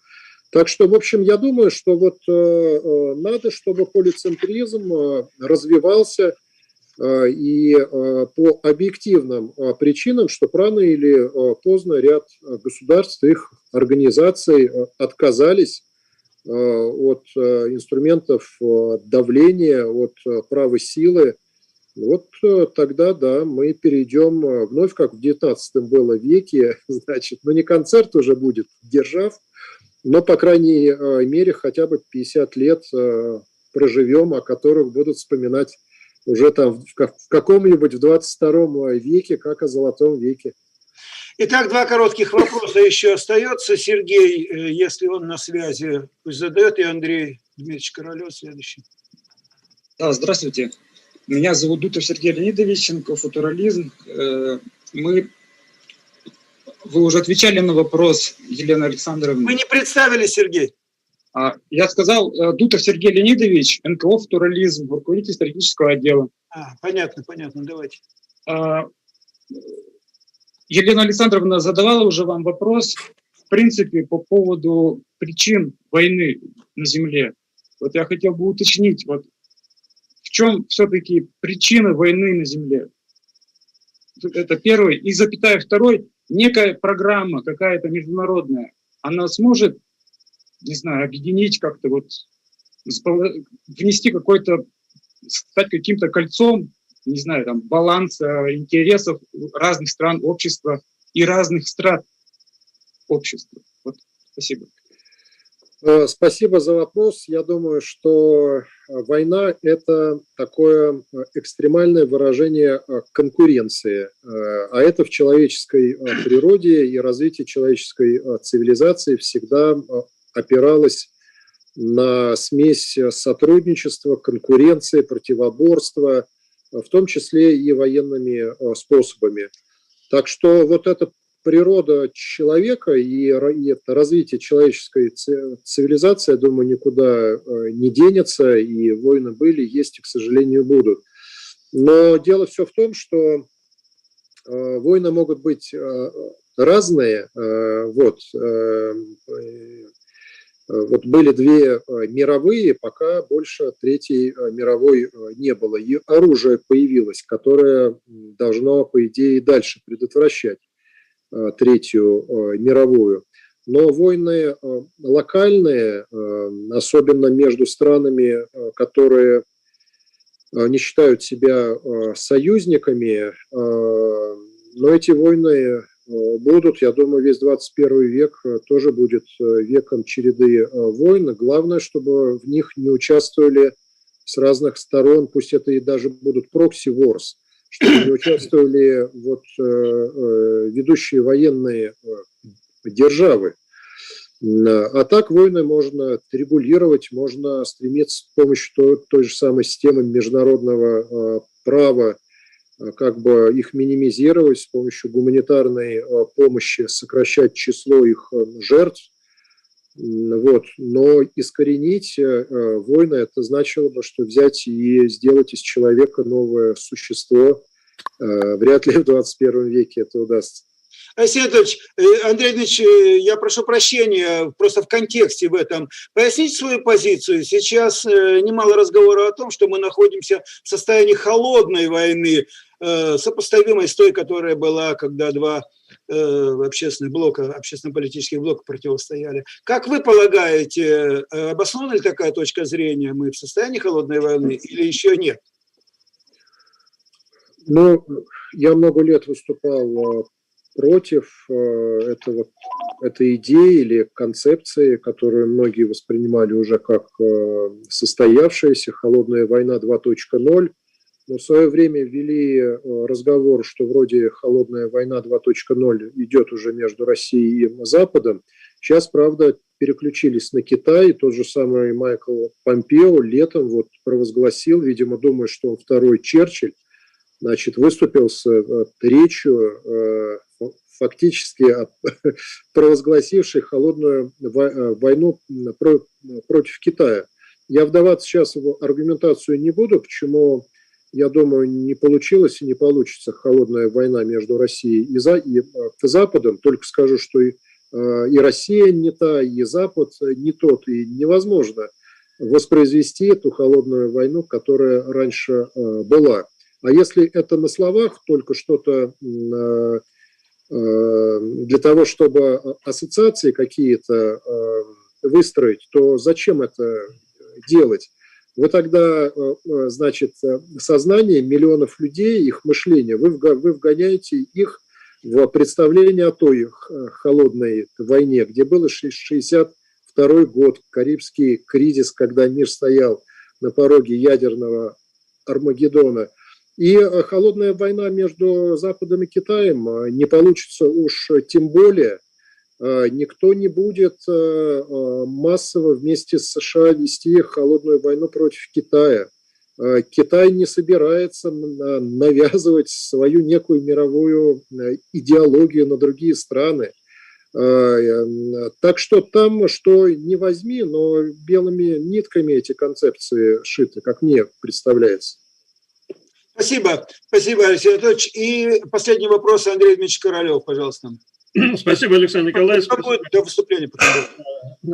Так что, в общем, я думаю, что вот надо, чтобы полицентризм развивался и по объективным причинам, что рано или поздно ряд государств, их организаций отказались от инструментов давления, от права силы. Вот тогда, да, мы перейдем вновь, как в 19 было веке, значит, не концерт уже будет держав, но, по крайней мере, хотя бы 50 лет проживем, о которых будут вспоминать уже там в каком-нибудь в 22 веке, как о золотом веке. Итак, 2 коротких вопроса еще остается. Сергей, если он на связи, пусть задает, и Андрей Дмитриевич Королев следующий. Да, здравствуйте. Меня зовут Дутов Сергей Леонидович, инфофутурализм. Вы уже отвечали на вопрос Елены Александровны. Мы не представили, Сергей. Я сказал, Дутов Сергей Леонидович, НКО «Футурализм», руководитель стратегического отдела. Понятно, давайте. Елена Александровна задавала уже вам вопрос, в принципе, по поводу причин войны на Земле. Вот я хотел бы уточнить, вот в чем все-таки причина войны на Земле? Это первый. И запятая второй, некая программа какая-то международная, она сможет, не знаю, объединить как-то, вот, внести какой-то, стать каким-то кольцом, не знаю, там, баланса интересов разных стран общества и разных страт общества. Вот, спасибо. Спасибо за вопрос. Я думаю, что война – это такое экстремальное выражение конкуренции, а это в человеческой природе и развитии человеческой цивилизации всегда опиралось на смесь сотрудничества, конкуренции, противоборства, в том числе и военными способами. Так что вот эта природа человека и это развитие человеческой цивилизации, я думаю, никуда не денется, и войны были, есть и, к сожалению, будут. Но дело все в том, что войны могут быть разные. Вот были 2 мировые, пока больше 3-й мировой не было. И оружие появилось, которое должно, по идее, дальше предотвращать 3-ю мировую. Но войны локальные, особенно между странами, которые не считают себя союзниками, но эти войны будут, я думаю, весь 21 век тоже будет веком череды войн. Главное, чтобы в них не участвовали с разных сторон, пусть это и даже будут прокси-ворс, чтобы не участвовали ведущие военные державы. А так войны можно регулировать, можно стремиться с помощью той же самой системы международного права, как бы их минимизировать, с помощью гуманитарной помощи сокращать число их жертв. Вот. Но искоренить войны, это значило бы, что взять и сделать из человека новое существо. Вряд ли в 21 веке это удастся. Алексей Анатольевич, Андрей Ильич, я прошу прощения, просто в контексте в этом. Поясните свою позицию. Сейчас немало разговора о том, что мы находимся в состоянии холодной войны, сопоставимой с той, которая была, когда два общественных блока, общественно-политических блока противостояли. Как вы полагаете, обоснована ли такая точка зрения? Мы в состоянии холодной войны или еще нет? Ну, я много лет выступал против этой идеи или концепции, которую многие воспринимали уже как состоявшаяся холодная война 2.0. Но в свое время ввели разговор, что вроде холодная война 2.0 идет уже между Россией и Западом. Сейчас, правда, переключились на Китай. Тот же самый Майкл Помпео летом вот провозгласил, видимо, думая, что он второй Черчилль, значит, выступил с речью, фактически провозгласивший холодную войну против Китая. Я вдаваться сейчас в аргументацию не буду, почему, я думаю, не получилось и не получится холодная война между Россией и Западом. Только скажу, что и Россия не та, и Запад не тот, и невозможно воспроизвести эту холодную войну, которая раньше была. А если это на словах только что-то для того, чтобы ассоциации какие-то выстроить, то зачем это делать? Вы тогда, значит, сознание миллионов людей, их мышление, вы вгоняете их в представление о той холодной войне, где был 1962 год, Карибский кризис, когда мир стоял на пороге ядерного Армагеддона. И холодная война между Западом и Китаем не получится уж тем более. Никто не будет массово вместе с США вести холодную войну против Китая. Китай не собирается навязывать свою некую мировую идеологию на другие страны. Так что там, что не возьми, но белыми нитками эти концепции шиты, как мне представляется. Спасибо. Спасибо, Алексей Анатольевич. И последний вопрос, Андрей Дмитриевич Королев, пожалуйста. Спасибо, Александр Николаевич. До выступления.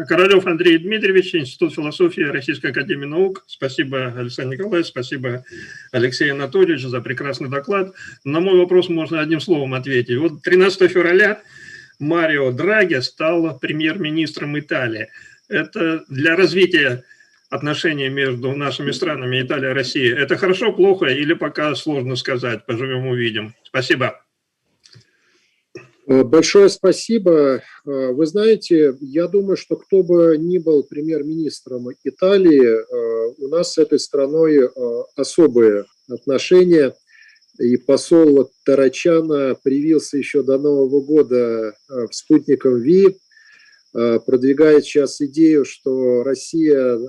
Королев Андрей Дмитриевич, Институт философии Российской академии наук. Спасибо, Александр Николаевич, спасибо, Алексей Анатольевич, за прекрасный доклад. На мой вопрос можно одним словом ответить. Вот 13 февраля Марио Драги стал премьер-министром Италии. Это для развития отношений между нашими странами, Италия и Россия. Это хорошо, плохо или пока сложно сказать? Поживем, увидим. Спасибо. Большое спасибо. Вы знаете, я думаю, что кто бы ни был премьер-министром Италии, у нас с этой страной особые отношения. И посол Тарачана привился еще до Нового года спутником ВИ, продвигает сейчас идею, что Россия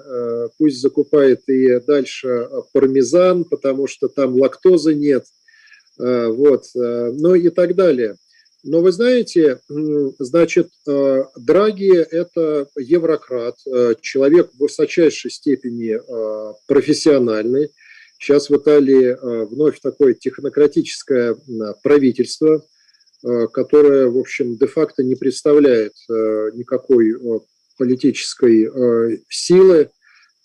пусть закупает и дальше пармезан, потому что там лактозы нет, вот, ну и так далее. Но вы знаете, значит, Драги – это еврократ, человек в высочайшей степени профессиональный. Сейчас в Италии вновь такое технократическое правительство, которое, в общем, де-факто не представляет никакой политической силы.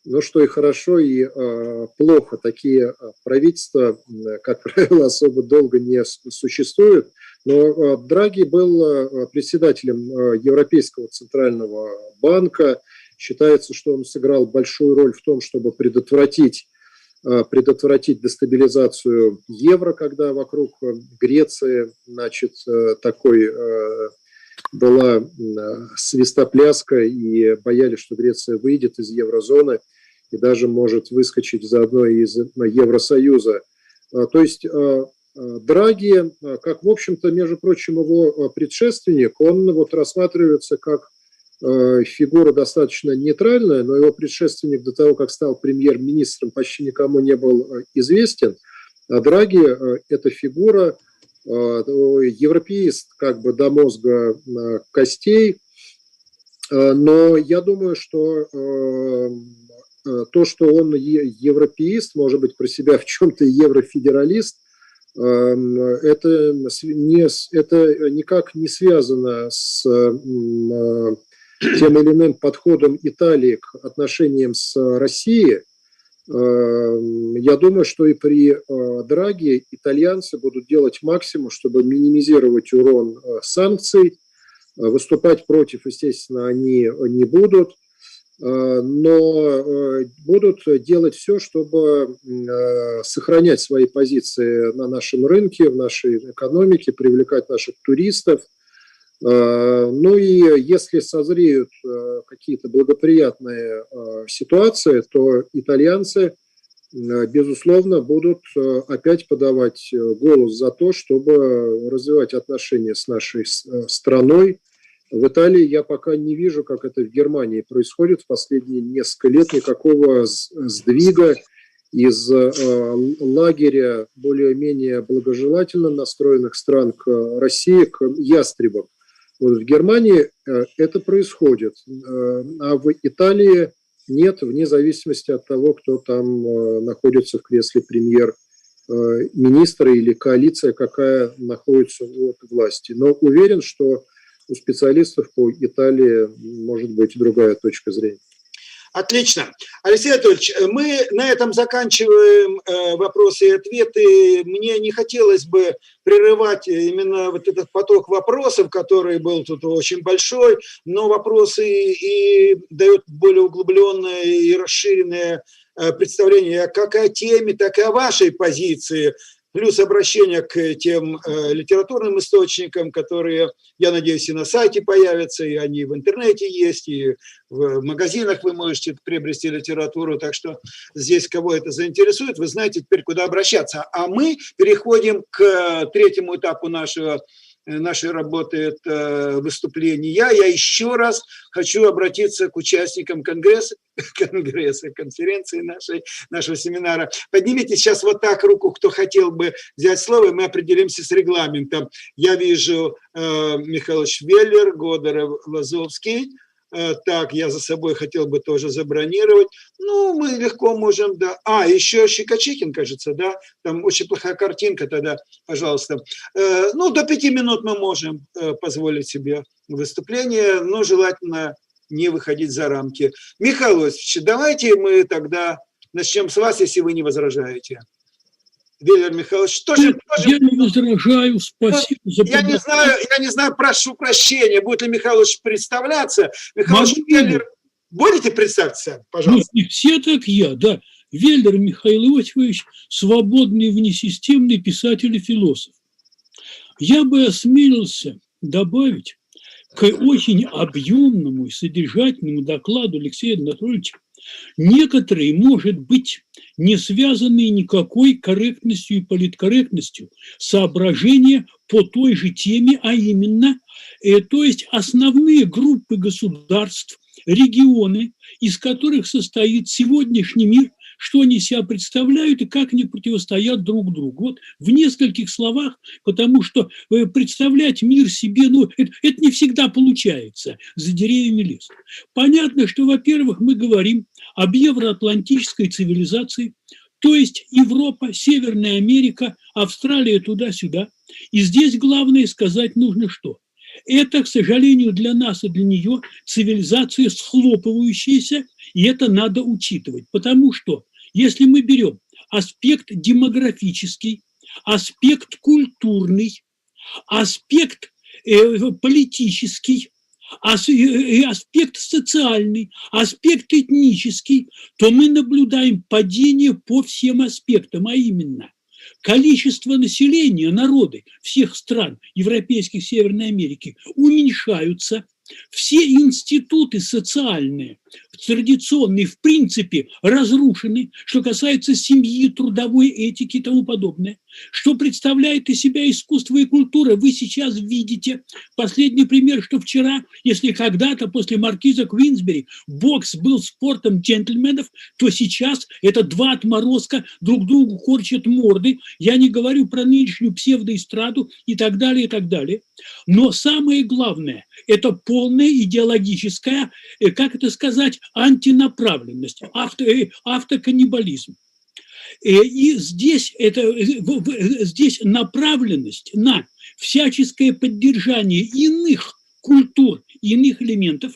Но что и хорошо, и плохо. Такие правительства, как правило, особо долго не существуют. Но Драги был председателем Европейского центрального банка. Считается, что он сыграл большую роль в том, чтобы предотвратить дестабилизацию евро, когда вокруг Греции, значит, такой была свистопляска, и боялись, что Греция выйдет из еврозоны и даже может выскочить заодно из Евросоюза. То есть Драги, как, в общем-то, между прочим, его предшественник, он вот рассматривается как фигура достаточно нейтральная, но его предшественник до того, как стал премьер-министром, почти никому не был известен. А Драги – это фигура, европеист как бы до мозга костей, но я думаю, что то, что он европеист, может быть, про себя в чем-то еврофедералист, это никак не связано с тем или иным подходом Италии к отношениям с Россией. Я думаю, что и при Драги итальянцы будут делать максимум, чтобы минимизировать урон санкций. Выступать против, естественно, они не будут, но будут делать все, чтобы сохранять свои позиции на нашем рынке, в нашей экономике, привлекать наших туристов. Ну и если созреют какие-то благоприятные ситуации, то итальянцы, безусловно, будут опять подавать голос за то, чтобы развивать отношения с нашей страной. В Италии я пока не вижу, как это в Германии происходит в последние несколько лет, никакого сдвига из лагеря более-менее благожелательно настроенных стран к России, к ястребам. Вот в Германии это происходит, а в Италии нет, вне зависимости от того, кто там находится в кресле премьер-министра или коалиция, какая находится от власти. Но уверен, что у специалистов по Италии может быть другая точка зрения. Отлично. Алексей Анатольевич, мы на этом заканчиваем вопросы и ответы. Мне не хотелось бы прерывать именно вот этот поток вопросов, который был тут очень большой, но вопросы и дают более углубленное и расширенное представление как о теме, так и о вашей позиции, плюс обращение к тем литературным источникам, которые, я надеюсь, и на сайте появятся, и они в интернете есть, и в магазинах вы можете приобрести литературу. Так что здесь, кого это заинтересует, вы знаете теперь, куда обращаться. А мы переходим к третьему этапу нашей работы, это выступления. Я еще раз хочу обратиться к участникам конференции нашего семинара. Поднимите сейчас вот так руку, кто хотел бы взять слово, и мы определимся с регламентом. Я вижу Михаил Веллер, Годоров, Лазовский. Так, я за собой хотел бы тоже забронировать. Ну, мы легко можем, да. Еще Щекочихин, кажется, да. Там очень плохая картинка тогда, пожалуйста. Ну, до 5 минут мы можем позволить себе выступление, но желательно не выходить за рамки. Михаил Иосифович, давайте мы тогда начнем с вас, если вы не возражаете. Веллер Михайлович, тоже... Я не возражаю, спасибо за я не знаю, прошу прощения, будет ли Михайлович представляться. Михайлович Веллер, будете представиться, пожалуйста? Ну, не все так я, да. Веллер Михаил Иосифович, свободный внесистемный писатель и философ. Я бы осмелился добавить к очень объемному и содержательному докладу Алексея Анатольевича некоторые, может быть, не связанные никакой корректностью и политкорректностью соображения по той же теме, а именно, то есть основные группы государств, регионы, из которых состоит сегодняшний мир, что они себя представляют и как они противостоят друг другу. Вот в нескольких словах, потому что представлять мир себе, ну, это не всегда получается, за деревьями лес. Понятно, что, во-первых, мы говорим об евроатлантической цивилизации, то есть Европа, Северная Америка, Австралия туда-сюда. И здесь главное сказать нужно что? Это, к сожалению, для нас и для нее цивилизация схлопывающаяся, и это надо учитывать, потому что если мы берем аспект демографический, аспект культурный, аспект политический, аспект социальный, аспект этнический, то мы наблюдаем падение по всем аспектам, а именно количество населения, народы всех стран европейских, Северной Америки уменьшаются, все институты социальные, традиционные в принципе разрушены, что касается семьи, трудовой этики и тому подобное. Что представляет из себя искусство и культура, вы сейчас видите. Последний пример, что вчера, если когда-то после маркиза Квинсбери бокс был спортом джентльменов, то сейчас это два отморозка друг другу корчат морды. Я не говорю про нынешнюю псевдоэстраду и так далее, и так далее. Но самое главное – это полная идеологическая, как это сказать, антинаправленность, автоканнибализм. И здесь направленность на всяческое поддержание иных культур, иных элементов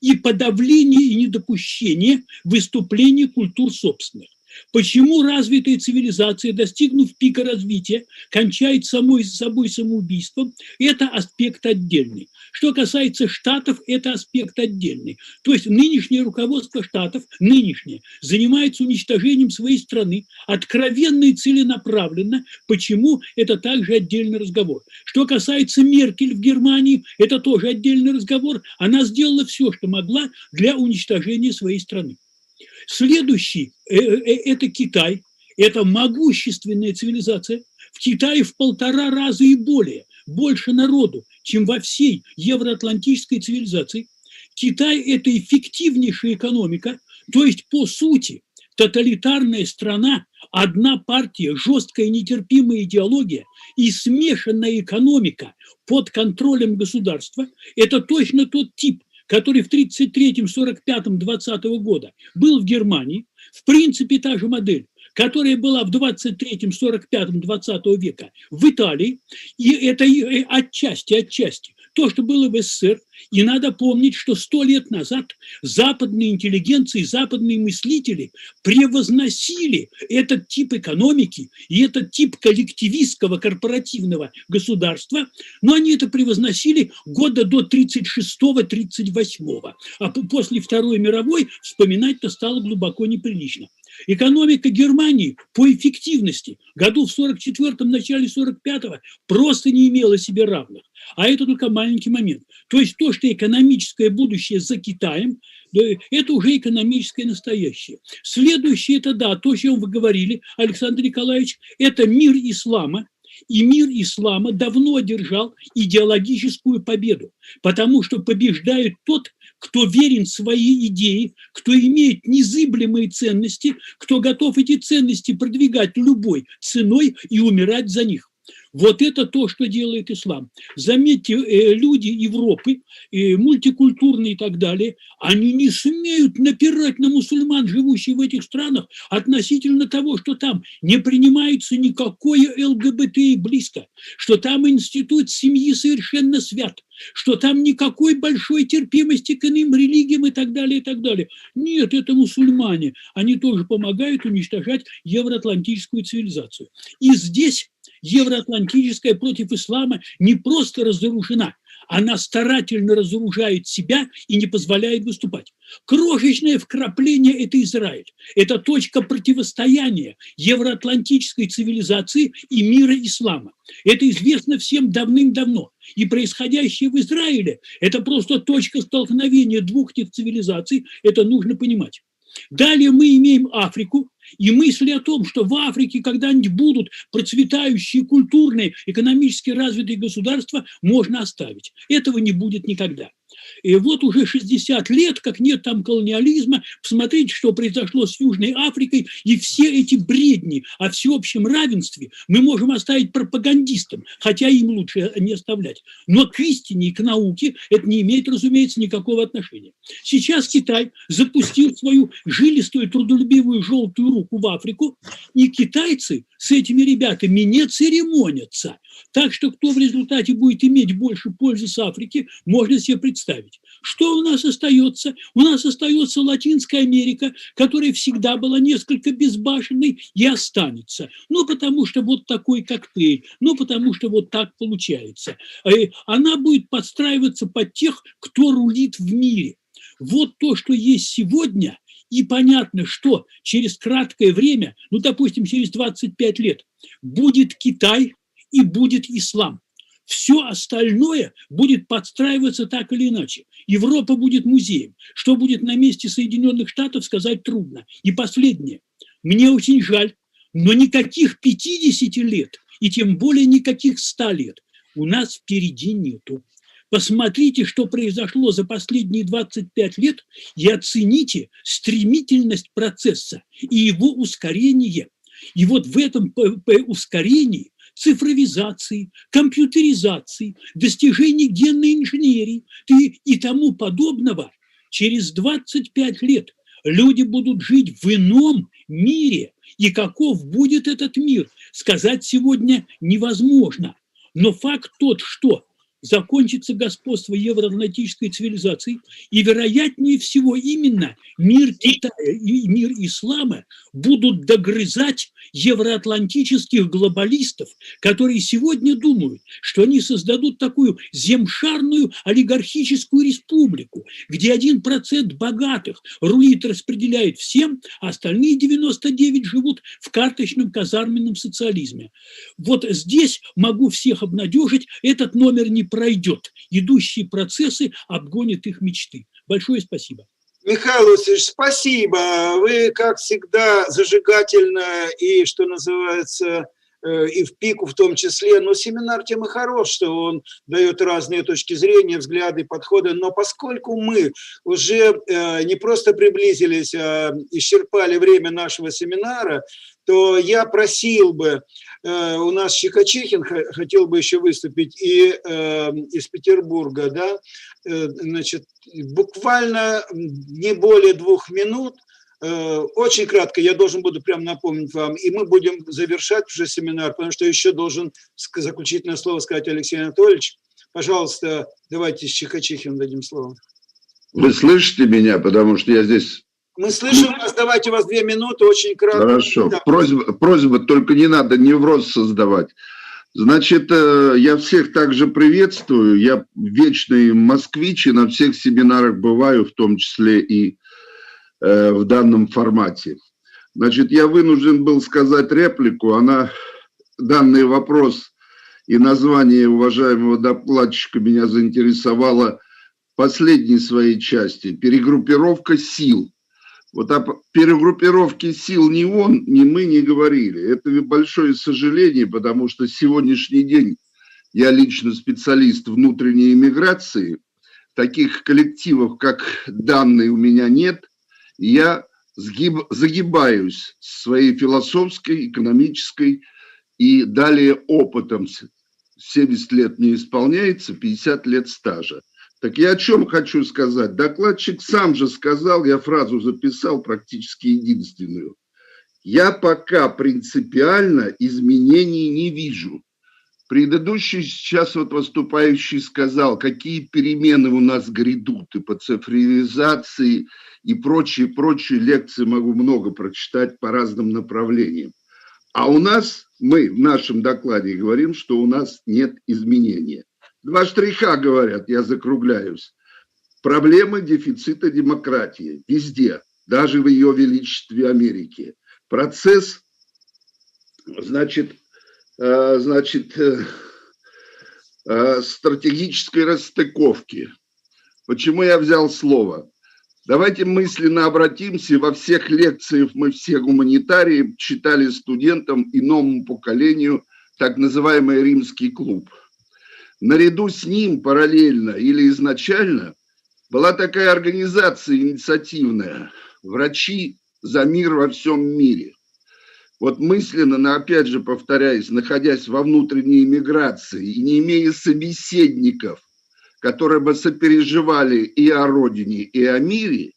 и подавление и недопущение выступления культур собственных. Почему развитая цивилизация, достигнув пика развития, кончает самой собой самоубийством, это аспект отдельный. Что касается Штатов, это аспект отдельный. То есть нынешнее руководство Штатов, занимается уничтожением своей страны, откровенно и целенаправленно. Почему? Это также отдельный разговор. Что касается Меркель в Германии, это тоже отдельный разговор. Она сделала все, что могла для уничтожения своей страны. Следующий – это Китай, это могущественная цивилизация. В Китае в 1,5 раза и больше народу, чем во всей евроатлантической цивилизации. Китай – это эффективнейшая экономика, то есть, по сути, тоталитарная страна, одна партия, жесткая нетерпимая идеология и смешанная экономика под контролем государства – это точно тот тип, который в 1933, 1945, 20 года был в Германии, в принципе, та же модель, которая была в 23, 45, 20 века в Италии, и это отчасти то, что было в СССР. И надо помнить, что 100 лет назад западные интеллигенции, западные мыслители превозносили этот тип экономики и этот тип коллективистского корпоративного государства, но они это превозносили года до 36-38, а после Второй мировой вспоминать-то стало глубоко неприлично. Экономика Германии по эффективности году в 44-м, начале 45-го просто не имела себе равных. А это только маленький момент. То есть то, что экономическое будущее за Китаем, это уже экономическое настоящее. Следующее, это да, то, о чем вы говорили, Александр Николаевич, это мир ислама. И мир ислама давно одержал идеологическую победу, потому что побеждает тот, кто верен в свои идеи, кто имеет незыблемые ценности, кто готов эти ценности продвигать любой ценой и умирать за них. Вот это то, что делает ислам. Заметьте, люди Европы, мультикультурные и так далее, они не смеют напирать на мусульман, живущих в этих странах, относительно того, что там не принимается никакое ЛГБТ и близко, что там институт семьи совершенно свят, что там никакой большой терпимости к иным религиям и так далее, и так далее. Нет, это мусульмане. Они тоже помогают уничтожать евроатлантическую цивилизацию. И здесь евроатлантическая против ислама не просто разоружена, она старательно разоружает себя и не позволяет выступать. Крошечное вкрапление – это Израиль. Это точка противостояния евроатлантической цивилизации и мира ислама. Это известно всем давным-давно. И происходящее в Израиле – это просто точка столкновения двух этих цивилизаций. Это нужно понимать. Далее мы имеем Африку, и мысли о том, что в Африке когда-нибудь будут процветающие культурные, экономически развитые государства, можно оставить. Этого не будет никогда. И вот уже 60 лет, как нет там колониализма, посмотрите, что произошло с Южной Африкой, и все эти бредни о всеобщем равенстве мы можем оставить пропагандистам, хотя им лучше не оставлять. Но к истине и к науке это не имеет, разумеется, никакого отношения. Сейчас Китай запустил свою жилистую, трудолюбивую желтую руку в Африку, и китайцы с этими ребятами не церемонятся. Так что кто в результате будет иметь больше пользы с Африки, можно себе представить. Что у нас остается? У нас остается Латинская Америка, которая всегда была несколько безбашенной и останется. Ну, потому что вот такой коктейль, ну, потому что вот так получается. Она будет подстраиваться под тех, кто рулит в мире. Вот то, что есть сегодня, и понятно, что через краткое время, ну, допустим, через 25 лет, будет Китай и будет ислам. Все остальное будет подстраиваться так или иначе. Европа будет музеем. Что будет на месте Соединенных Штатов, сказать трудно. И последнее. Мне очень жаль, но никаких 50 лет, и тем более никаких 100 лет у нас впереди нету. Посмотрите, что произошло за последние 25 лет, и оцените стремительность процесса и его ускорение. И вот в этом ускорении цифровизации, компьютеризации, достижений генной инженерии и тому подобного, через 25 лет люди будут жить в ином мире. И каков будет этот мир, сказать сегодня невозможно. Но факт тот, что закончится господство евроатлантической цивилизации, и, вероятнее всего, именно мир Китая и мир ислама будут догрызать евроатлантических глобалистов, которые сегодня думают, что они создадут такую земшарную олигархическую республику, где 1% богатых рулит, распределяет всем, а остальные 99 живут в карточном казарменном социализме. Вот здесь могу всех обнадежить, этот номер не пройдет. Идущие процессы обгонят их мечты. Большое спасибо. Михаил Васильевич, спасибо. Вы, как всегда, зажигательно и, что называется, и в пику в том числе. Но семинар тем и хорош, что он дает разные точки зрения, взгляды, подходы. Но поскольку мы уже не просто приблизились, а исчерпали время нашего семинара, то я просил бы, у нас Щекочихин хотел бы еще выступить, и из Петербурга, да, значит, буквально не более 2 минут, очень кратко, я должен буду прямо напомнить вам, и мы будем завершать уже семинар, потому что еще должен заключительное слово сказать Алексей Анатольевич. Пожалуйста, давайте Щекочихину дадим слово. Вы слышите меня, потому что я здесь... Мы слышим вас, давайте у вас 2 минуты, очень кратко. Хорошо, да. просьба, только не надо невроз создавать. Значит, я всех также приветствую, я вечный москвич и на всех семинарах бываю, в том числе и в данном формате. Значит, я вынужден был сказать реплику, данный вопрос и название уважаемого докладчика меня заинтересовало в последней своей части. Перегруппировка сил. Вот о перегруппировке сил ни он, ни мы не говорили. Это большое сожаление, потому что сегодняшний день я лично специалист внутренней иммиграции. Таких коллективов, как данный, у меня нет. И я загибаюсь своей философской, экономической и далее опытом. 70 лет не исполняется, 50 лет стажа. Так я о чем хочу сказать? Докладчик сам же сказал, я фразу записал практически единственную. Я пока принципиально изменений не вижу. Предыдущий сейчас вот выступающий сказал, какие перемены у нас грядут и по цифровизации и прочие лекции могу много прочитать по разным направлениям. А у нас, мы в нашем докладе говорим, что у нас нет изменения. 2 штриха говорят, я закругляюсь. Проблемы дефицита демократии везде, даже в ее величестве Америки. Процесс, стратегической расстыковки. Почему я взял слово? Давайте мысленно обратимся, во всех лекциях мы все гуманитарии читали студентам и новому поколению так называемый Римский клуб. Наряду с ним параллельно или изначально была такая организация инициативная «Врачи за мир во всем мире». Вот мысленно, опять же повторяюсь, находясь во внутренней эмиграции и не имея собеседников, которые бы сопереживали и о родине, и о мире,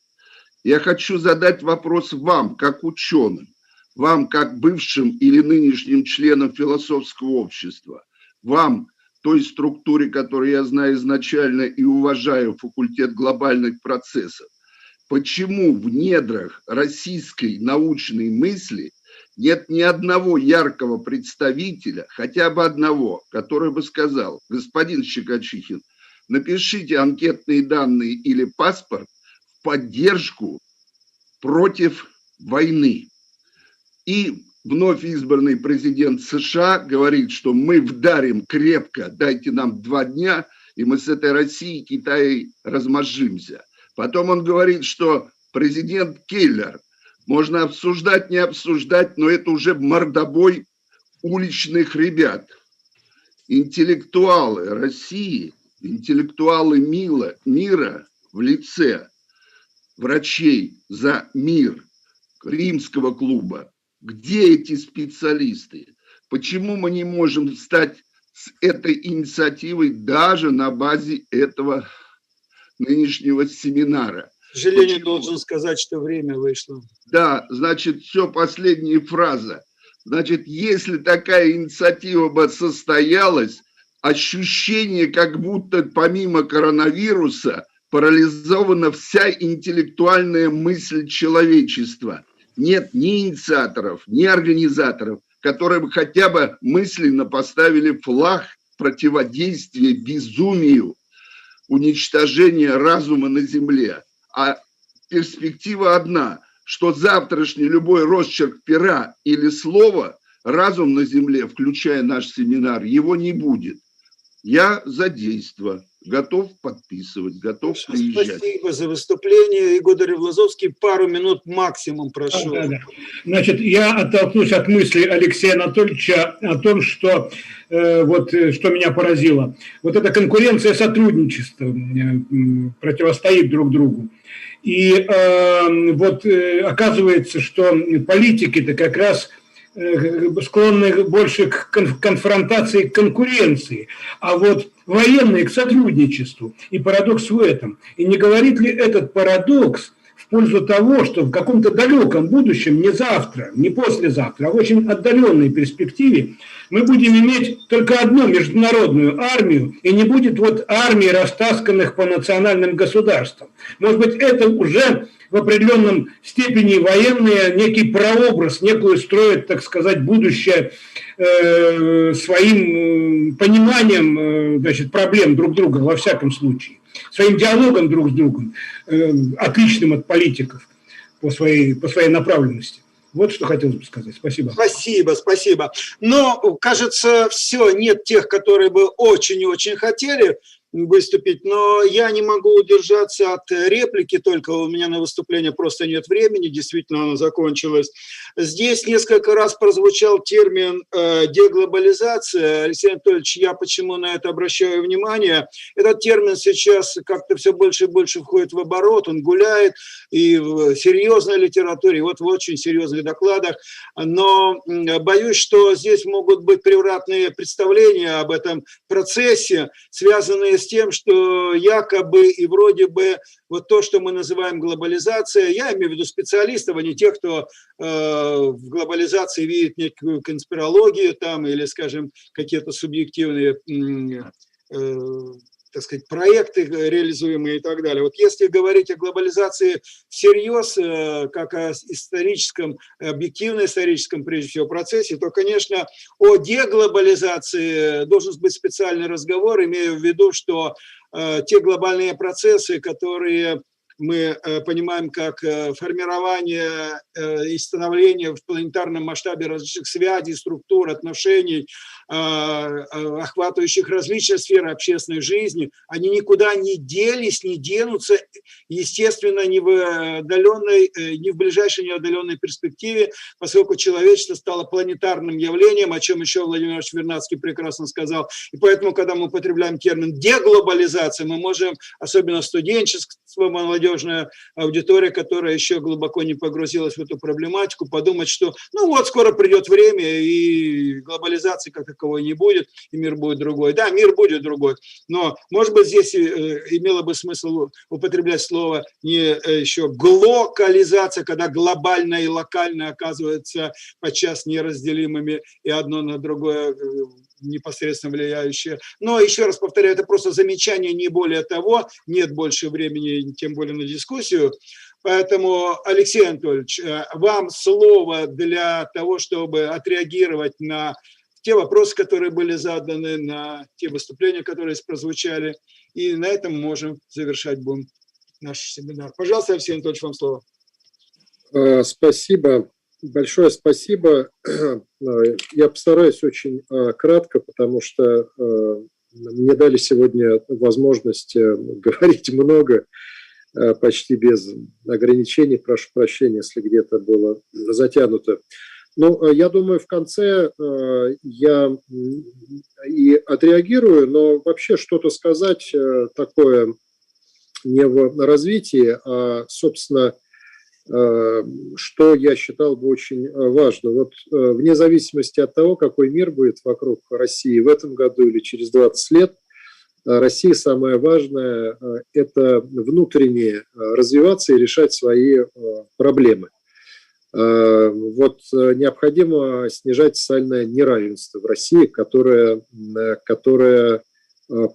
я хочу задать вопрос вам, как ученым, вам, как бывшим или нынешним членам философского общества, вам, той структуре, которую я знаю изначально и уважаю, факультет глобальных процессов. Почему в недрах российской научной мысли нет ни одного яркого представителя, хотя бы одного, который бы сказал: господин Щекочихин, напишите анкетные данные или паспорт в поддержку против войны. И вновь избранный президент США говорит, что мы вдарим крепко, дайте нам 2 дня, и мы с этой Россией и Китаем размозжимся. Потом он говорит, что президент киллер. Можно обсуждать, не обсуждать, но это уже мордобой уличных ребят. Интеллектуалы России, интеллектуалы мира в лице врачей за мир Римского клуба. Где эти специалисты? Почему мы не можем стать с этой инициативой даже на базе этого нынешнего семинара? К сожалению, должен сказать, что время вышло. Да, значит, все, последняя фраза. Значит, если такая инициатива бы состоялась, ощущение, как будто помимо коронавируса парализована вся интеллектуальная мысль человечества. Нет ни инициаторов, ни организаторов, которые бы хотя бы мысленно поставили флаг противодействия безумию, уничтожения разума на земле. А перспектива одна, что завтрашний любой росчерк пера или слова, разум на земле, включая наш семинар, его не будет. Я за действо, готов подписывать, готов приезжать. Спасибо за выступление. Игорь Ревлазовский, пару минут максимум прошу. Да. Значит, я оттолкнусь от мысли Алексея Анатольевича о том, что что меня поразило. Вот эта конкуренция сотрудничества противостоит друг другу. И оказывается, что политики-то как раз склонны больше к конфронтации, к конкуренции, а вот военные к сотрудничеству. И парадокс в этом. И не говорит ли этот парадокс в пользу того, что в каком-то далеком будущем, не завтра, не послезавтра, а в очень отдаленной перспективе мы будем иметь только одну международную армию, и не будет армий, растасканных по национальным государствам. Может быть, это уже в определенном степени военные некий прообраз, некую строят, так сказать, будущее своим пониманием, проблем друг друга, во всяком случае, своим диалогом друг с другом, отличным от политиков по своей направленности. Вот что хотелось бы сказать. Спасибо. Спасибо. Но, кажется, все, нет тех, которые бы очень и очень хотели выступить, но я не могу удержаться от реплики, только у меня на выступление просто нет времени, действительно оно закончилось. Здесь несколько раз прозвучал термин деглобализация. Алексей Анатольевич, я почему на это обращаю внимание? Этот термин сейчас как-то все больше и больше входит в оборот, он гуляет и в серьезной литературе, и в очень серьезных докладах, но боюсь, что здесь могут быть превратные представления об этом процессе, связанные с тем, что якобы и вроде бы вот то, что мы называем глобализацией, я имею в виду специалистов, а не тех, кто в глобализации видит некую конспирологию там или, скажем, какие-то субъективные проекты реализуемые и так далее. Вот если говорить о глобализации всерьез, как о историческом, объективно-историческом, прежде всего, процессе, то, конечно, о деглобализации должен быть специальный разговор, имея в виду, что те глобальные процессы, которые мы понимаем как формирование и становление в планетарном масштабе различных связей, структур, отношений, охватывающих различные сферы общественной жизни, они никуда не делись, не денутся, естественно, ни в ближайшей, ни в отдаленной перспективе, поскольку человечество стало планетарным явлением, о чем еще Владимир Ильич Вернадский прекрасно сказал. И поэтому, когда мы употребляем термин деглобализация, мы можем, особенно студенческая, молодежная аудитория, которая еще глубоко не погрузилась в эту проблематику, подумать, что скоро придет время, и глобализации как таковой не будет, и мир будет другой. Да, мир будет другой, но, может быть, здесь имело бы смысл употреблять слово не еще глокализация, когда глобальное и локальное оказываются подчас неразделимыми, и одно на другое непосредственно влияющее. Но, еще раз повторяю, это просто замечание, не более того, нет больше времени, тем более на дискуссию. Поэтому, Алексей Анатольевич, вам слово для того, чтобы отреагировать на те вопросы, которые были заданы, на те выступления, которые прозвучали. И на этом можем завершать будем наш семинар. Пожалуйста, Алексей Анатольевич, вам слово. Спасибо. Большое спасибо. Я постараюсь очень кратко, потому что мне дали сегодня возможность говорить много, почти без ограничений. Прошу прощения, если где-то было затянуто. Ну, я думаю, в конце я и отреагирую, но вообще что-то сказать такое не в развитии, а, собственно, что я считал бы очень важно. Вот вне зависимости от того, какой мир будет вокруг России в этом году или через 20 лет, России самое важное – это внутренне развиваться и решать свои проблемы. Вот необходимо снижать социальное неравенство в России, которое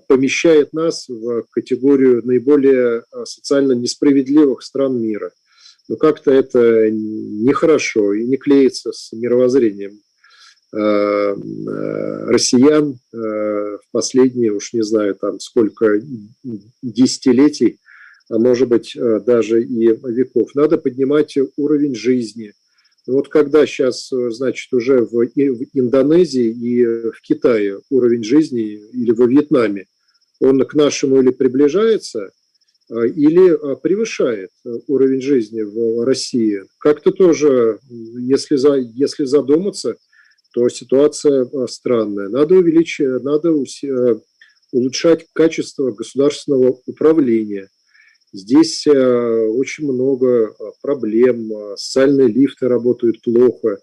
помещает нас в категорию наиболее социально несправедливых стран мира. Но как-то это нехорошо и не клеится с мировоззрением россиян в последние, уж не знаю, там сколько десятилетий, а может быть даже и веков. Надо поднимать уровень жизни. Вот когда сейчас, значит, уже в Индонезии и в Китае уровень жизни или во Вьетнаме, он к нашему или приближается, или превышает уровень жизни в России. Как-то тоже, если задуматься, то ситуация странная. Надо улучшать качество государственного управления. Здесь очень много проблем, социальные лифты работают плохо,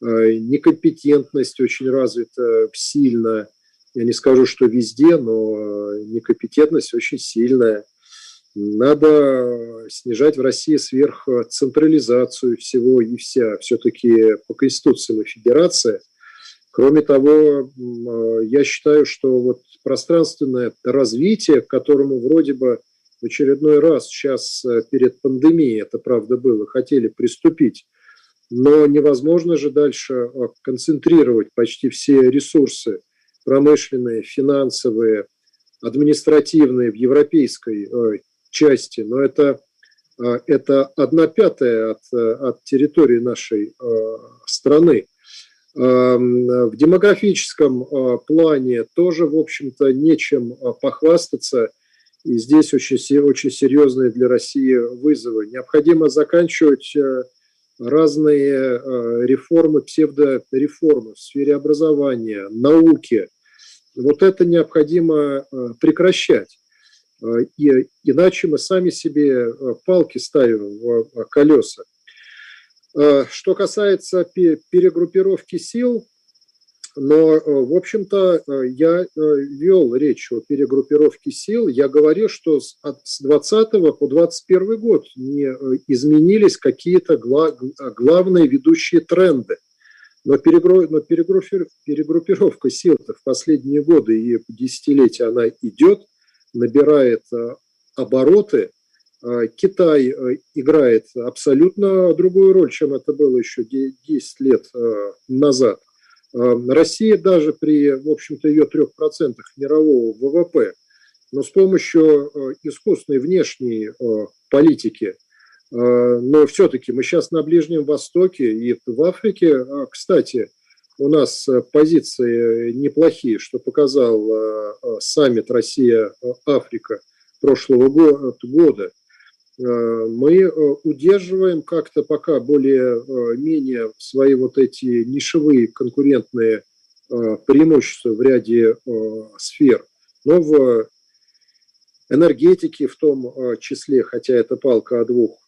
некомпетентность очень развита сильно. Я не скажу, что везде, но некомпетентность очень сильная. Надо снижать в России сверхцентрализацию всего и вся. Все-таки по Конституции мы федерация. Кроме того, я считаю, что вот пространственное развитие, к которому вроде бы в очередной раз сейчас перед пандемией, это правда было, хотели приступить, но невозможно же дальше концентрировать почти все ресурсы промышленные, финансовые, административные в европейской части, но это 1/5 от территории нашей страны. В демографическом плане тоже, в общем-то, нечем похвастаться, и здесь очень серьезные для России вызовы. Необходимо заканчивать разные реформы, псевдореформы в сфере образования, науки. Вот это необходимо прекращать. Иначе мы сами себе палки ставим в колеса. Что касается перегруппировки сил, но, в общем-то, я вел речь о перегруппировке сил. Я говорил, что с 2020 по 2021 год не изменились какие-то главные ведущие тренды. Но перегруппировка сил-то в последние годы и десятилетия она идет, набирает обороты. Китай играет абсолютно другую роль, чем это было еще 10 лет назад. Россия даже при, в общем-то, ее 3% мирового ВВП, но с помощью искусственной внешней политики, но все-таки мы сейчас на Ближнем Востоке и в Африке, кстати, у нас позиции неплохие, что показал саммит Россия-Африка прошлого года. Мы удерживаем как-то пока более-менее свои вот эти нишевые конкурентные преимущества в ряде сфер. Но в энергетике в том числе, хотя это палка о двух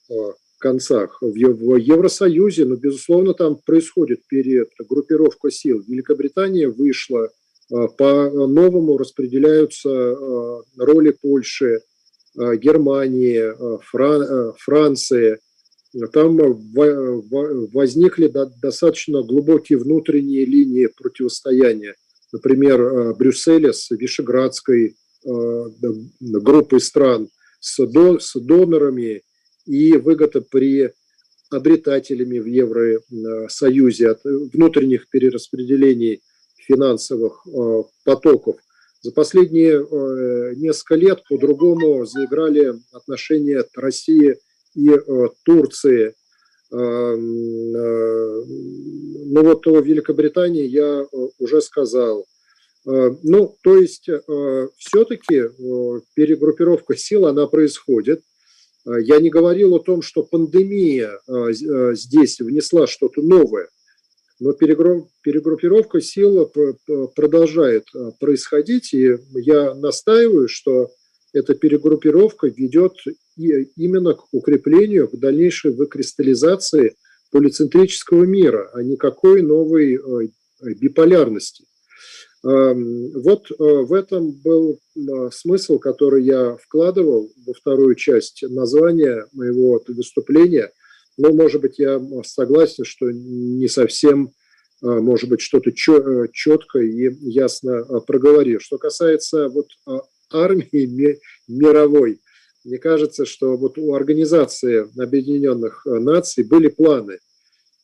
концах, в Евросоюзе, но, безусловно, там происходит перегруппировка сил. Великобритания вышла, по-новому распределяются роли Польши, Германии, Франции. Там возникли достаточно глубокие внутренние линии противостояния. Например, Брюсселя с Вишеградской группой стран, с донорами и выгодоприобретателями в Евросоюзе от внутренних перераспределений финансовых потоков. За последние несколько лет по-другому заиграли отношения России и Турции. Ну вот о Великобритании я уже сказал. Ну, то есть все-таки перегруппировка сил, она происходит. Я не говорил о том, что пандемия здесь внесла что-то новое, но перегруппировка сил продолжает происходить, и я настаиваю, что эта перегруппировка ведет именно к укреплению, к дальнейшей выкристаллизации полицентрического мира, а никакой новой биполярности. Вот в этом был смысл, который я вкладывал во вторую часть названия моего выступления. Но, может быть, я согласен, что не совсем, может быть, что-то четко и ясно проговорил. Что касается вот армии мировой, мне кажется, что вот у Организации Объединенных Наций были планы.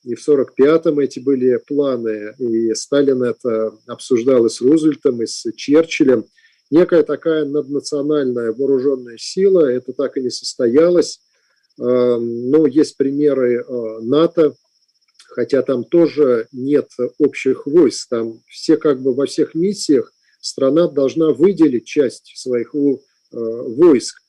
И в 1945-м эти были планы, и Сталин это обсуждал и с Рузвельтом, и с Черчиллем. Некая такая наднациональная вооруженная сила, это так и не состоялось. Но есть примеры НАТО, хотя там тоже нет общих войск. Там все как бы во всех миссиях страна должна выделить часть своих войск.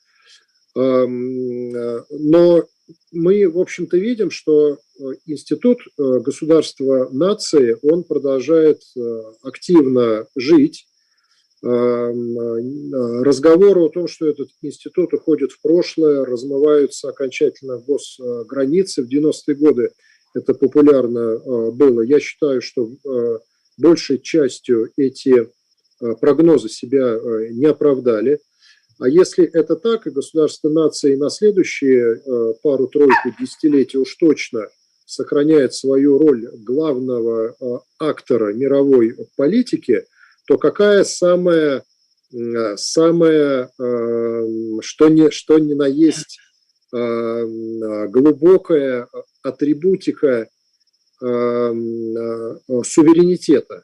Но мы, в общем-то, видим, что институт государства нации, он продолжает активно жить. Разговоры о том, что этот институт уходит в прошлое, размываются окончательно госграницы. В 90-е годы это популярно было. Я считаю, что большей частью эти прогнозы себя не оправдали. А если это так, и государство нации на следующие пару-тройку десятилетий уж точно сохраняет свою роль главного актора мировой политики, то какая самая что ни на есть глубокая атрибутика суверенитета?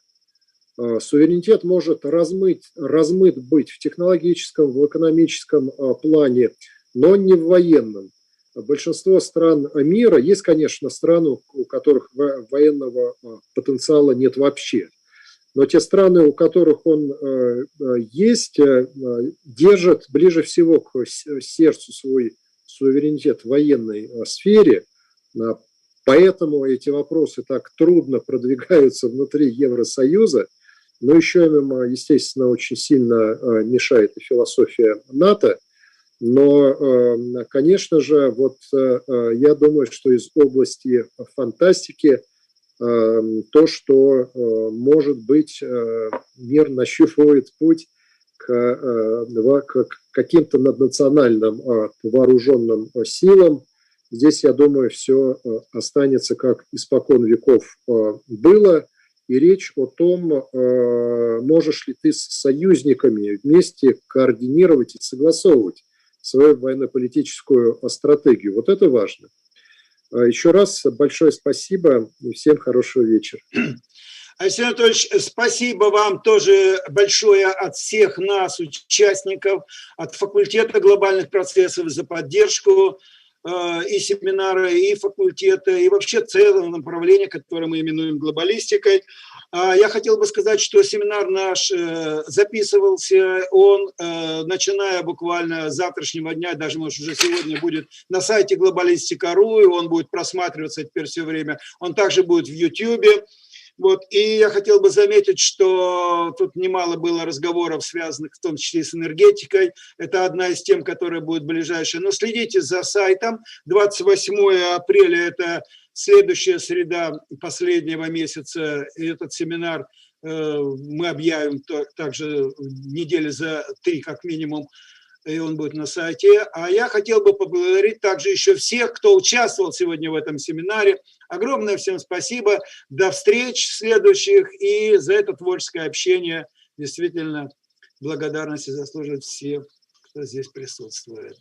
Суверенитет может размыт быть в технологическом, в экономическом плане, но не в военном. Большинство стран мира, есть, конечно, страны, у которых военного потенциала нет вообще, но те страны, у которых он есть, держат ближе всего к сердцу свой суверенитет в военной сфере, поэтому эти вопросы так трудно продвигаются внутри Евросоюза. Но еще им, естественно, очень сильно мешает и философия НАТО. Но, конечно же, вот я думаю, что из области фантастики то, что, может быть, мир нащупывает путь к каким-то наднациональным вооруженным силам. Здесь, я думаю, все останется, как испокон веков было. И речь о том, можешь ли ты с союзниками вместе координировать и согласовывать свою военно-политическую стратегию. Вот это важно. Еще раз большое спасибо и всем хорошего вечера. Алексей Анатольевич, спасибо вам тоже большое от всех нас, участников, от факультета глобальных процессов за поддержку и семинара, и факультета, и вообще целого направления, которое мы именуем глобалистикой. Я хотел бы сказать, что семинар наш записывался, он, начиная буквально с завтрашнего дня, даже, может, уже сегодня будет на сайте глобалистика.ру, и он будет просматриваться теперь все время, он также будет в YouTube. Вот. И я хотел бы заметить, что тут немало было разговоров, связанных в том числе с энергетикой. Это одна из тем, которая будет ближайшая. Но следите за сайтом. 28 апреля – это следующая среда последнего месяца. И этот семинар мы объявим также недели за 3 как минимум. И он будет на сайте. А я хотел бы поблагодарить также еще всех, кто участвовал сегодня в этом семинаре. Огромное всем спасибо. До встреч следующих. И за это творческое общение действительно благодарности заслуживают все, кто здесь присутствует.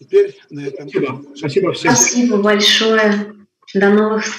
Теперь на этом... Спасибо всем. Спасибо большое. До новых встреч.